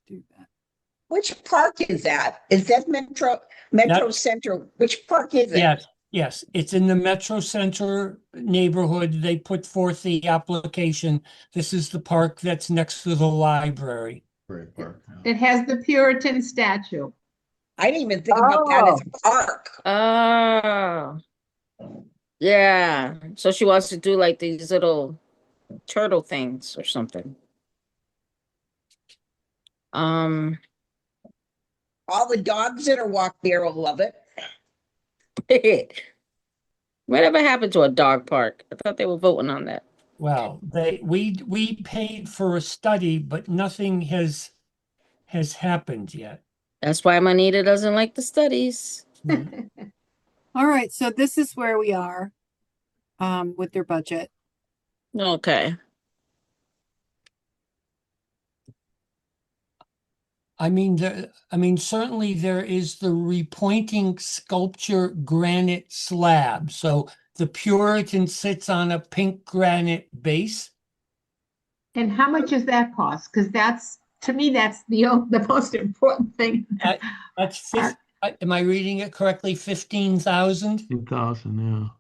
Do that. Which park is that? Is that Metro Center? Which park is it? yes, yes, it's in the Metro Center neighborhood. They put forth the application. This is the park that's next to the library. Great park. It has the Puritan statue. I didn't even think about that as a park. Oh. Yeah. So she wants to do like these little turtle things or something. All the dogs that are walk there will love it. Whatever happened to a dog park? I thought they were voting on that. Well, we paid for a study, but nothing has happened yet. That's why Manita doesn't like the studies. All right, so this is where we are with their budget. Okay. I mean, certainly there is the repointing sculpture granite slab. So the Puritan sits on a pink granite base. And how much does that cost? Because that's, to me, that's the most important thing. That's am I reading it correctly? 15,000? 2,000,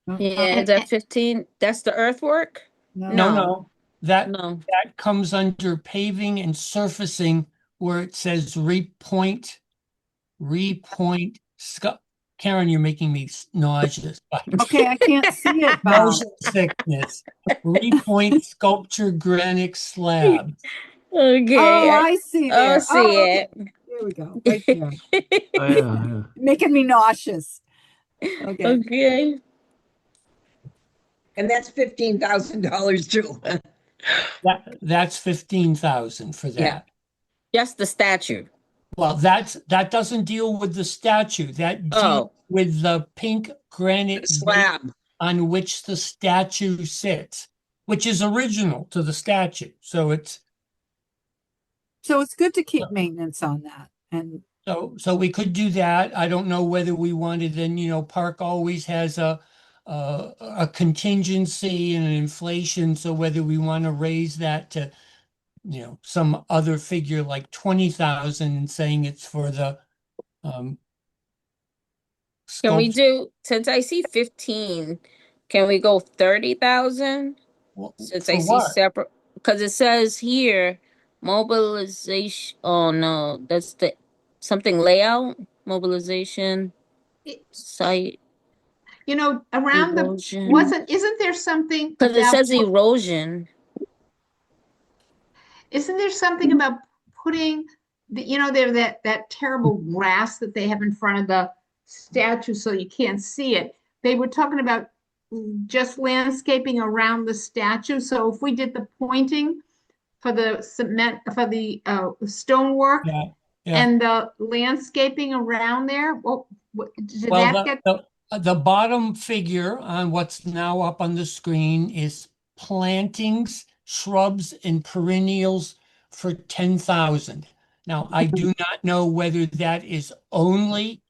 yeah. Yeah, is that 15? That's the earthwork? No. That No. comes under paving and surfacing where it says repoint. Karen, you're making me nauseous. Okay, I can't see it, Bob. Motion sickness. Repoint sculpture granite slab. Okay. Oh, I see there. I'll see okay. it. There we go. Right there. Oh, yeah. Making me nauseous. Okay. Okay. And that's $15,000 too. That's 15,000 for that. Yeah. Just the statue. Well, that doesn't deal with the statue. That deals Oh. with the pink granite base Slab. on which the statue sits, which is original to the statue. So it's good to keep maintenance on that. And so we could do that. I don't know whether we wanted, then, Park always has a contingency and an inflation. So whether we want to raise that to some other figure like 20,000 and saying it's for the Can we sculpt- do, since I see 15, can we go 30,000? Well, Since for I see what? separate, because it says here, mobilization, oh no, that's the, something layout, mobilization, It- site, You know, around the, erosion. isn't there something Because it about, says erosion. isn't there something about putting, there that terrible grass that they have in front of the statue so you can't see it. They were talking about just landscaping around the statue. So if we did the pointing for the cement, for the stonework Yeah, yeah. and the landscaping around there, did Well, that get? the bottom figure on what's now up on the screen is plantings, shrubs, and perennials for 10,000. Now, I do not know whether that is only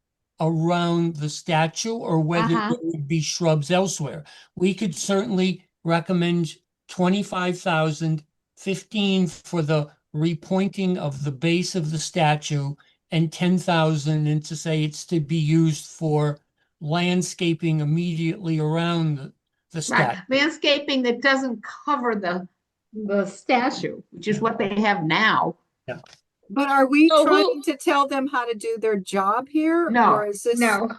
around the statue or whether Uh-huh. there would be shrubs elsewhere. We could certainly recommend 25,000, 15 for the repointing of the base of the statue, and 10,000, and to say it's to be used for landscaping immediately around the Right, statue. landscaping that doesn't cover the statue, which is what they have now. Yeah. But are we So trying who, to tell them how to do their job here? No, Or is this? no.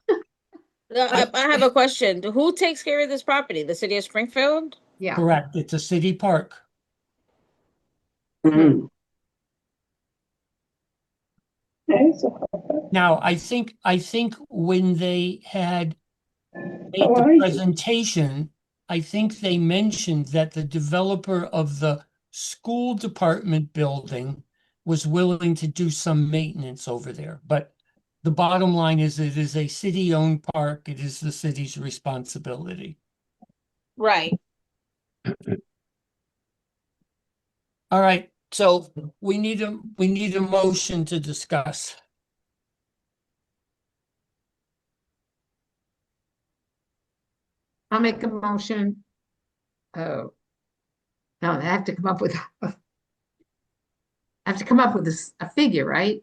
I have a question. Who takes care of this property? The city of Springfield? Yeah. Correct. It's a city park. Mm. Now, I think when they had made How the are you? presentation, I think they mentioned that the developer of the school department building was willing to do some maintenance over there. But the bottom line is it is a city-owned park. It is the city's responsibility. Right. All right, so we need a motion to discuss. I'll make a motion. Oh. No, I have to come up with, I have to come up with a figure, right?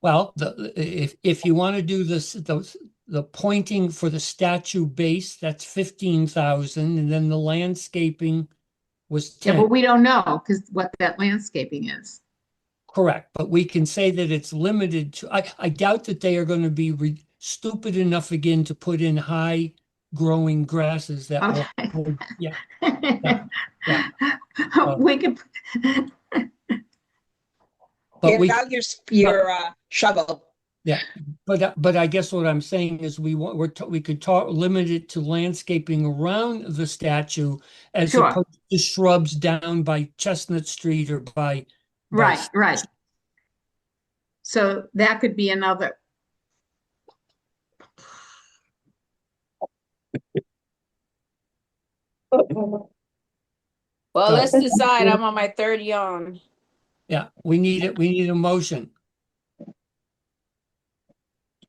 Well, if you want to do this, the pointing for the statue base, that's 15,000, and then the landscaping was Yeah, 10. but we don't know because what that landscaping is. Correct, but we can say that it's limited to, I doubt that they are going to be stupid enough again to put in high growing grasses that will, yeah. yeah. We could, But Get we, out your shovel. yeah, but I guess what I'm saying is we could limit it to landscaping around the statue as Sure. opposed to shrubs down by Chestnut Street or by right. So that could be another. Well, So- let's decide. I'm on my third yawn. Yeah, we need a motion.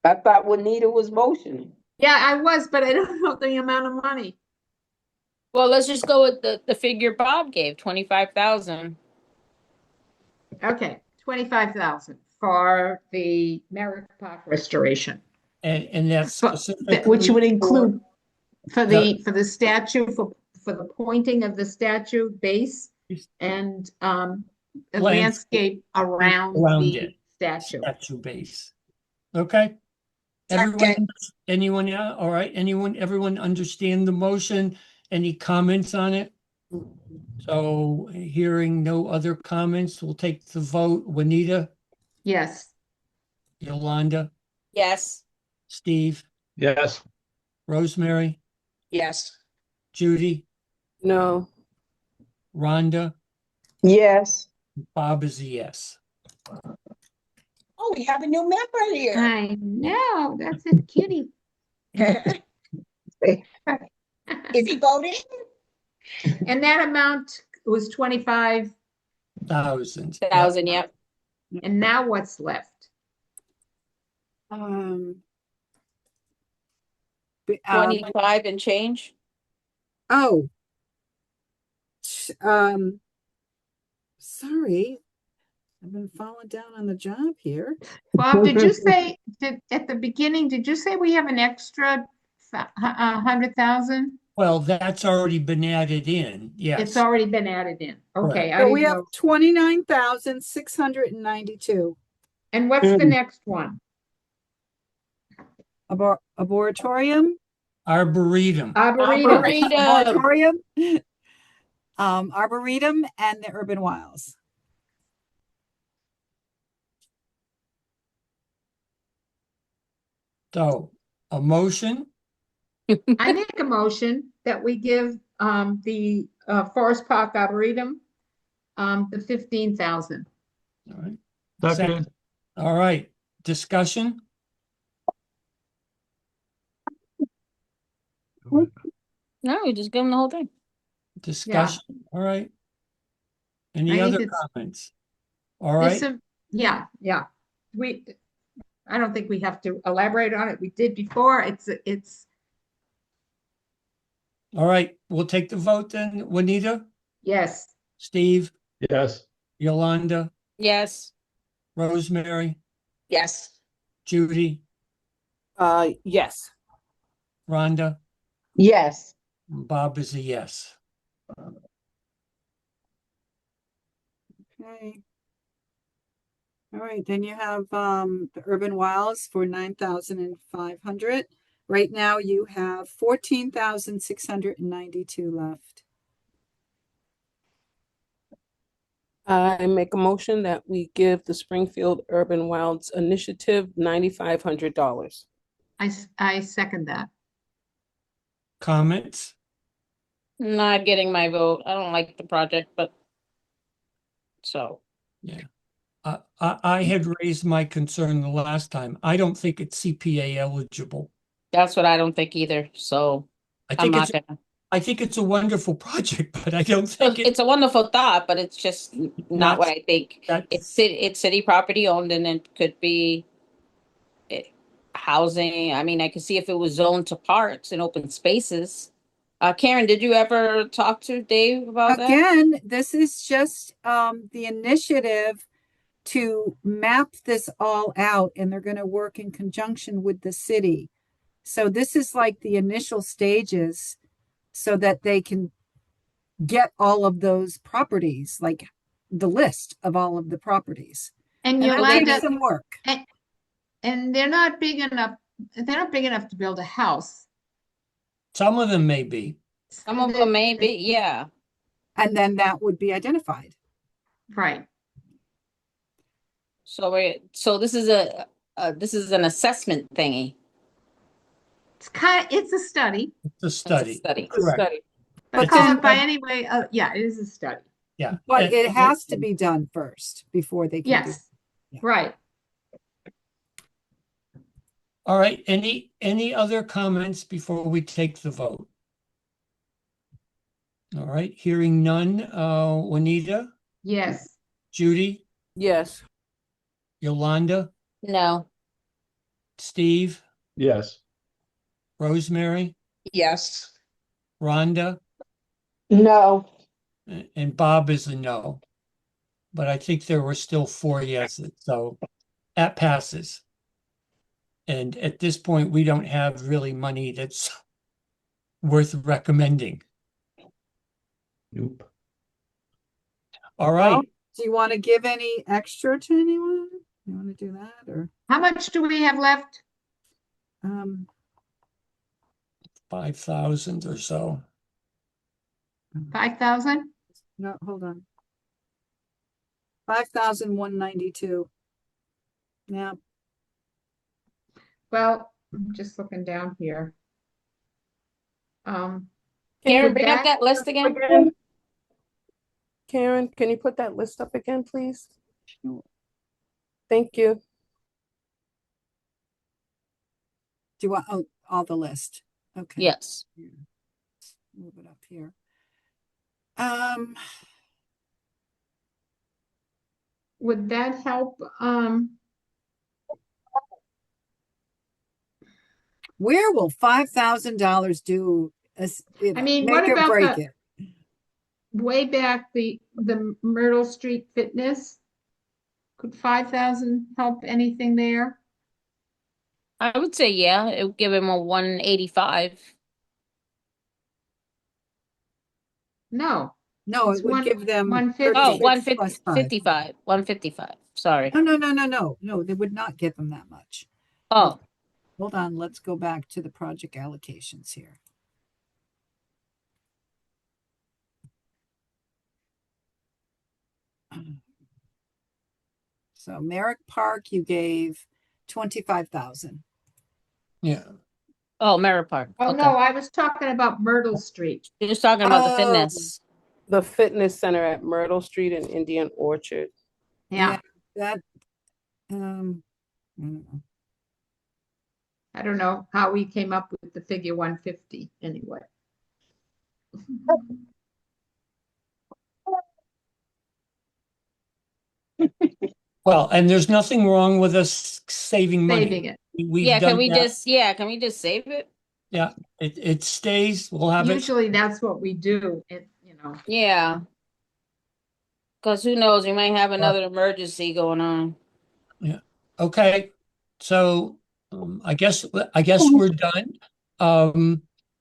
I thought Juanita was motioning. Yeah, I was, but I don't know the amount of money. Well, let's just go with the figure Bob gave, 25,000. Okay, 25,000 for the Merrick Park restoration. And that's Which specifically would include for the- the statue, for the pointing of the statue base and the landscape around the it. statue. Statue base. Okay. Anyone, yeah, all right, everyone understand the motion? Any comments on it? So hearing no other comments, we'll take the vote. Juanita, Yes. Yolanda, Yes. Steve, Yes. Rosemary, Yes. Judy, No. Rhonda, Yes. Bob is a yes. Oh, we have a new member here. I know, that's a kitty. Is he voting? And that amount was 25, 1,000, yep. and now what's left? Um, 25 and change. oh. sorry. I've been falling down on the job here. Bob, did you say, at the beginning, did you say we have an extra 100,000? Well, that's already been added in, It's yes. already been added in. Okay, Correct. I So didn't we have know. 29,692. And what's the next one? Arboretum. Arboretum. Arboretum. Arboretum. Arboretum and the Urban Wilds. So, a motion, I make a motion that we give the Forest Park Arboretum the 15,000. all right. Second. All right, discussion? No, we just give them the whole thing. Discussion, all right. Any I think other it's- comments? All right, Yeah. I don't think we have to elaborate on it. We did before. It's all right, we'll take the vote then. Juanita, yes. Steve, Yes. Yolanda, Yes. Rosemary, Yes. Judy, Yes. Rhonda, Yes. and Bob is a yes. Okay. All right, then you have the Urban Wilds for 9,500. Right now you have 14,692 left. I make a motion that we give the Springfield Urban Wilds Initiative $9,500. I second that. Comments? Not getting my vote. I don't like the project, but so. I had raised my concern the last time. I don't think it's CPA eligible. That's what I don't think either. So I I'm think not it's, gonna. I think it's a wonderful project, but I don't Look, think it, it's a wonderful thought, but it's just not what I think. that's, It's city property owned, and it could be housing. I mean, I could see if it was zoned to parks and open spaces. Karen, did you ever talk to Dave about that? Again, this is just the initiative to map this all out, and they're going to work in conjunction with the city. So this is like the initial stages so that they can get all of those properties, like the list of all of the properties. And And that Yolanda, takes some work. and they're not big enough to build a house. some of them may be. Some of them may be, yeah. And then that would be identified. Right. So this is this is an assessment thingy. It's a study, It's a It's a study. study. Correct. Study. but It's call a it by study. any way. Yeah, it is a study. Yeah. But And- it has to be done first before they can do. Yes, Yeah. right. All right, any other comments before we take the vote? All right, hearing none, Juanita, Yes. Judy, Yes. Yolanda, No. Steve, Yes. Rosemary, Yes. Rhonda, No. and Bob is a no. But I think there were still 4 yeses, so that passes. And at this point, we don't have really money that's worth recommending. Nope. All right, Do you want to give any extra to anyone? You want to do that or, How much do we have left? 5,000 or so. 5,000? no, hold on. 5,192. Yeah, Well, I'm just looking down here. Karen, would bring up that list again. Karen, can you put that list up again, please? Thank you. do you want all the list? Okay. Yes. Move it up here. Would that help? Where will $5,000 do? I mean, make what or about break the- it? Way back, the the Myrtle Street Fitness. Could 5,000 help anything there? I would say, yeah, it would give him a 185. No, No, it's it would give them 150. Oh, 36 plus 5. 155, 155. Sorry. No, they would not give them that much. Oh, Hold on, let's go back to the project allocations here. So Merrick Park, you gave 25,000. Yeah. oh, Merritt Park. Oh, Okay. no, I was talking about Myrtle Street. You're just talking about the Oh. fitness. The fitness center at Myrtle Street and Indian Orchard. Yeah, That, I don't know. I don't know how we came up with the figure 150 anyway. Well, and there's nothing wrong with us saving money. Saving it. We've Yeah, done can we that. can we just save it? Yeah, it stays. We'll have it. Usually that's what we do, Yeah. Because who knows, we might have another emergency going on. Okay, so I guess we're done.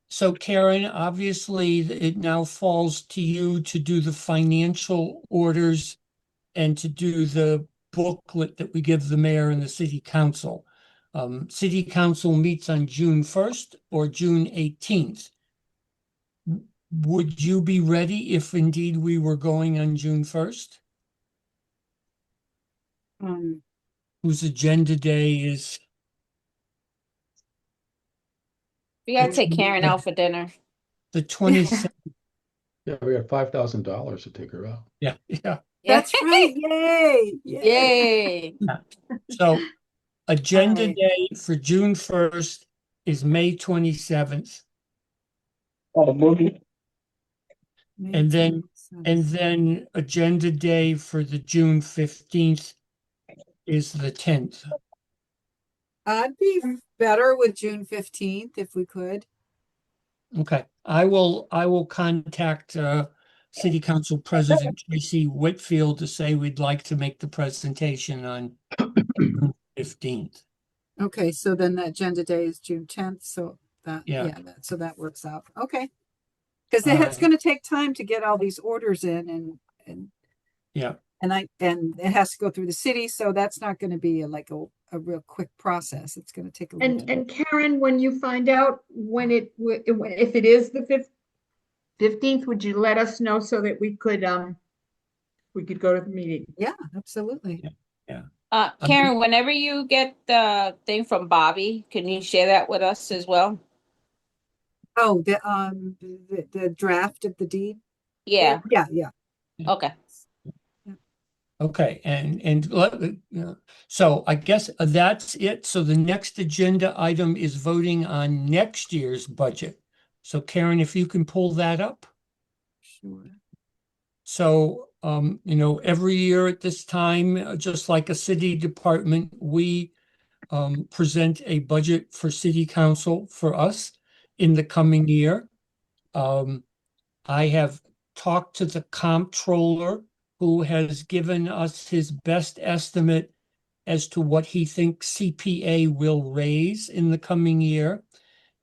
So Karen, obviously it now falls to you to do the financial orders and to do the booklet that we give the mayor and the city council. City council meets on June 1st or June 18th. Would you be ready if indeed we were going on June 1st? Whose agenda day is We gotta take Karen out for dinner. the 27th? Yeah, we got $5,000 to take her out. Yeah. That's right. Yay. Yay. So agenda right. day for June 1st is May 27th. And then agenda day for the June 15th is the 10th. I'd be better with June 15th if we could. Okay, I will contact City Council President Tracy Whitfield to say we'd like to make the presentation on June 15th. Okay, so then the agenda day is June 10th, so Yeah. so that works out. Okay. Because All it's right. going to take time to get all these orders in and Yeah. and it has to go through the city, so that's not going to be a real quick process. It's going to take a little bit. And Karen, when you find out if it is the 15th, would you let us know so that we could go to the meeting? Yeah, absolutely. Yeah. Karen, whenever you get the thing from Bobby, can you share that with us as well? Oh, the draft of the deed. Yeah. Yeah. Okay. Okay, so I guess that's it. So the next agenda item is voting on next year's budget. So Karen, if you can pull that up. Sure. So, every year at this time, just like a city department, we present a budget for city council for us in the coming year. I have talked to the comptroller, who has given us his best estimate as to what he thinks CPA will raise in the coming year,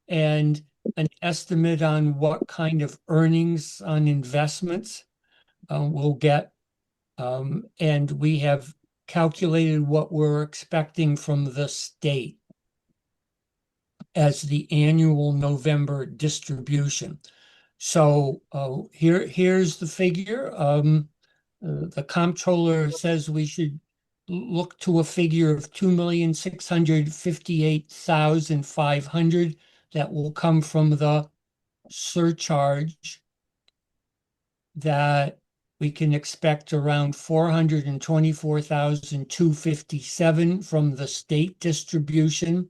and an estimate on what kind of earnings on investments we'll get. And we have calculated what we're expecting from the state as the annual November distribution. So here's the figure. The comptroller says we should look to a figure of 2,658,500 that will come from the surcharge, that we can expect around 424,257 from the state distribution,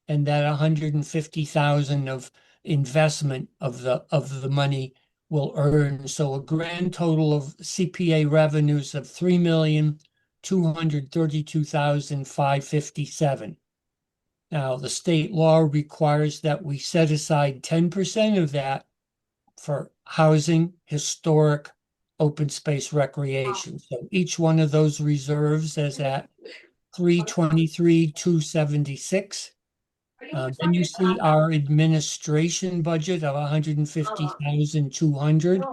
and that 150,000 of investment of the money will earn. So a grand total of CPA revenues of 3,232,557. Now, the state law requires that we set aside 10% of that for housing, historic, open space recreation. So each one of those reserves is at 323, 276. Then you see our administration budget of 150,200.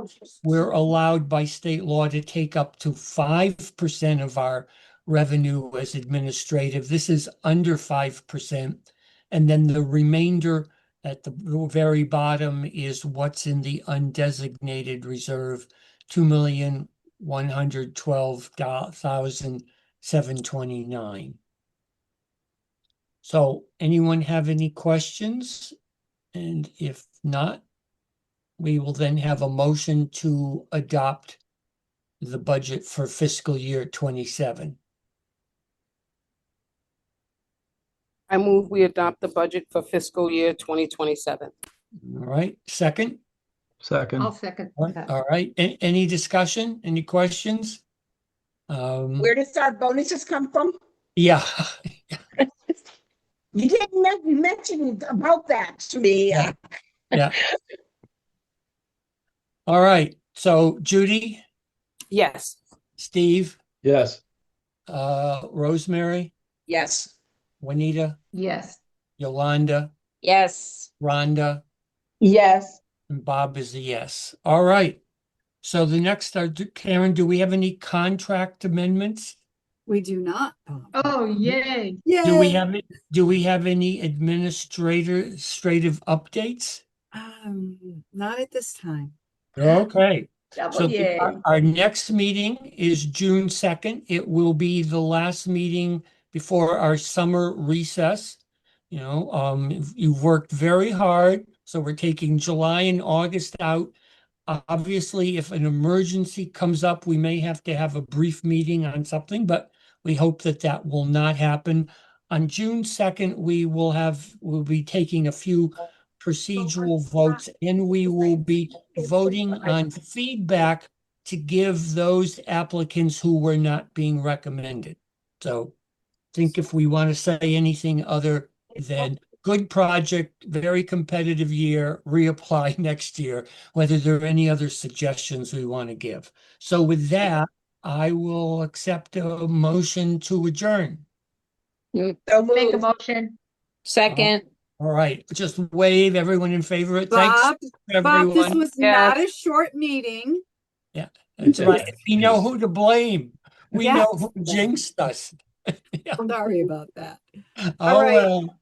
We're allowed by state law to take up to 5% of our revenue as administrative. This is under 5%. And then the remainder at the very bottom is what's in the undesignated reserve, 2,112,729. So anyone have any questions? And if not, we will then have a motion to adopt the budget for fiscal year 27. I move we adopt the budget for fiscal year 2027. All right, second? Second. I'll second that. All right, any discussion, any questions? Where does our bonuses come from? Yeah, You didn't mention about that to me. Yeah. yeah. All right, so Judy, Yes. Steve, Yes. Rosemary, Yes. Juanita, Yes. Yolanda, Yes. Rhonda, Yes. and Bob is a yes. All right. So the next, Karen, do we have any contract amendments? We do not, Bob. Oh, yay. Yay. Do we have any administrative updates? Not at this time. Okay. Double So yay. our next meeting is June 2nd. It will be the last meeting before our summer recess. You know, you've worked very hard, so we're taking July and August out. Obviously, if an emergency comes up, we may have to have a brief meeting on something, but we hope that that will not happen. On June 2nd, we'll be taking a few procedural votes, and we will be voting on feedback to give those applicants who were not being recommended. So I think if we want to say anything other than good project, very competitive year, reapply next year, whether there are any other suggestions we want to give. So with that, I will accept a motion to adjourn. So Make a moved. motion. Second. All right, just wave everyone in favor. Thanks, Bob, everyone. this was not a short meeting. That's right. We know who to blame. We know Yes. who jinxed us. Sorry about that. Oh, right. well,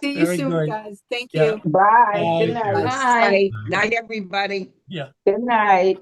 See you very soon, good. guys. Thank Yeah. you. Bye. Bye. Good night. Bye. Night, everybody. Yeah. Good night.